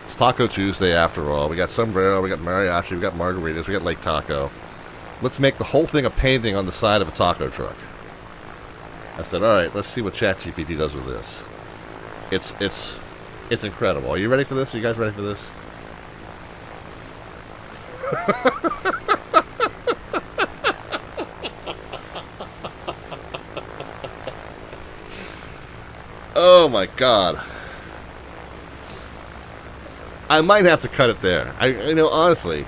Speaker 8: It's Taco Tuesday after all. We got sombrero, we got mariachi, we got margaritas, we got Lake Taco. Let's make the whole thing a painting on the side of a taco truck. I said, all right, let's see what ChatGPT does with this. It's incredible. Are you ready for this? Are you guys ready for this? Oh my God. I might have to cut it there. I know, honestly.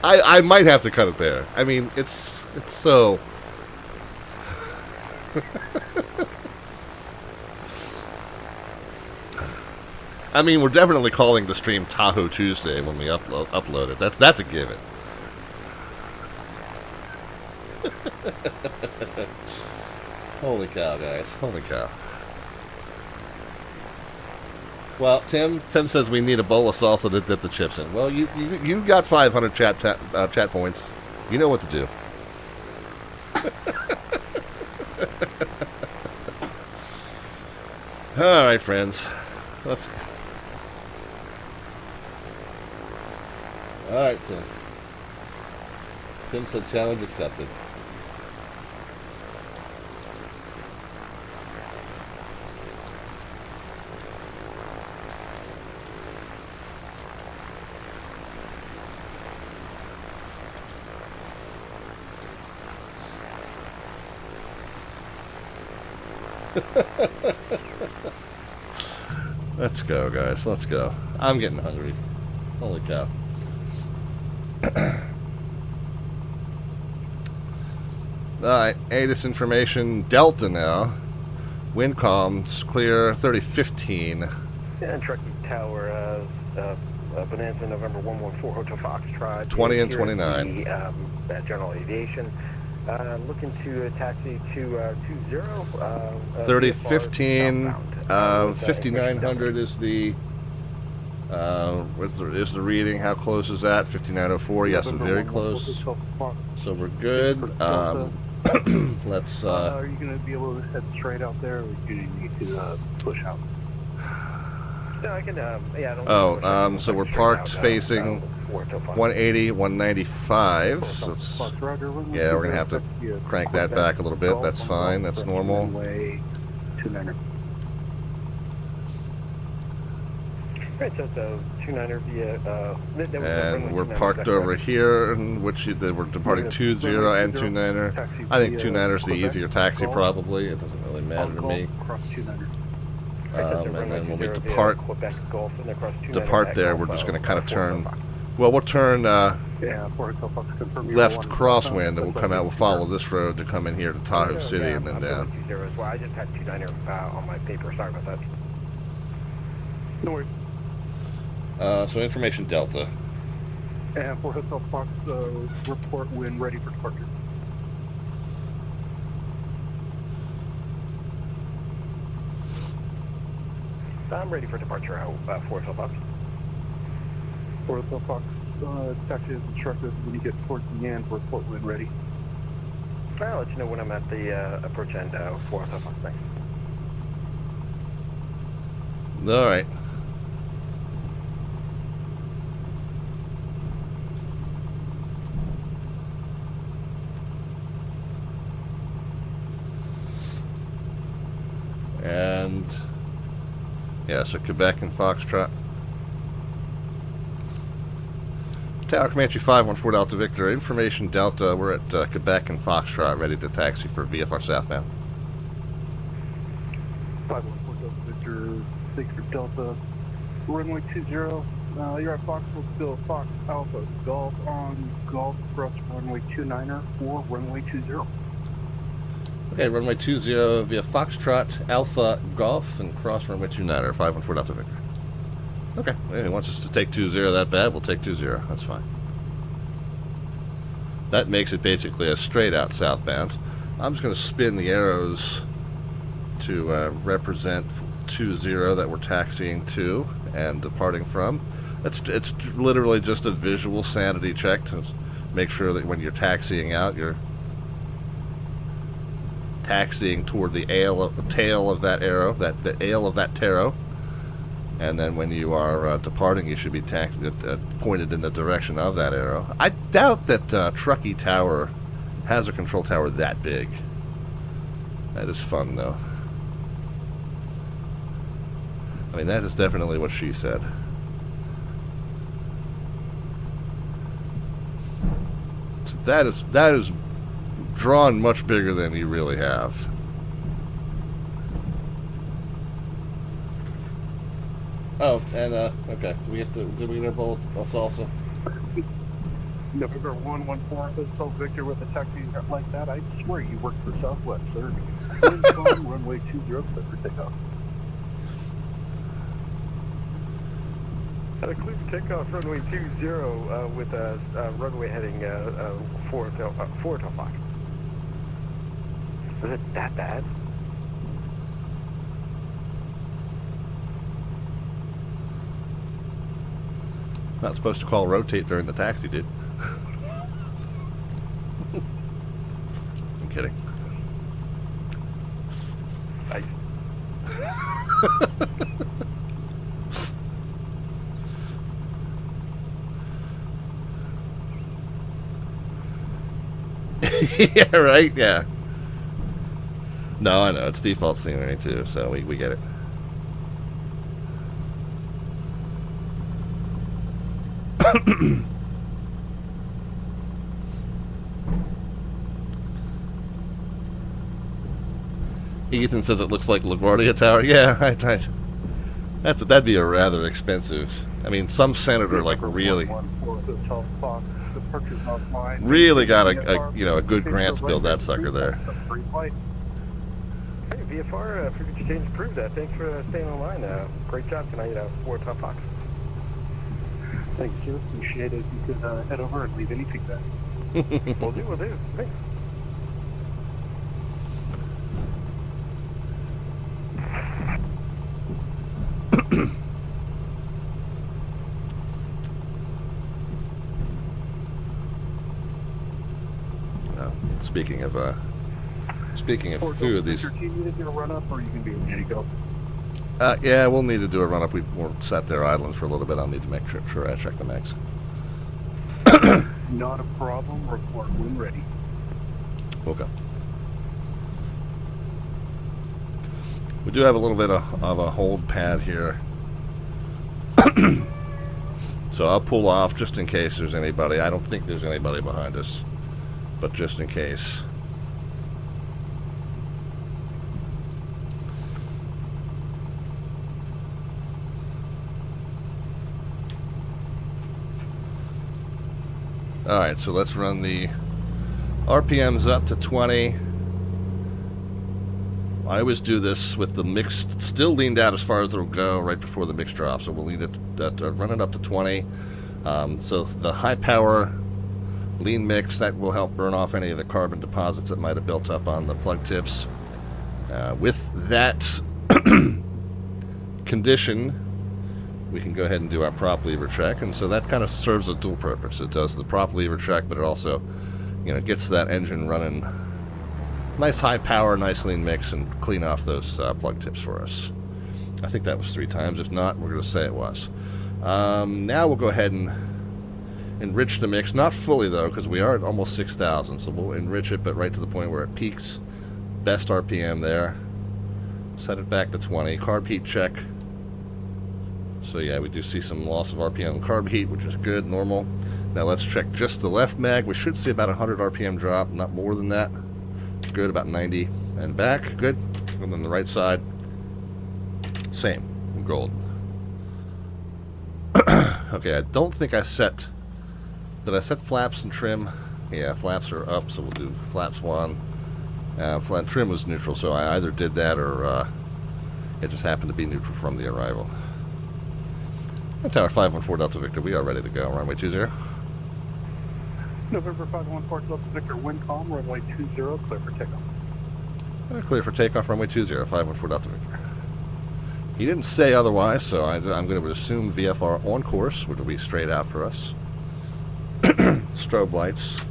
Speaker 8: I might have to cut it there. I mean, it's so... I mean, we're definitely calling the stream Tahoe Tuesday when we upload it. That's a given. Holy cow, guys. Holy cow. Well, Tim says we need a bowl of salsa to dip the chips in. Well, you got 500 chat points. You know what to do. All right, friends. Let's. All right, Tim. Tim said challenge accepted. Let's go, guys. Let's go. I'm getting hungry. Holy cow. Alright, ATIS information. Delta now. Wind comms clear 3015.
Speaker 10: And Truckee Tower, Bonanza, November 114, Hotel Foxtrot.
Speaker 8: 20 and 29.
Speaker 10: At General Aviation. Looking to taxi to 20.
Speaker 8: 3015. 5900 is the. Is the reading? How close is that? 5904. Yes, I'm very close. So we're good. Let's.
Speaker 10: Are you going to be able to head straight out there, or do you need to push out? No, I can. Yeah.
Speaker 8: So we're parked facing 180, 195. So let's. Yeah, we're gonna have to crank that back a little bit. That's fine. That's normal.
Speaker 10: Right, so it's a 29er via,
Speaker 8: and we're parked over here, in which we're departing 20 and 29er. I think 29er's the easier taxi, probably. It doesn't really matter to me. And then when we depart there, we're just going to kind of turn. Well, we'll turn left crosswind, and we'll come out. We'll follow this road to come in here to Tahoe City, and then down.
Speaker 10: I just had 29er on my paper. Sorry about that. No worries.
Speaker 8: So information Delta.
Speaker 10: And for Hotel Fox, report when ready for departure. I'm ready for departure for Hotel Fox. For Hotel Fox, taxi is instructed when you get towards the end, report when ready. I'll let you know when I'm at the approach end for Hotel Fox. Thanks.
Speaker 8: All right. And yeah, so Quebec and Foxtrot. Tower Comanche 514 Delta Victor. Information Delta. We're at Quebec and Foxtrot, ready to taxi for VFR southbound.
Speaker 10: 514 Delta Victor, Victor Delta, runway 20. You're at Foxtrot, still Fox Alpha, Golf on Golf, cross runway 29er for runway 20.
Speaker 8: Okay, runway 20 via Foxtrot, Alpha, Golf, and cross runway 29er, 514 Delta Victor. Okay, if he wants us to take 20 that bad, we'll take 20. That's fine. That makes it basically a straight out southbound. I'm just going to spin the arrows to represent 20 that we're taxiing to and departing from. It's literally just a visual sanity check to make sure that when you're taxiing out, you're taxiing toward the tail of that arrow, the ale of that tarot. And then when you are departing, you should be pointed in the direction of that arrow. I doubt that Truckee Tower has a control tower that big. That is fun, though. I mean, that is definitely what she said. So that is drawn much bigger than you really have. Oh, and okay. Did we get both salsa?
Speaker 10: November 114, so Victor with a taxi like that. I swear you work for Southwest, sir. Runway 20, clear for takeoff.
Speaker 12: Clear for takeoff, runway 20 with runway heading 4 to 5. Was it that bad?
Speaker 8: Not supposed to call rotate during the taxi, dude. I'm kidding.
Speaker 12: Nice.
Speaker 8: Yeah, right? Yeah. No, I know. It's default scenery, too, so we get it. Ethan says it looks like LaGuardia Tower. Yeah, that'd be a rather expensive. I mean, some senator like really got a good grant to build that sucker there.
Speaker 12: Hey, VFR, frequency change approved that. Thanks for staying online. Great job tonight, 4 Top Fox.
Speaker 10: Thank you, sir. Appreciate it. You could head over and leave any feedback.
Speaker 12: We'll do. Thanks.
Speaker 8: Speaking of food, these.
Speaker 10: Do you need to do a run up, or are you gonna be ready to go?
Speaker 8: Yeah, we'll need to do a run up. We're sat there idling for a little bit. I'll need to make sure I check the max.
Speaker 10: Not a problem. Report when ready.
Speaker 8: Okay. We do have a little bit of a hold pad here. So I'll pull off just in case there's anybody. I don't think there's anybody behind us, but just in case. Alright, so let's run the RPMs up to 20. I always do this with the mix still leaned out as far as it'll go right before the mix drops, so we'll lean it run it up to 20. So the high power lean mix, that will help burn off any of the carbon deposits that might have built up on the plug tips. With that condition, we can go ahead and do our prop lever check, and so that kind of serves a dual purpose. It does the prop lever check, but it also, gets that engine running nice high power, nice lean mix, and clean off those plug tips for us. I think that was 3 times. If not, we're going to say it was. Now we'll go ahead and enrich the mix, not fully though, because we are at almost 6,000, so we'll enrich it, but right to the point where it peaks. Best RPM there. Set it back to 20. Carb heat check. So yeah, we do see some loss of RPM on carb heat, which is good, normal. Now let's check just the left mag. We should see about 100 RPM drop, not more than that. Good, about 90. And back, good. And then the right side, same, gold. Okay, I don't think I set... Did I set flaps and trim? Yeah, flaps are up, so we'll do flaps 1. Flat trim was neutral, so I either did that or it just happened to be neutral from the arrival. Tower 514 Delta Victor, we are ready to go. Runway 20.
Speaker 10: November 514 Delta Victor, wind calm, runway 20, clear for takeoff.
Speaker 8: Clear for takeoff, runway 20, 514 Delta Victor. He didn't say otherwise, so I'm going to assume VFR on course, which will be straight out for us. Strobe lights,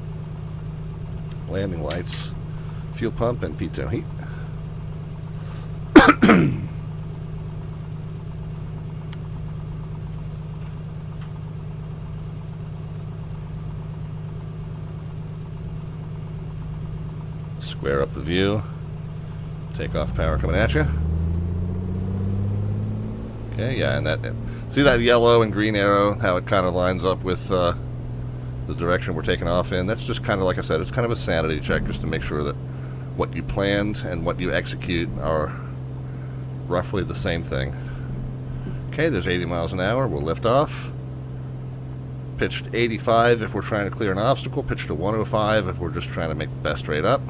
Speaker 8: landing lights, fuel pump, and pitot heat. Square up the view. Takeoff power coming at you. Okay, yeah, and that... See that yellow and green arrow, how it kind of lines up with the direction we're taking off in? That's just kind of, like I said, it's kind of a sanity check just to make sure that what you planned and what you execute are roughly the same thing. Okay, there's 80 miles an hour. We'll lift off. Pitch to 85 if we're trying to clear an obstacle. Pitch to 105 if we're just trying to make the best straight up.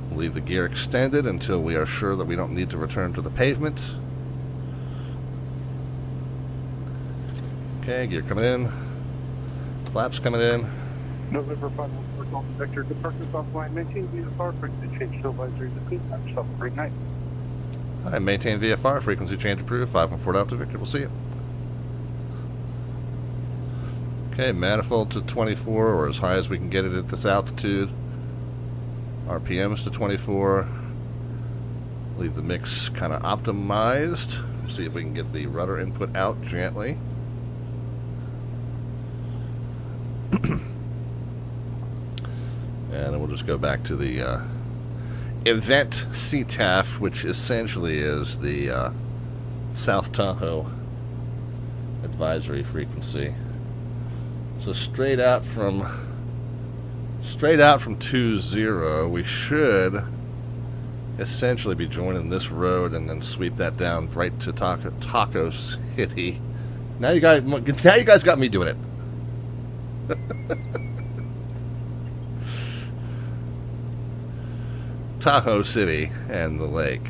Speaker 8: We'll leave the gear extended until we are sure that we don't need to return to the pavement. Okay, gear coming in. Flaps coming in.
Speaker 10: November 514 Delta Victor, departures offline, maintain VFR, frequency change to advisory to peak, have yourself a great night.
Speaker 8: Hi, maintain VFR, frequency change approved, 514 Delta Victor, we'll see you. Okay, manifold to 24, or as high as we can get it at this altitude. RPMs to 24. Leave the mix kind of optimized. See if we can get the rudder input out gently. And then we'll just go back to the event CTAF, which essentially is the South Tahoe advisory frequency. So straight out from 20, we should essentially be joining this road and then sweep that down right to Tahoe City. Now you guys got me doing it. Tahoe City and the lake.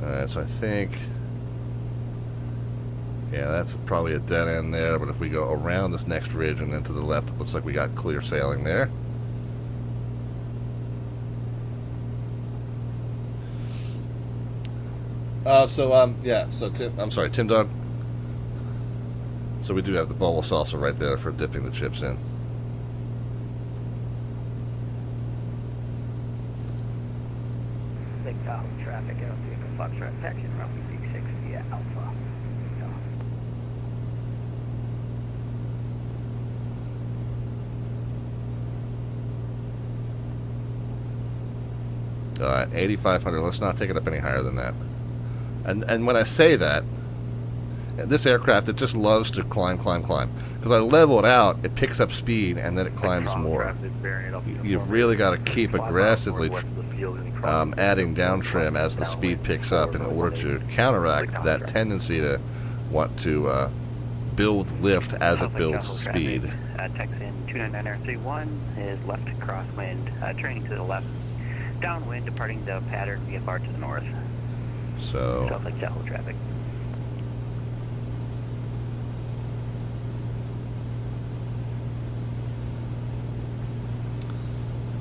Speaker 8: Alright, so I think... Yeah, that's probably a dead end there, but if we go around this next ridge and then to the left, it looks like we got clear sailing there. Tim Dog. So we do have the bowl of salsa right there for dipping the chips in.
Speaker 9: Big Tahoe traffic, Alpha Foxtrot, taxi runway 36 via Alpha.
Speaker 8: Alright, 8,500. Let's not take it up any higher than that. And when I say that, this aircraft, it just loves to climb. Because I level it out, it picks up speed, and then it climbs more. You've really got to keep aggressively adding down trim as the speed picks up in order to counteract that tendency to want to build lift as it builds speed.
Speaker 9: Texan 299R31 is left crosswind, turning to the left, downwind, departing the pattern VFR to the north.
Speaker 8: So
Speaker 9: South Lake Tahoe traffic.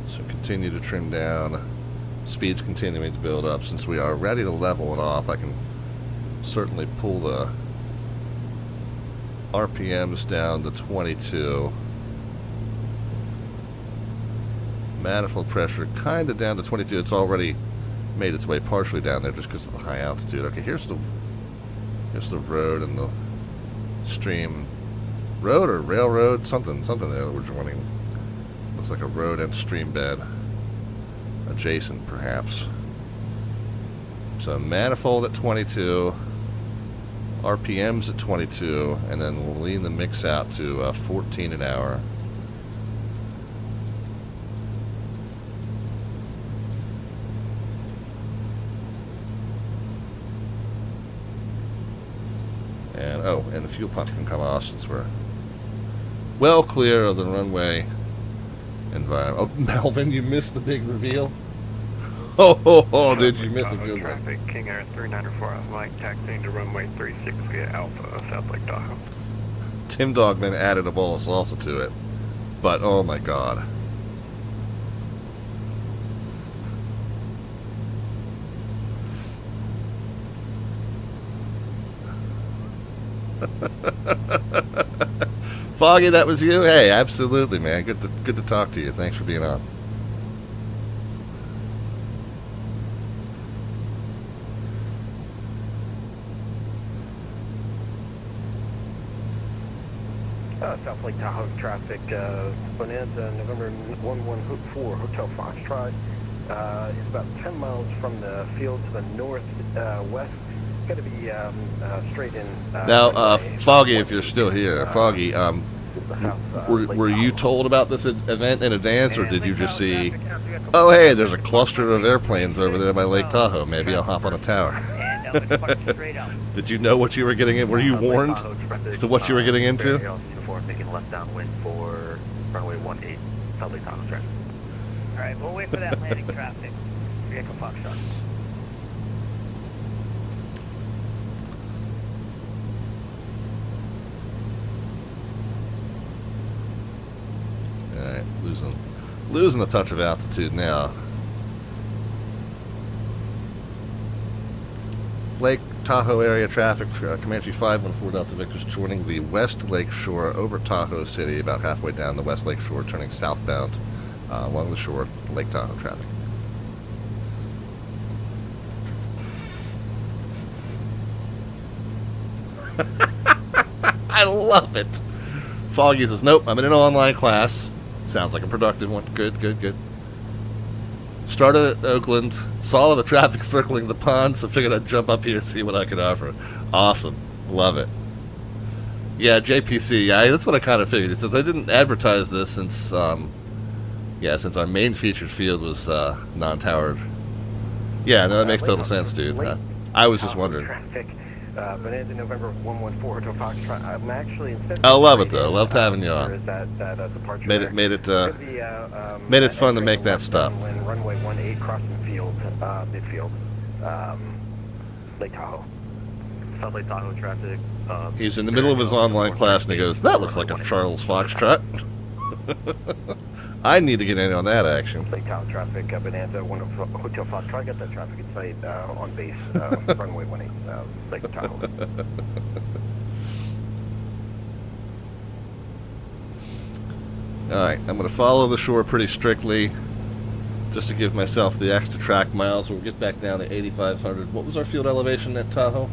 Speaker 8: So continue to trim down. Speed's continuing to build up. Since we are ready to level it off, I can certainly pull the RPMs down to 22. Manifold pressure kind of down to 22. It's already made its way partially down there just because of the high altitude. Okay, here's the road and the stream. Road or railroad, something there that we're joining. Looks like a road and stream bed. Adjacent, perhaps. So manifold at 22. RPMs at 22. And then we'll lean the mix out to 14 an hour. And, oh, and the fuel pump can come off since we're well clear of the runway environment. Oh, Melvin, you missed the big reveal? Oh, did you miss a good one?
Speaker 12: Traffic, King Air 394 Mike, taxiing to runway 36 via Alpha, South Lake Tahoe.
Speaker 8: Tim Dog then added a bowl of salsa to it. But, oh my god. Foggy, that was you? Hey, absolutely, man. Good to talk to you. Thanks for being on.
Speaker 9: South Lake Tahoe traffic, Bonanza, November 114 Hotel Foxtrot. It's about 10 miles from the field to the northwest. Got to be straight in.
Speaker 8: Now, Foggy, if you're still here, Foggy, were you told about this event in advance, or did you just see, oh, hey, there's a cluster of airplanes over there by Lake Tahoe, maybe I'll hop on a tower? Did you know what you were getting in? Were you warned as to what you were getting into?
Speaker 12: Making left downwind for runway 18, South Lake Tahoe traffic.
Speaker 5: Alright, we'll wait for that landing traffic. Echo Foxtrot.
Speaker 8: Alright, losing a touch of altitude now. Lake Tahoe area traffic, Comanche 514 Delta Victor's joining the West Lake Shore over Tahoe City, about halfway down the West Lake Shore, turning southbound along the shore, Lake Tahoe traffic. I love it. Foggy says, nope, I'm in an online class. Sounds like a productive one. Good. Started at Oakland, saw the traffic circling the pond, so figured I'd jump up here and see what I could offer. Awesome. Love it. Yeah, JPC, yeah, that's what I kind of figured. He says, I didn't advertise this since, since our main featured field was non-towered. Yeah, no, that makes total sense, dude. I was just wondering.
Speaker 9: Bonanza, November 114 Hotel Foxtrot. I'm actually
Speaker 8: I love it though. Loved having you on. Made it fun to make that stop.
Speaker 9: Runway 18 crossing field, midfield, Lake Tahoe.
Speaker 12: South Lake Tahoe traffic.
Speaker 8: He's in the middle of his online class and he goes, "That looks like a Charles Foxtrot." I need to get in on that action.
Speaker 9: Lake Tahoe traffic, Bonanza, Hotel Foxtrot. Got that traffic in sight on base, runway 18, Lake Tahoe.
Speaker 8: Alright, I'm going to follow the shore pretty strictly, just to give myself the extra track miles. We'll get back down to 8,500. What was our field elevation at Tahoe?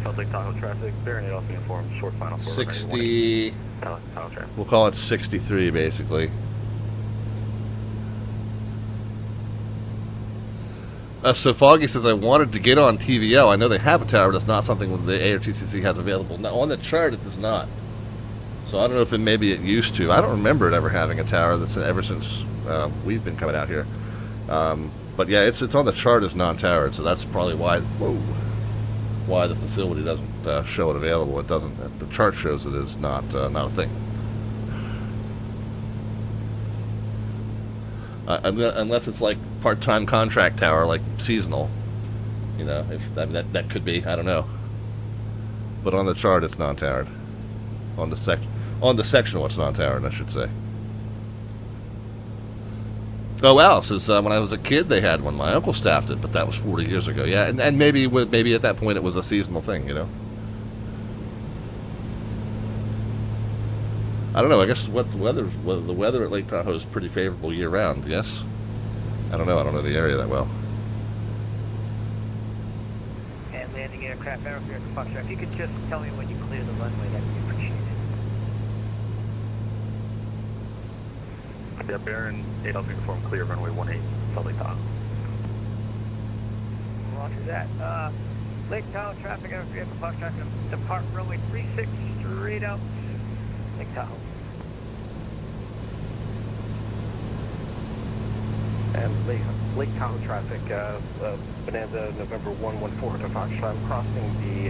Speaker 12: South Lake Tahoe traffic, Baronet off uniform, short final for
Speaker 8: 60.
Speaker 12: Tahoe traffic.
Speaker 8: We'll call it 63, basically. So Foggy says, I wanted to get on TVL. I know they have a tower, but it's not something that the ARTCC has available. Now, on the chart, it does not. So I don't know if maybe it used to. I don't remember it ever having a tower that's ever since we've been coming out here. But yeah, it's on the chart as non-towered, so that's probably why the facility doesn't show it available. It doesn't. The chart shows it as not a thing. Unless it's like part-time contract tower, like seasonal, you know, if that could be, I don't know. But on the chart, it's non-towered. On the sectional, it's non-towered, I should say. Oh wow! Says when I was a kid, they had one. My uncle staffed it, but that was 40 years ago. Yeah, and maybe at that point it was a seasonal thing, you know. I don't know. I guess the weather at Lake Tahoe is pretty favorable year round. Yes. I don't know. I don't know the area that well.
Speaker 5: And landing aircraft, aircraft, Foxtrot. If you could just tell me when you clear the runway, that'd be appreciated.
Speaker 12: Yep, Aaron, 8 Alpha Uniform, clear runway 18, South Lake Tahoe.
Speaker 13: Roger that. Lake Tahoe traffic, Air Vehicle Fox traffic, depart runway 36, straight out, Lake Tahoe.
Speaker 9: And Lake Tahoe traffic, Bonanza, November 114 to Foxtrot, crossing the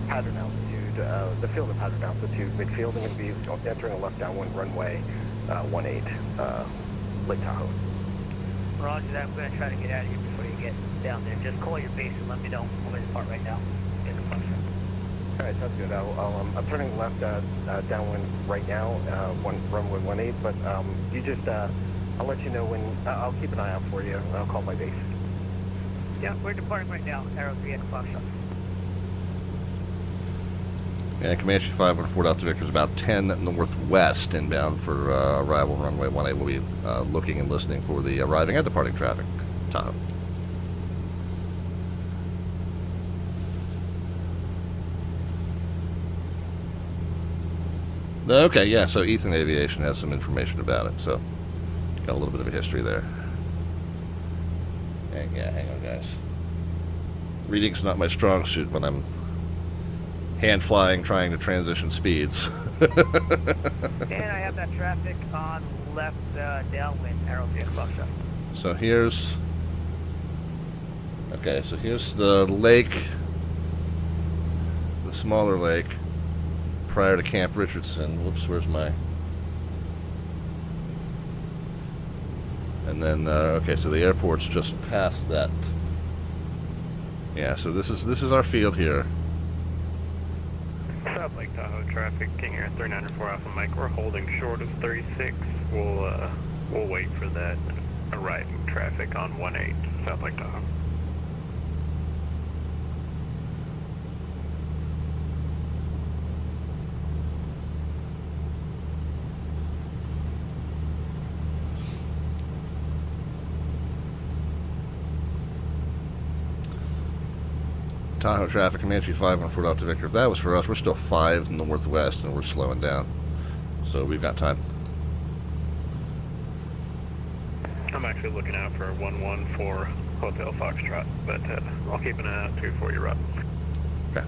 Speaker 9: pattern altitude, the field of pattern altitude, midfield, and going to be entering a left downwind runway 18, Lake Tahoe.
Speaker 13: Roger that. I'm going to try to get out of here before you get down there. Just call your base and let me know. I'm going to depart right now. Get the function.
Speaker 9: All right, sounds good. I'm turning left downwind right now, runway 18, but you just, I'll let you know when, I'll keep an eye out for you. I'll call my base.
Speaker 13: Yeah, we're departing right now. Arrow 3 Echo Foxtrot.
Speaker 8: And Comanche 514 Delta Victor is about 10 northwest inbound for arrival runway 18. We'll be looking and listening for the arriving and departing traffic. Tahoe. Okay, yeah, so Ethan Aviation has some information about it, so got a little bit of a history there. Hang on, guys. Reading's not my strong suit when I'm hand flying trying to transition speeds.
Speaker 13: And I have that traffic on left downwind, Arrow 3 Echo Foxtrot.
Speaker 8: So here's the lake, the smaller lake prior to Camp Richardson. Whoops, where's my... And then, okay, so the airport's just past that. Yeah, so this is our field here.
Speaker 12: South Lake Tahoe traffic, King Air 394 Alpha Mike. We're holding short of 36. We'll wait for that arriving traffic on 18, South Lake Tahoe.
Speaker 8: Tahoe traffic, Comanche 514 Delta Victor. If that was for us, we're still 5 northwest and we're slowing down. So we've got time.
Speaker 12: I'm actually looking out for 114 Hotel Foxtrot, but I'll keep an eye out too for you, Rob.
Speaker 8: Okay.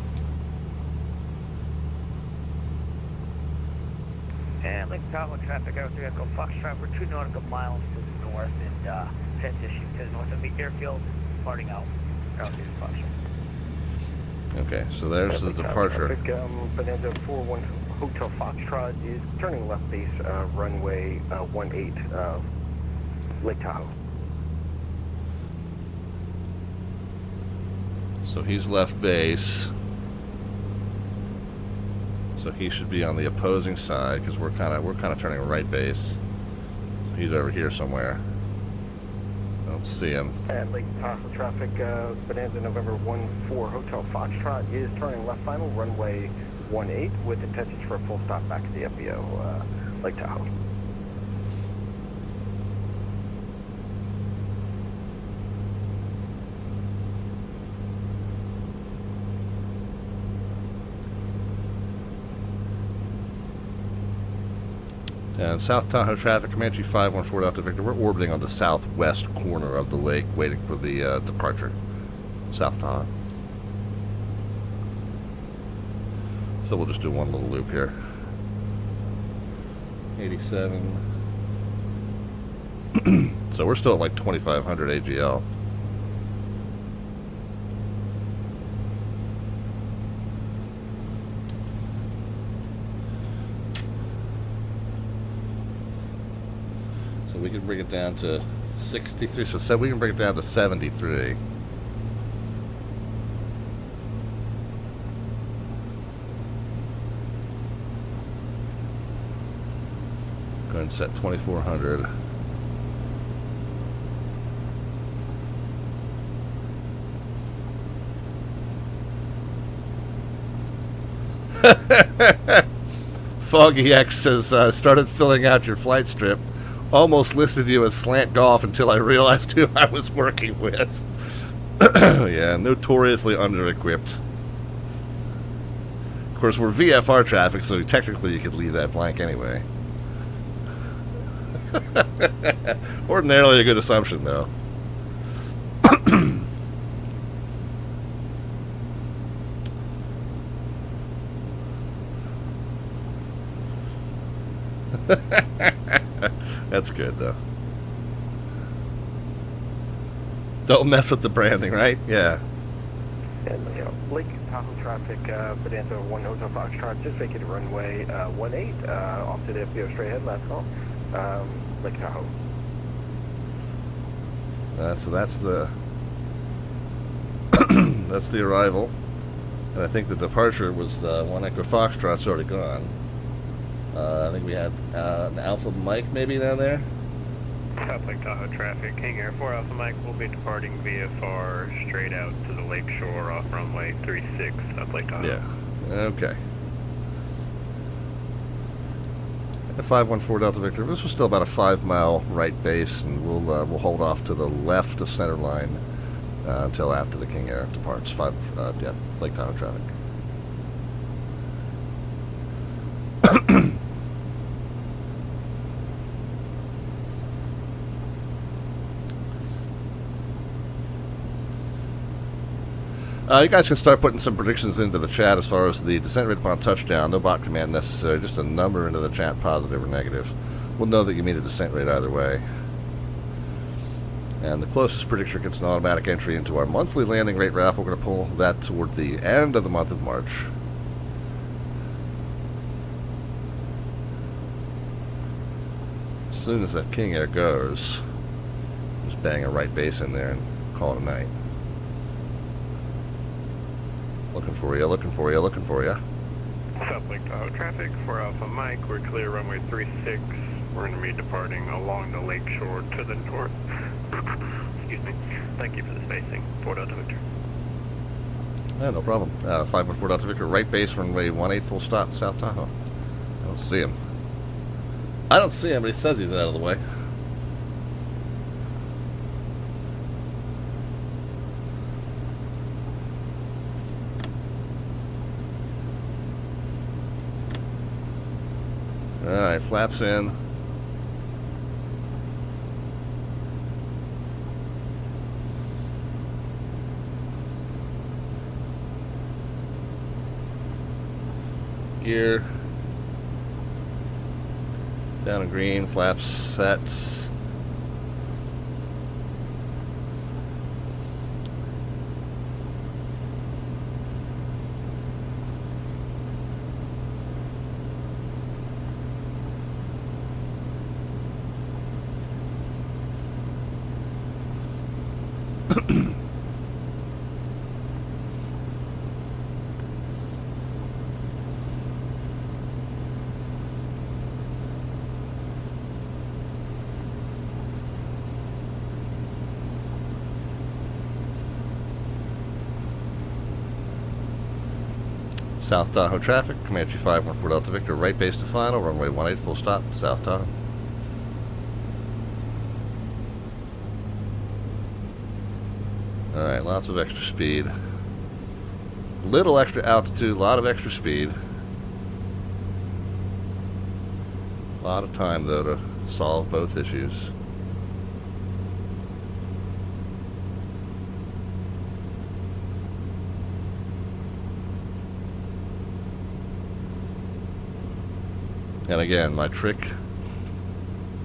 Speaker 13: And Lake Tahoe traffic, Arrow 3 Echo Foxtrot. We're 2 nautical miles to the north and transition to the north of the airfield, departing out, Arrow 3 Foxtrot.
Speaker 8: Okay, so there's the departure.
Speaker 9: Traffic, Bonanza 41 Hotel Foxtrot is turning left base, runway 18, Lake Tahoe.
Speaker 8: So he's left base. So he should be on the opposing side because we're kind of turning right base. So he's over here somewhere. I don't see him.
Speaker 9: And Lake Tahoe traffic, Bonanza November 14 Hotel Foxtrot is turning left final, runway 18, with intentions for a full stop back at the FBO, Lake Tahoe.
Speaker 8: And South Tahoe traffic, Comanche 514 Delta Victor. We're orbiting on the southwest corner of the lake, waiting for the departure. South Tahoe. So we'll just do one little loop here. 87. So we're still at like 2,500 AGL. So we can bring it down to 63. So we can bring it down to 73. Go ahead and set 2,400. Foggy X says, started filling out your flight strip. Almost listed you as Slant Golf until I realized who I was working with. Yeah, notoriously under-equipped. Of course, we're VFR traffic, so technically you could leave that blank anyway. Ordinarily a good assumption, though. That's good, though. Don't mess with the branding, right? Yeah.
Speaker 9: And Lake Tahoe traffic, Bonanza 1 Hotel Foxtrot, just vacated runway 18, off to the FBO straight ahead, last call, Lake Tahoe.
Speaker 8: So that's the that's the arrival, and I think the departure was 1 Echo Foxtrot's already gone. I think we had an Alpha Mike maybe down there.
Speaker 12: South Lake Tahoe traffic, King Air 4 Alpha Mike will be departing VFR straight out to the lake shore off runway 36, South Lake Tahoe.
Speaker 8: Yeah, okay. 514 Delta Victor. This was still about a 5-mile right base, and we'll hold off to the left of center line until after the King Air departs. Lake Tahoe traffic. You guys can start putting some predictions into the chat as far as the descent rate upon touchdown. No bot command necessary, just a number into the chat, positive or negative. We'll know that you mean a descent rate either way. And the closest predictor gets an automatic entry into our monthly landing rate raffle. We're going to pull that toward the end of the month of March. As soon as that King Air goes, just bang a right base in there and call it a night. Looking for you, looking for you, looking for you.
Speaker 12: South Lake Tahoe traffic, 4 Alpha Mike, we're clear runway 36. We're going to be departing along the lake shore to the north. Excuse me. Thank you for the spacing. 4 Delta Victor.
Speaker 8: Yeah, no problem. 514 Delta Victor, right base, runway 18, full stop, South Tahoe. I don't see him. I don't see him, but he says he's out of the way. Alright, flaps in. Gear. Down in green, flaps set. South Tahoe traffic, Comanche 514 Delta Victor, right base to final, runway 18, full stop, South Tahoe. Alright, lots of extra speed. Little extra altitude, a lot of extra speed. A lot of time, though, to solve both issues. And again, my trick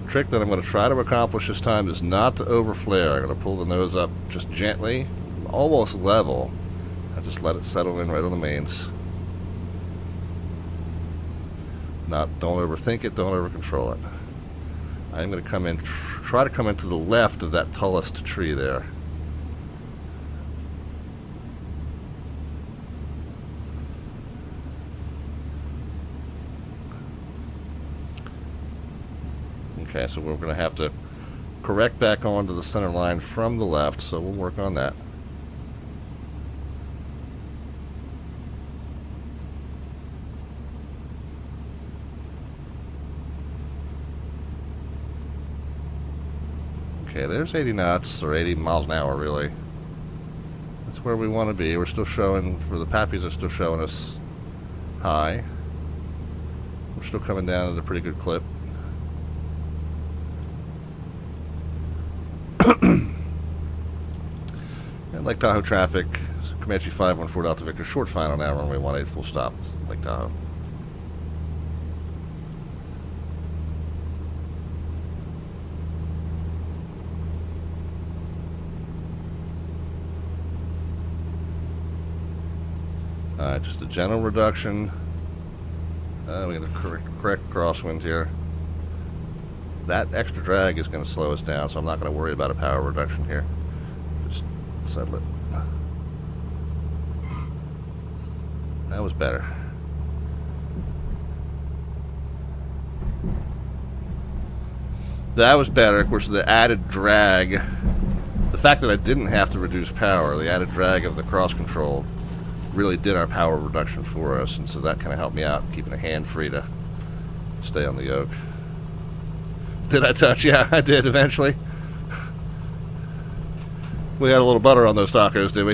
Speaker 8: that I'm going to try to accomplish this time is not to overflare. I'm going to pull the nose up just gently, almost level, and just let it settle in right on the mains. Don't overthink it, don't overcontrol it. I'm going to come in, try to come into the left of that tallest tree there. Okay, so we're going to have to correct back onto the center line from the left, so we'll work on that. Okay, there's 80 knots, or 80 miles an hour, really. That's where we want to be. We're still showing, for the Pappies are still showing us high. We're still coming down at a pretty good clip. And Lake Tahoe traffic, Comanche 514 Delta Victor, short final now, runway 18 full stop, Lake Tahoe. Alright, just a general reduction. We got a correct crosswind here. That extra drag is going to slow us down, so I'm not going to worry about a power reduction here. Just settle it. That was better. That was better. Of course, the added drag, the fact that I didn't have to reduce power, the added drag of the cross control really did our power reduction for us, and so that kind of helped me out, keeping the hand free to stay on the yoke. Did I touch? Yeah, I did eventually. We had a little butter on those tacos, did we?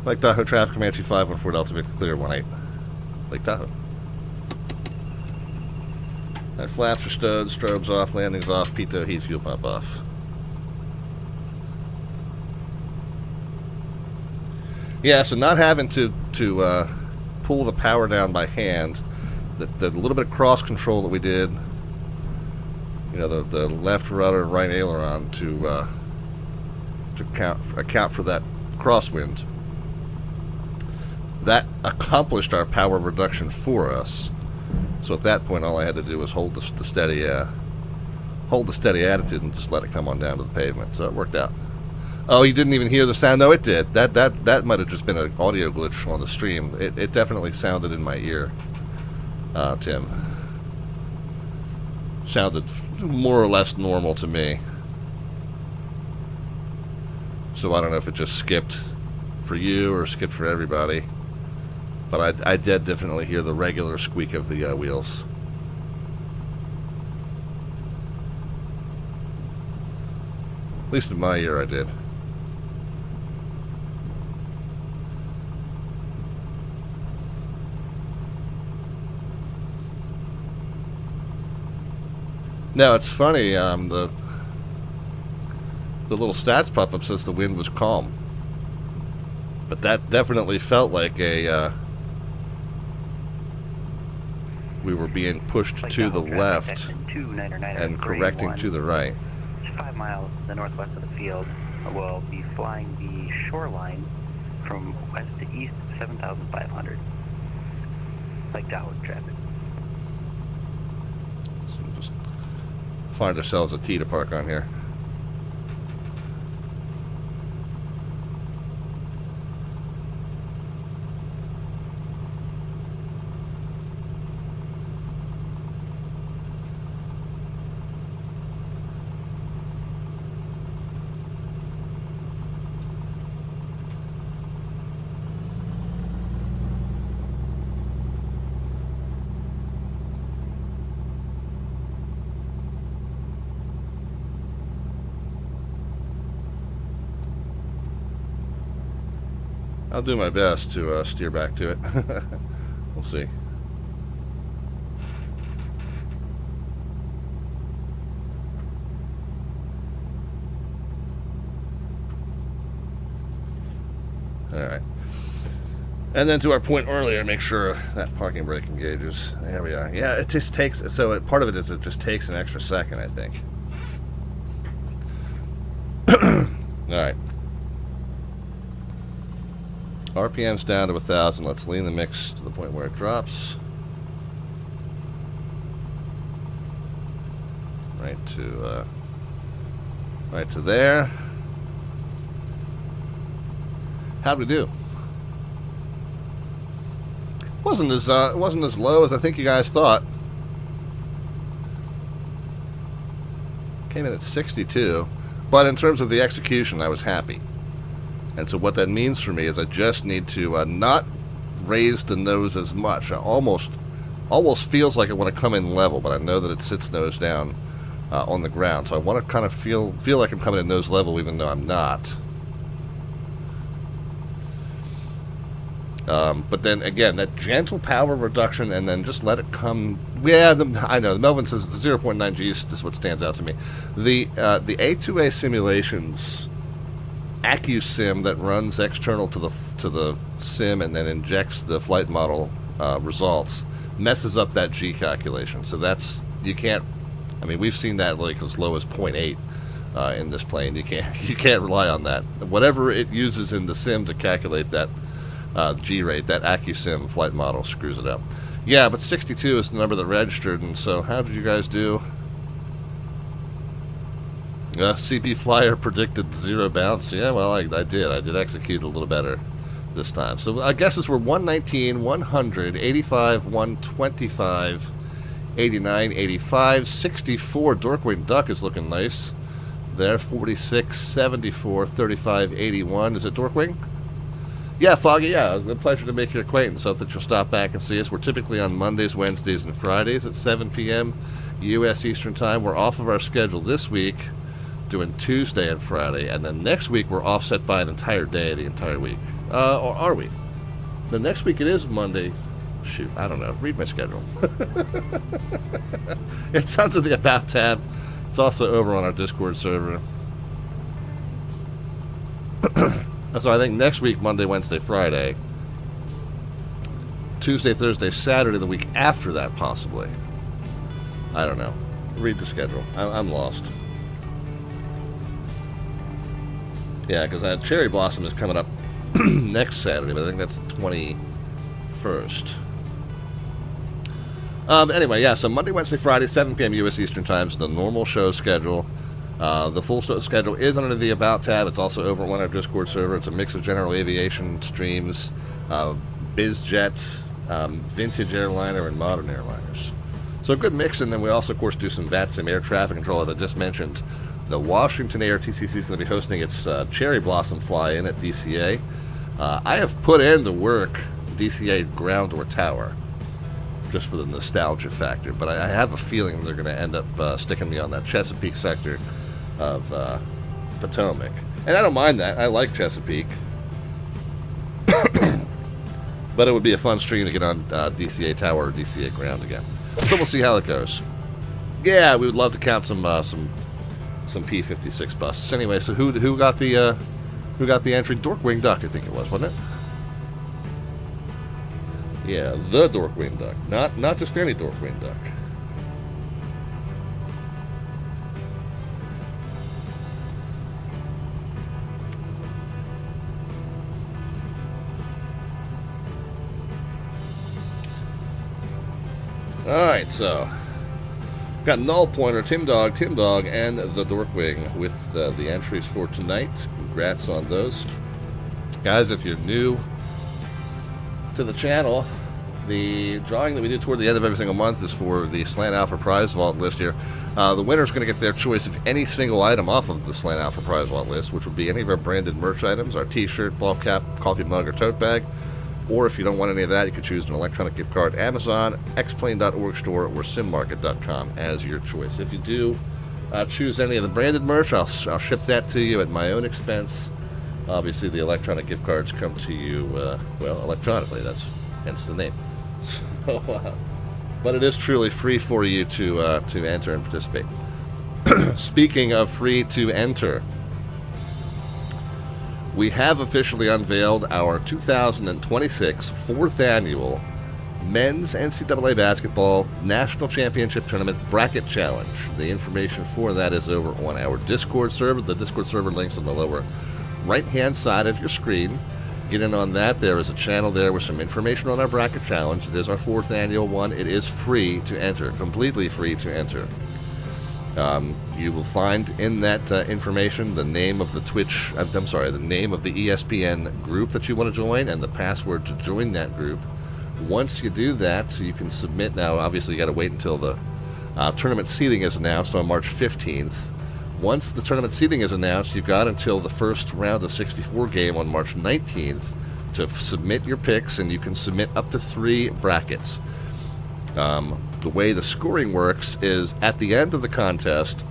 Speaker 8: Lake Tahoe traffic, Comanche 514 Delta Victor, clear 18. Lake Tahoe. Our flaps are stowed, strobes off, landings off, pitot, heat fuel pump off. Yeah, so not having to pull the power down by hand, the little bit of cross control that we did, you know, the left rudder, right aileron to account for that crosswind, that accomplished our power reduction for us. So at that point, all I had to do was hold the steady attitude and just let it come on down to the pavement. So it worked out. Oh, you didn't even hear the sound? No, it did. That might have just been an audio glitch on the stream. It definitely sounded in my ear, Tim. Sounded more or less normal to me. So I don't know if it just skipped for you or skipped for everybody. But I did definitely hear the regular squeak of the wheels. At least in my ear, I did. No, it's funny. The little stats pop-up says the wind was calm, but that definitely felt like a we were being pushed to the left and correcting to the right.
Speaker 14: 5 miles to the northwest of the field. We'll be flying the shoreline from west to east, 7,500. Lake Tahoe traffic.
Speaker 8: So we'll just find ourselves a T to park on here. I'll do my best to steer back to it. We'll see. Alright. And then to our point earlier, make sure that parking brake engages. There we are. Yeah, it just takes, so part of it is it just takes an extra second, I think. Alright. RPM's down to 1,000. Let's lean the mix to the point where it drops. Right to there. How'd we do? It wasn't as low as I think you guys thought. Came in at 62, but in terms of the execution, I was happy. And so what that means for me is I just need to not raise the nose as much. I almost feels like I want to come in level, but I know that it sits nose down on the ground. So I want to kind of feel like I'm coming in nose level, even though I'm not. But then again, that gentle power reduction, and then just let it come. Yeah, I know. Melvin says the 0.9 Gs. This is what stands out to me. The A2A Simulations AccuSim that runs external to the sim and then injects the flight model results messes up that G calculation. So that's, you can't. I mean, we've seen that like as low as 0.8 in this plane. You can't rely on that. Whatever it uses in the sim to calculate that G rate, that AccuSim flight model screws it up. Yeah, but 62 is the number that registered, and so how did you guys do? CP Flyer predicted 0 bounce. Yeah, well, I did. I did execute a little better this time. So I guesses were 119, 100, 85, 125, 89, 85, 64. Dorkwing Duck is looking nice there. 46, 74, 35, 81. Is it Dorkwing? Yeah, Foggy, yeah. It was a pleasure to make your acquaintance. Hope that you'll stop back and see us. We're typically on Mondays, Wednesdays, and Fridays at 7 p.m. U.S. Eastern Time. We're off of our schedule this week, doing Tuesday and Friday, and then next week we're offset by an entire day the entire week. Or are we? The next week it is Monday. Shoot, I don't know. Read my schedule. It's under the About tab. It's also over on our Discord server. So I think next week, Monday, Wednesday, Friday. Tuesday, Thursday, Saturday, the week after that, possibly. I don't know. Read the schedule. I'm lost. Yeah, because Cherry Blossom is coming up next Saturday, but I think that's the 21st. Anyway, yeah, so Monday, Wednesday, Friday, 7 p.m. U.S. Eastern Time is the normal show schedule. The full show schedule is under the About tab. It's also over on our Discord server. It's a mix of General Aviation streams, BizJet, vintage airliner, and modern airliners. So a good mix, and then we also, of course, do some VATSIM air traffic control. As I just mentioned, the Washington ARTCC is going to be hosting its Cherry Blossom fly-in at DCA. I have put in the work DCA ground or tower, just for the nostalgia factor, but I have a feeling they're going to end up sticking me on that Chesapeake sector of Potomac. And I don't mind that. I like Chesapeake. But it would be a fun stream to get on DCA Tower or DCA Ground again. So we'll see how it goes. Yeah, we would love to count some P-56 busts. Anyway, so who got the entry? Dorkwing Duck, I think it was, wasn't it? Yeah, the Dorkwing Duck, not just any Dorkwing Duck. Alright, so got Null Pointer, Tim Dog, and the Dorkwing with the entries for tonight. Congrats on those. Guys, if you're new to the channel, the drawing that we do toward the end of every single month is for the Slant Alpha Prize Vault list here. The winner's going to get their choice of any single item off of the Slant Alpha Prize Vault list, which would be any of our branded merch items, our t-shirt, ball cap, coffee mug, or tote bag. Or if you don't want any of that, you can choose an electronic gift card, Amazon, xplane.org store, or simmarket.com as your choice. If you do choose any of the branded merch, I'll ship that to you at my own expense. Obviously, the electronic gift cards come to you, well, electronically. That's hence the name. So, but it is truly free for you to enter and participate. Speaking of free to enter, we have officially unveiled our 2026 4th annual Men's NCAA Basketball National Championship Tournament Bracket Challenge. The information for that is over on our Discord server. The Discord server link's on the lower right-hand side of your screen. Get in on that. There is a channel there with some information on our Bracket Challenge. It is our 4th annual one. It is free to enter, completely free to enter. You will find in that information the name of the the name of the ESPN group that you want to join and the password to join that group. Once you do that, you can submit. Now, obviously, you got to wait until the tournament seeding is announced on March 15th. Once the tournament seeding is announced, you've got until the first round of 64 game on March 19th to submit your picks, and you can submit up to 3 brackets. The way the scoring works is at the end of the contest,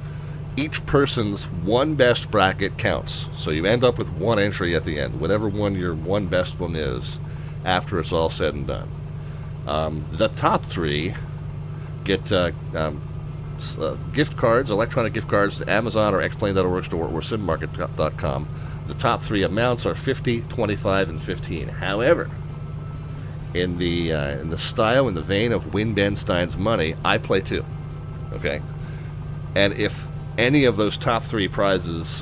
Speaker 8: each person's one best bracket counts. So you end up with one entry at the end. Whatever one your one best one is, after it's all said and done. The top 3 get gift cards, electronic gift cards to Amazon or xplane.org store or simmarket.com. The top 3 amounts are $50, $25, and $15. However, in the style, in the vein of Win Ben Stein's money, I play 2. Okay? And if any of those top 3 prize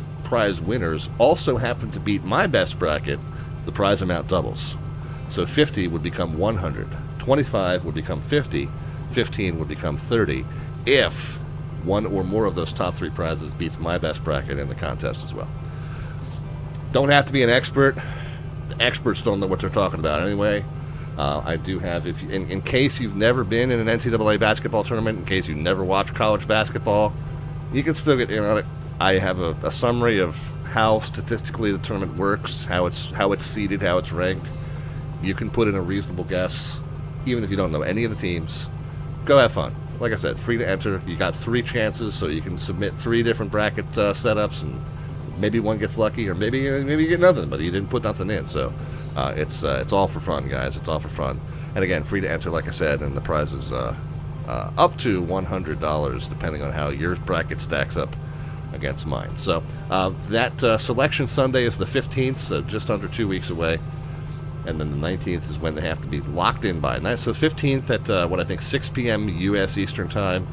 Speaker 8: winners also happen to beat my best bracket, the prize amount doubles. So 50 would become 100, 25 would become 50, 15 would become 30, if one or more of those top 3 prizes beats my best bracket in the contest as well. Don't have to be an expert. The experts don't know what they're talking about anyway. I do have, in case you've never been in an NCAA basketball tournament, in case you never watched college basketball, you can still get in on it. I have a summary of how statistically the tournament works, how it's seeded, how it's ranked. You can put in a reasonable guess, even if you don't know any of the teams. Go have fun. Like I said, free to enter. You got 3 chances, so you can submit 3 different bracket setups, and maybe one gets lucky, or maybe you get nothing, but you didn't put nothing in. So it's all for fun, guys. It's all for fun. And again, free to enter, like I said, and the prize is up to $100, depending on how your bracket stacks up against mine. So that selection Sunday is the 15th, so just under 2 weeks away. And then the 19th is when they have to be locked in by. So 15th at what I think 6 p.m. U.S. Eastern Time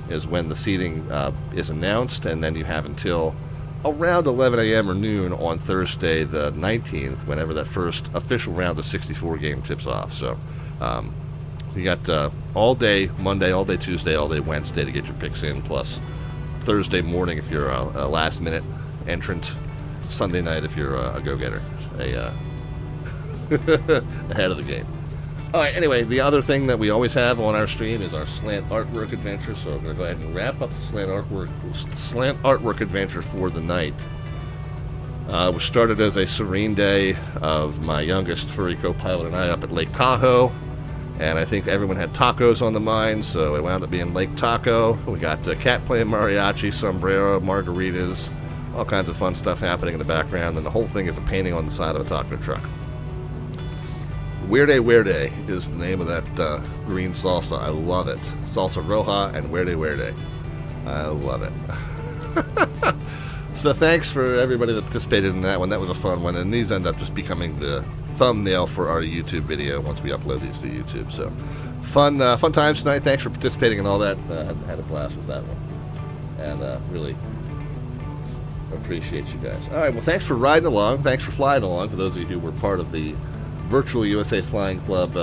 Speaker 8: is when the seeding is announced, and then you have until around 11 a.m. or noon on Thursday the 19th, whenever that first official round of 64 game tips off. So you got all day Monday, all day Tuesday, all day Wednesday to get your picks in, plus Thursday morning if you're a last-minute entrant, Sunday night if you're a go-getter, ahead of the game. All right, anyway, the other thing that we always have on our stream is our slant artwork adventure, so I'm going to go ahead and wrap up the slant artwork adventure for the night. We started as a serene day of my youngest furry co-pilot and I up at Lake Tahoe, and I think everyone had tacos on the mind, so it wound up being Lake Taco. We got cat playing mariachi, sombrero, margaritas, all kinds of fun stuff happening in the background, and the whole thing is a painting on the side of a taco truck. Weirde is the name of that green salsa. I love it. Salsa Roja and Weirde. I love it. So thanks for everybody that participated in that one. That was a fun one, and these end up just becoming the thumbnail for our YouTube video once we upload these to YouTube. So fun times tonight. Thanks for participating in all that. Had a blast with that one, and really appreciate you guys. All right, well, thanks for riding along. Thanks for flying along. For those of you who were part of the Virtual USA Flying Club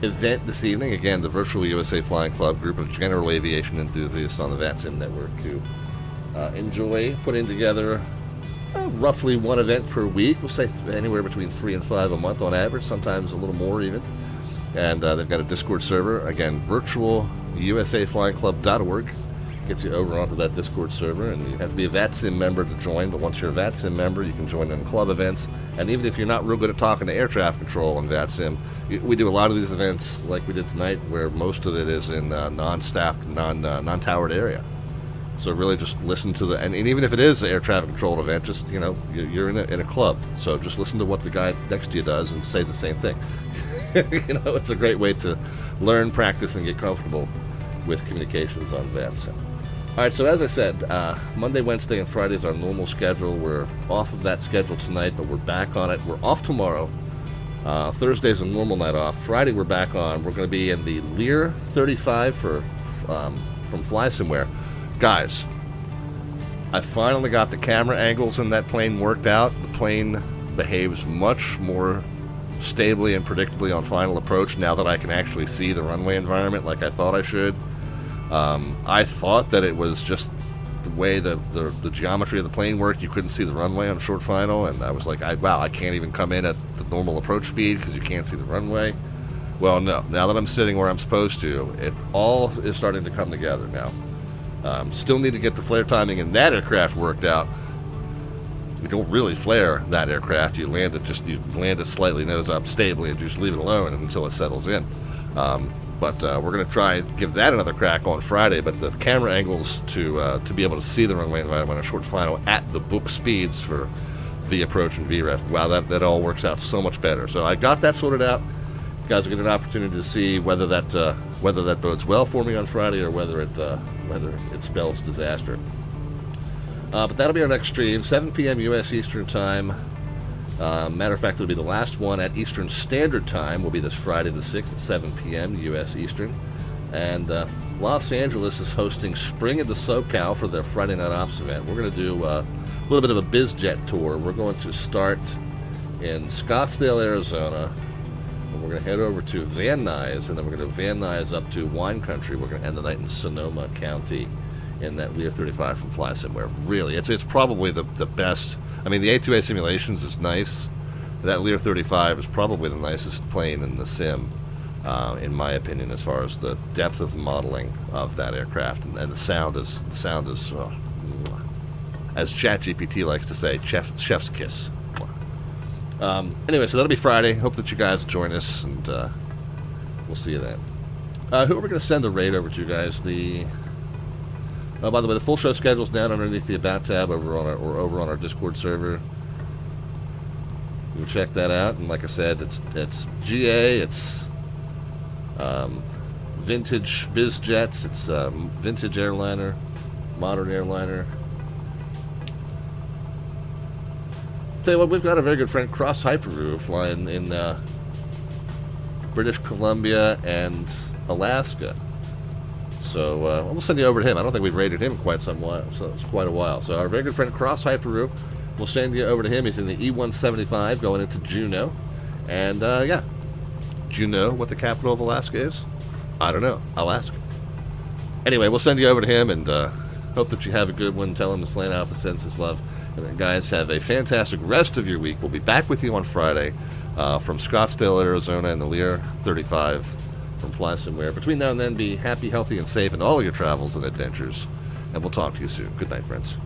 Speaker 8: event this evening. Again, the Virtual USA Flying Club, group of general aviation enthusiasts on the VATSIM network who enjoy putting together roughly one event per week. We'll say anywhere between 3 and 5 a month on average, sometimes a little more even. And they've got a Discord server. Again, virtualusaflyingclub.org gets you over onto that Discord server, and you have to be a VATSIM member to join, but once you're a VATSIM member, you can join in club events. And even if you're not real good at talking to air traffic control on VATSIM, we do a lot of these events like we did tonight, where most of it is in non-staffed, non-towered area. So really just listen to and even if it is an air traffic controlled event, just, you're in a club, so just listen to what the guy next to you does and say the same thing. It's a great way to learn, practice, and get comfortable with communications on VATSIM. All right, so as I said, Monday, Wednesday, and Friday is our normal schedule. We're off of that schedule tonight, but we're back on it. We're off tomorrow. Thursday's a normal night off. Friday we're back on. We're going to be in the Lear 35 from Fly Somewhere. Guys, I finally got the camera angles in that plane worked out. The plane behaves much more stably and predictably on final approach now that I can actually see the runway environment like I thought I should. I thought that it was just the way the geometry of the plane worked. You couldn't see the runway on short final, and I was like, wow, I can't even come in at the normal approach speed because you can't see the runway. Well, no. Now that I'm sitting where I'm supposed to, it all is starting to come together now. Still need to get the flare timing in that aircraft worked out. You don't really flare that aircraft. You land it slightly nose up stably and just leave it alone until it settles in. But we're going to try and give that another crack on Friday. But the camera angles to be able to see the runway environment on a short final at the book speeds for V approach and VREF. Wow, that all works out so much better. So I got that sorted out. You guys will get an opportunity to see whether that bodes well for me on Friday or whether it spells disaster. But that'll be our next stream, 7 p.m. U.S. Eastern Time. Matter of fact, it'll be the last one at Eastern Standard Time. Will be this Friday the 6th at 7 p.m. U.S. Eastern. And Los Angeles is hosting Spring into SoCal for their Friday Night Ops event. We're going to do a little bit of a BizJet tour. We're going to start in Scottsdale, Arizona. And we're going to head over to Van Nuys, and then we're going to Van Nuys up to Wine Country. We're going to end the night in Sonoma County in that Lear 35 from FlySim, where really it's probably the best. I mean, the A2A Simulations is nice. That Lear 35 is probably the nicest plane in the sim, in my opinion, as far as the depth of modeling of that aircraft, and the sound is as ChatGPT likes to say, chef's kiss. Anyway, so that'll be Friday. Hope that you guys join us, and we'll see you then. Who are we going to send the raid over to, guys? Oh, by the way, the full show schedule's down underneath the About tab over on our Discord server. You can check that out. And like I said, it's GA, it's vintage BizJets, it's vintage airliner, modern airliner. Tell you what, we've got a very good friend, Cross Hyperoo, flying in British Columbia and Alaska. So we'll send you over to him. I don't think we've rated him in quite some while, so it's quite a while. So our very good friend Cross Hyperoo, we'll send you over to him. He's in the E-175 going into Juneau. And yeah, do you know what the capital of Alaska is? I don't know. Alaska. Anyway, we'll send you over to him, and hope that you have a good one. Tell him the Slant Alpha sends his love. And then, guys, have a fantastic rest of your week. We'll be back with you on Friday from Scottsdale, Arizona, and the Lear 35 from FlySimware. Between now and then, be happy, healthy, and safe in all of your travels and adventures. And we'll talk to you soon. Good night, friends.